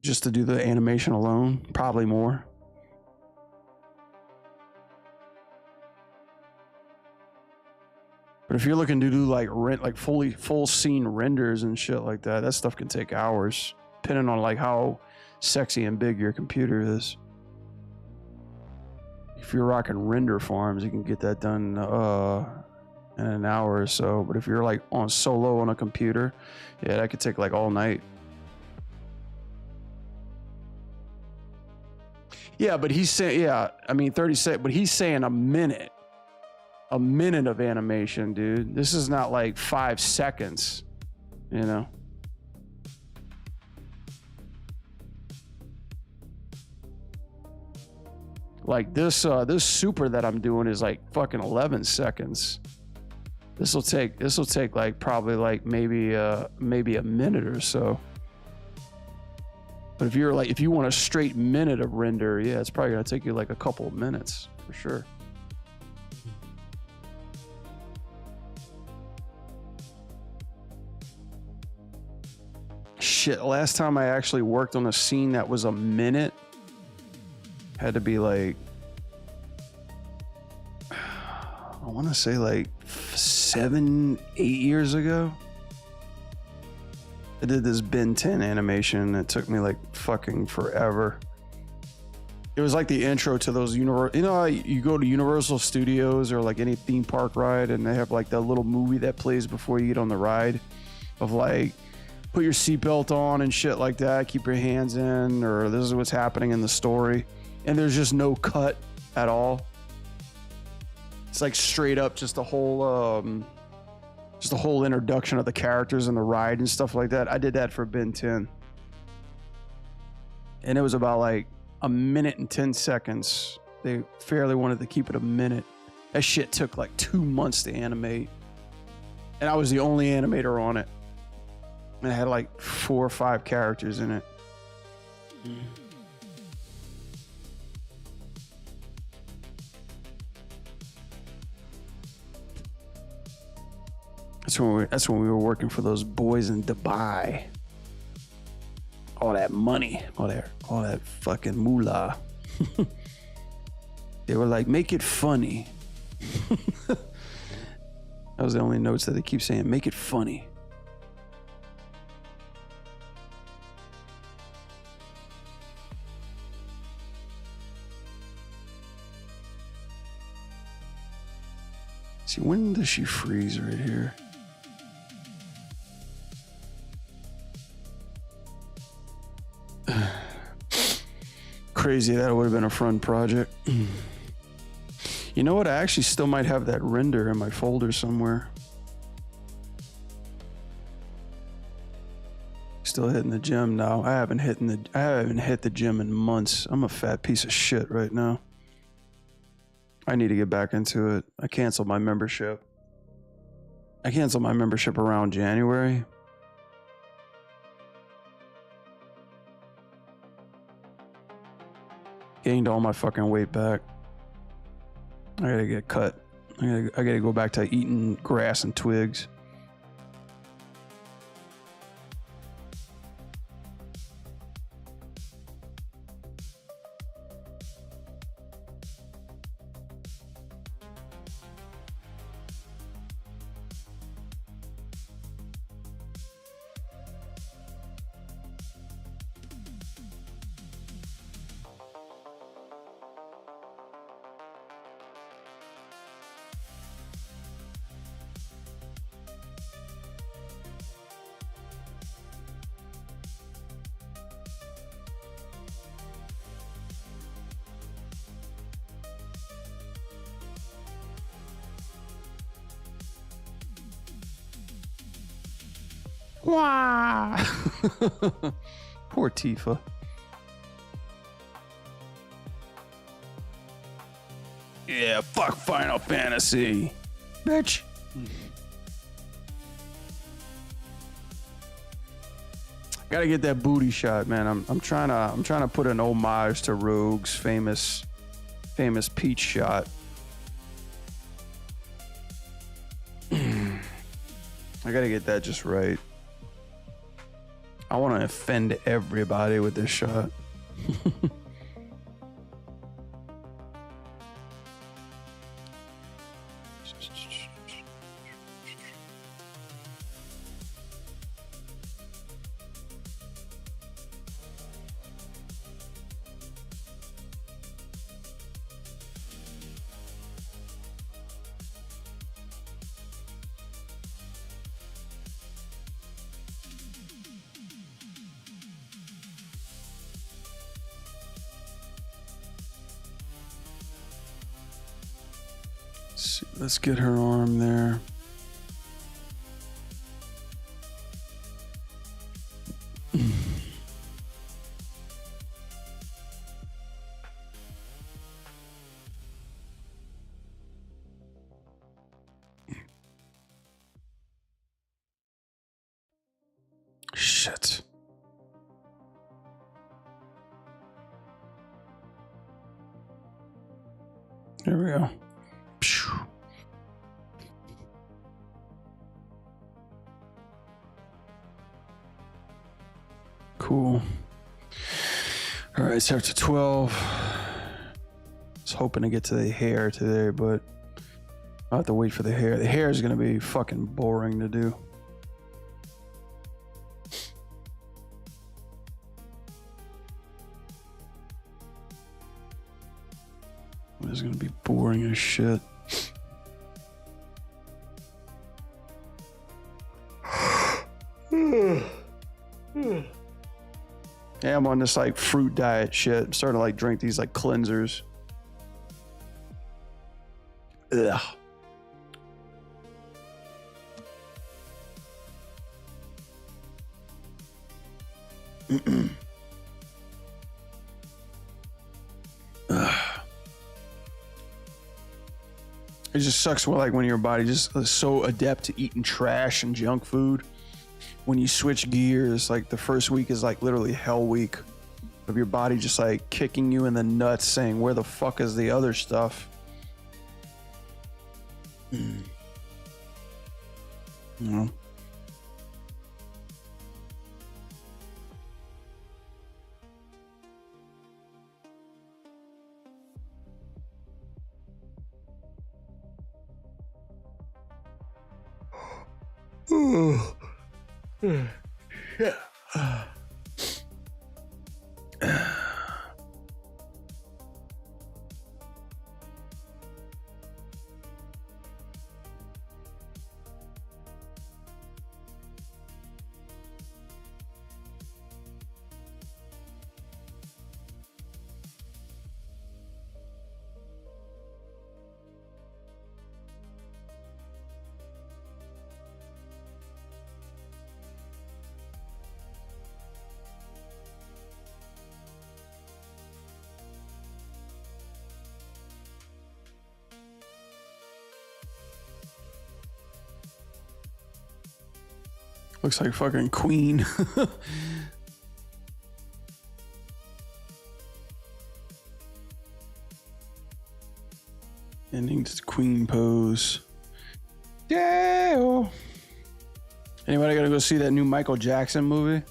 just to do the animation alone. Probably more. But if you're looking to do like full scene renders and shit like that, that stuff can take hours, depending on like how sexy and big your computer is. If you're rocking render farms, you can get that done in an hour or so. But if you're like on solo on a computer, yeah, that could take like all night. Yeah, but he's saying, 30 seconds, but he's saying a minute of animation, dude. This is not like 5 seconds, you know? Like this super that I'm doing is like fucking 11 seconds. This will take like probably like maybe a minute or so. But if you want a straight minute of render, yeah, it's probably gonna take you like a couple of minutes for sure. Shit, last time I actually worked on a scene that was a minute had to be like, I want to say like 7-8 years ago. I did this Ben 10 animation. It took me like fucking forever. It was like the intro to those you know how you go to Universal Studios or like any theme park ride and they have like that little movie that plays before you get on the ride of like, put your seatbelt on and shit like that, keep your hands in, or this is what's happening in the story. And there's just no cut at all. It's like straight up just a whole introduction of the characters and the ride and stuff like that. I did that for Ben 10. And it was about like a minute and 10 seconds. They fairly wanted to keep it a minute. That shit took like 2 months to animate. And I was the only animator on it. And it had like 4 or 5 characters in it. That's when we were working for those boys in Dubai. All that money, all that fucking moolah. They were like, make it funny. That was the only notes that they keep saying, make it funny. See, when does she freeze right here? Crazy, that would have been a fun project. You know what? I actually still might have that render in my folder somewhere. Still hitting the gym now. I haven't hit the gym in months. I'm a fat piece of shit right now. I need to get back into it. I canceled my membership. Around January. Gained all my fucking weight back. I gotta get cut. I gotta go back to eating grass and twigs. Wah! Poor TIFA. Yeah, fuck Final Fantasy, bitch. Gotta get that booty shot, man. I'm trying to put an homage to Rogue's famous peach shot. I gotta get that just right. I want to offend everybody with this shot. Let's get her arm there. Shit. There we go. Cool. All right, it's after 12. I was hoping to get to the hair today, but I'll have to wait for the hair. The hair is going to be fucking boring to do. It's going to be boring as shit. Yeah, I'm on this like fruit diet shit. I'm starting to like drink these like cleansers. Ugh. It just sucks when your body just is so adept to eating trash and junk food. When you switch gears, like the first week is like literally hell week of your body just like kicking you in the nuts saying, where the fuck is the other stuff? You know? Yeah. Looks like fucking Queen. Ending to Queen pose. Yeah. Anybody gotta go see that new Michael Jackson movie?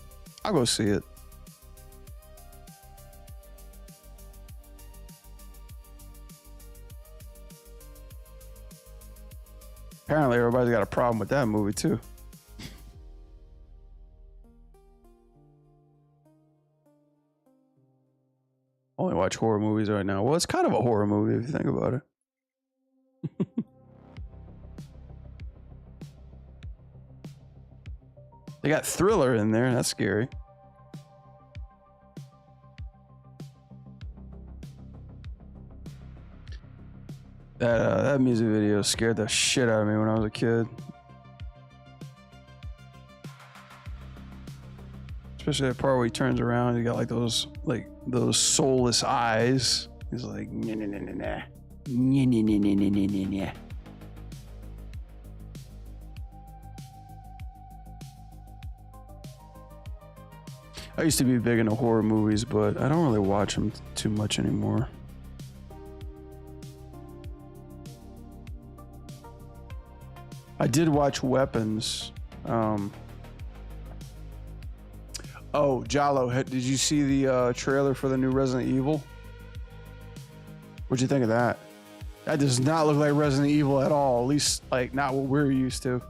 I'll go see it. Apparently everybody's got a problem with that movie too. Only watch horror movies right now. Well, it's kind of a horror movie if you think about it. They got Thriller in there. That's scary. That music video scared the shit out of me when I was a kid. Especially that part where he turns around, he got like those soulless eyes. He's like, nah, nah, nah, nah, nah. Nah, nah, nah, nah, nah, nah, nah. I used to be big into horror movies, but I don't really watch them too much anymore. I did watch Weapons. Oh, Jalo, did you see the trailer for the new Resident Evil? What'd you think of that? That does not look like Resident Evil at all. At least, like, not what we're used to.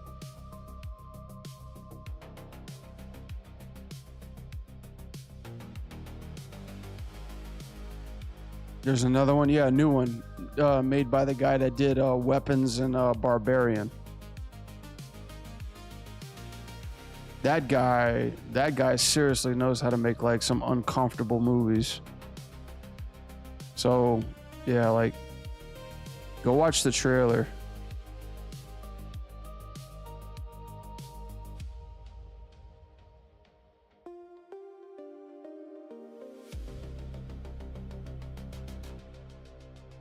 There's another one. Yeah, a new one made by the guy that did Weapons and Barbarian. That guy seriously knows how to make like some uncomfortable movies. So, yeah, like, go watch the trailer.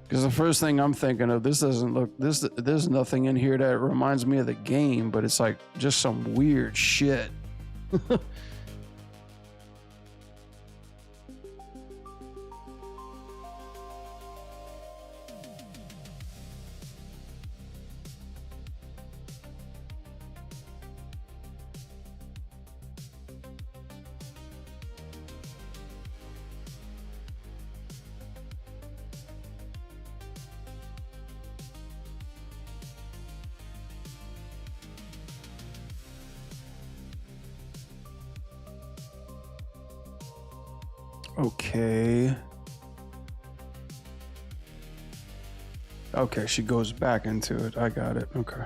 Because the first thing I'm thinking of, there's nothing in here that reminds me of the game, but it's like just some weird shit. Okay. Okay, she goes back into it. I got it. Okay.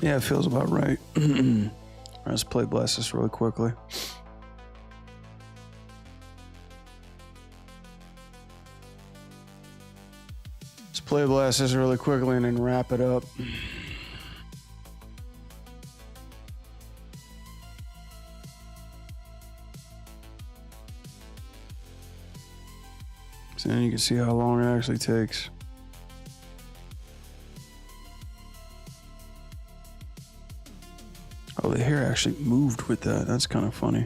Yeah, it feels about right. Let's play Blast this really quickly. Let's play Blast this really quickly and then wrap it up. So then you can see how long it actually takes. Oh, the hair actually moved with that. That's kind of funny.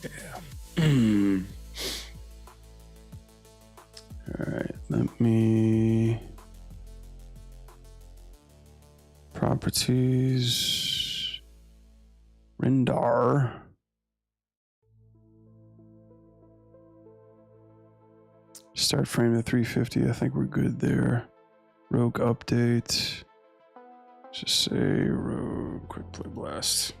Yeah. All right. me properties Rindar. Start frame to 350. I think we're good there. Rogue update. Just say rogue quick play blast.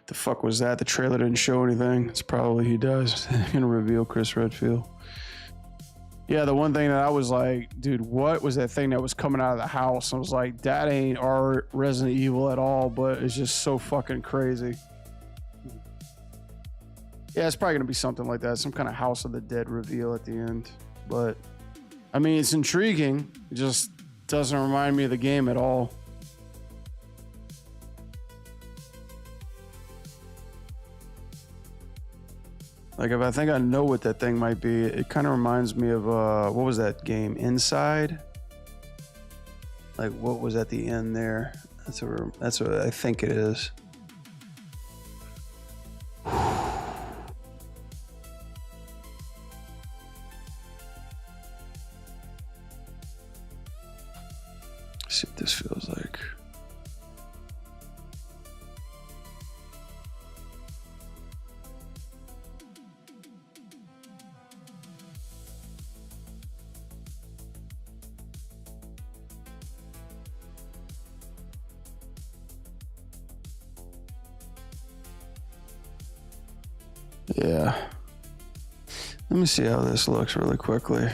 The fuck was that? The trailer didn't show anything. It's probably he does. Gonna reveal Chris Redfield. Yeah, the one thing that I was like, dude, what was that thing that was coming out of the house? I was like, that ain't our Resident Evil at all, but it's just so fucking crazy. Yeah, it's probably gonna be something like that, some kind of House of the Dead reveal at the end. But I mean, it's intriguing. It just doesn't remind me of the game at all. Like, if I think I know what that thing might be, it kind of reminds me of, what was that game? Inside? Like, what was at the end there? That's what I think it is. See what this feels like. Yeah. Let me see how this looks really quickly.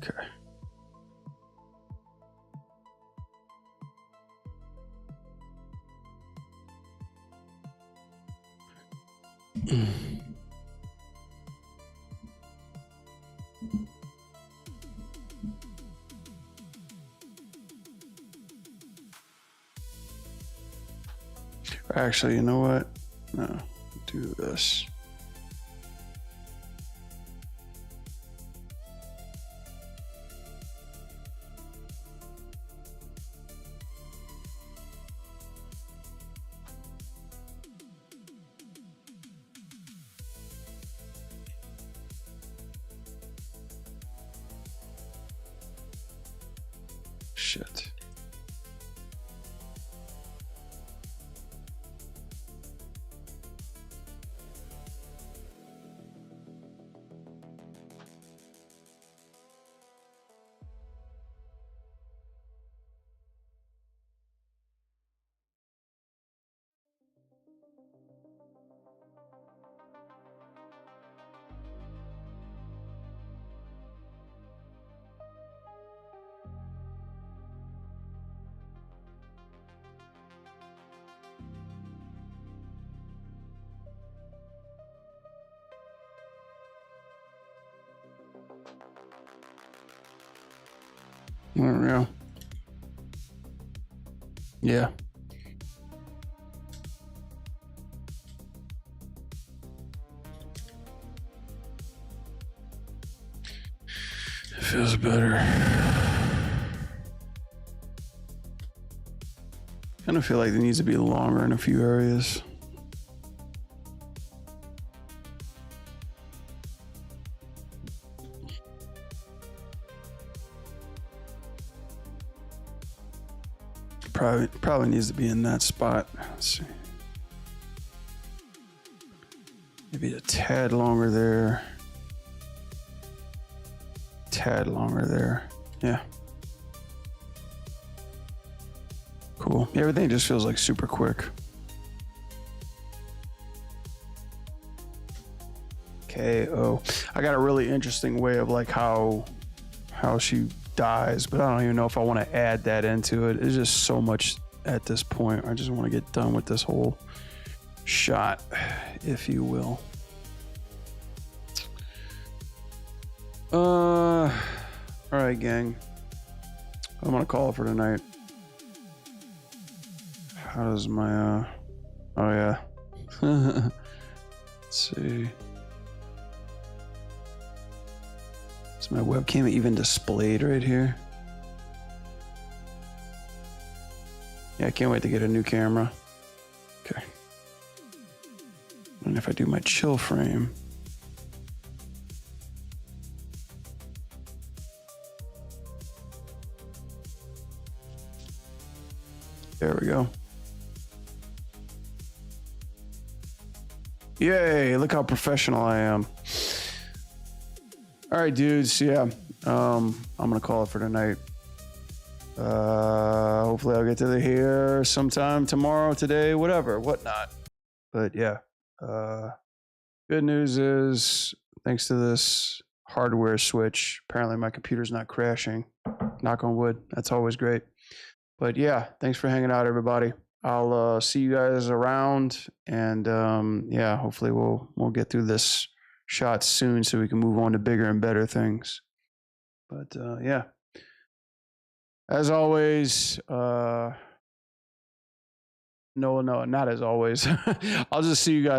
Okay. Actually, you know what? No, do this. Shit. There we go. Yeah. It feels better. Kind of feel like it needs to be longer in a few areas. Probably needs to be in that spot. Let's see. Maybe a tad longer there. Tad longer there. Yeah. Cool. Everything just feels like super quick. KO. I got a really interesting way of like how she dies, but I don't even know if I want to add that into it. It's just so much at this point. I just want to get done with this whole shot, if you will. All right, gang. I'm gonna call it for tonight. How does my oh yeah. Let's see. Is my webcam even displayed right here? Yeah, I can't wait to get a new camera. Okay. And if I do my chill frame. There we go. Yay, look how professional I am. All right, dudes. Yeah, I'm gonna call it for tonight. Hopefully I'll get to here sometime tomorrow, today, whatnot. But yeah, good news is thanks to this hardware switch, apparently my computer's not crashing. Knock on wood. That's always great. But yeah, thanks for hanging out, everybody. I'll see you guys around, and yeah, hopefully we'll get through this shot soon so we can move on to bigger and better things. But yeah, as always, no, not as always. I'll just see you guys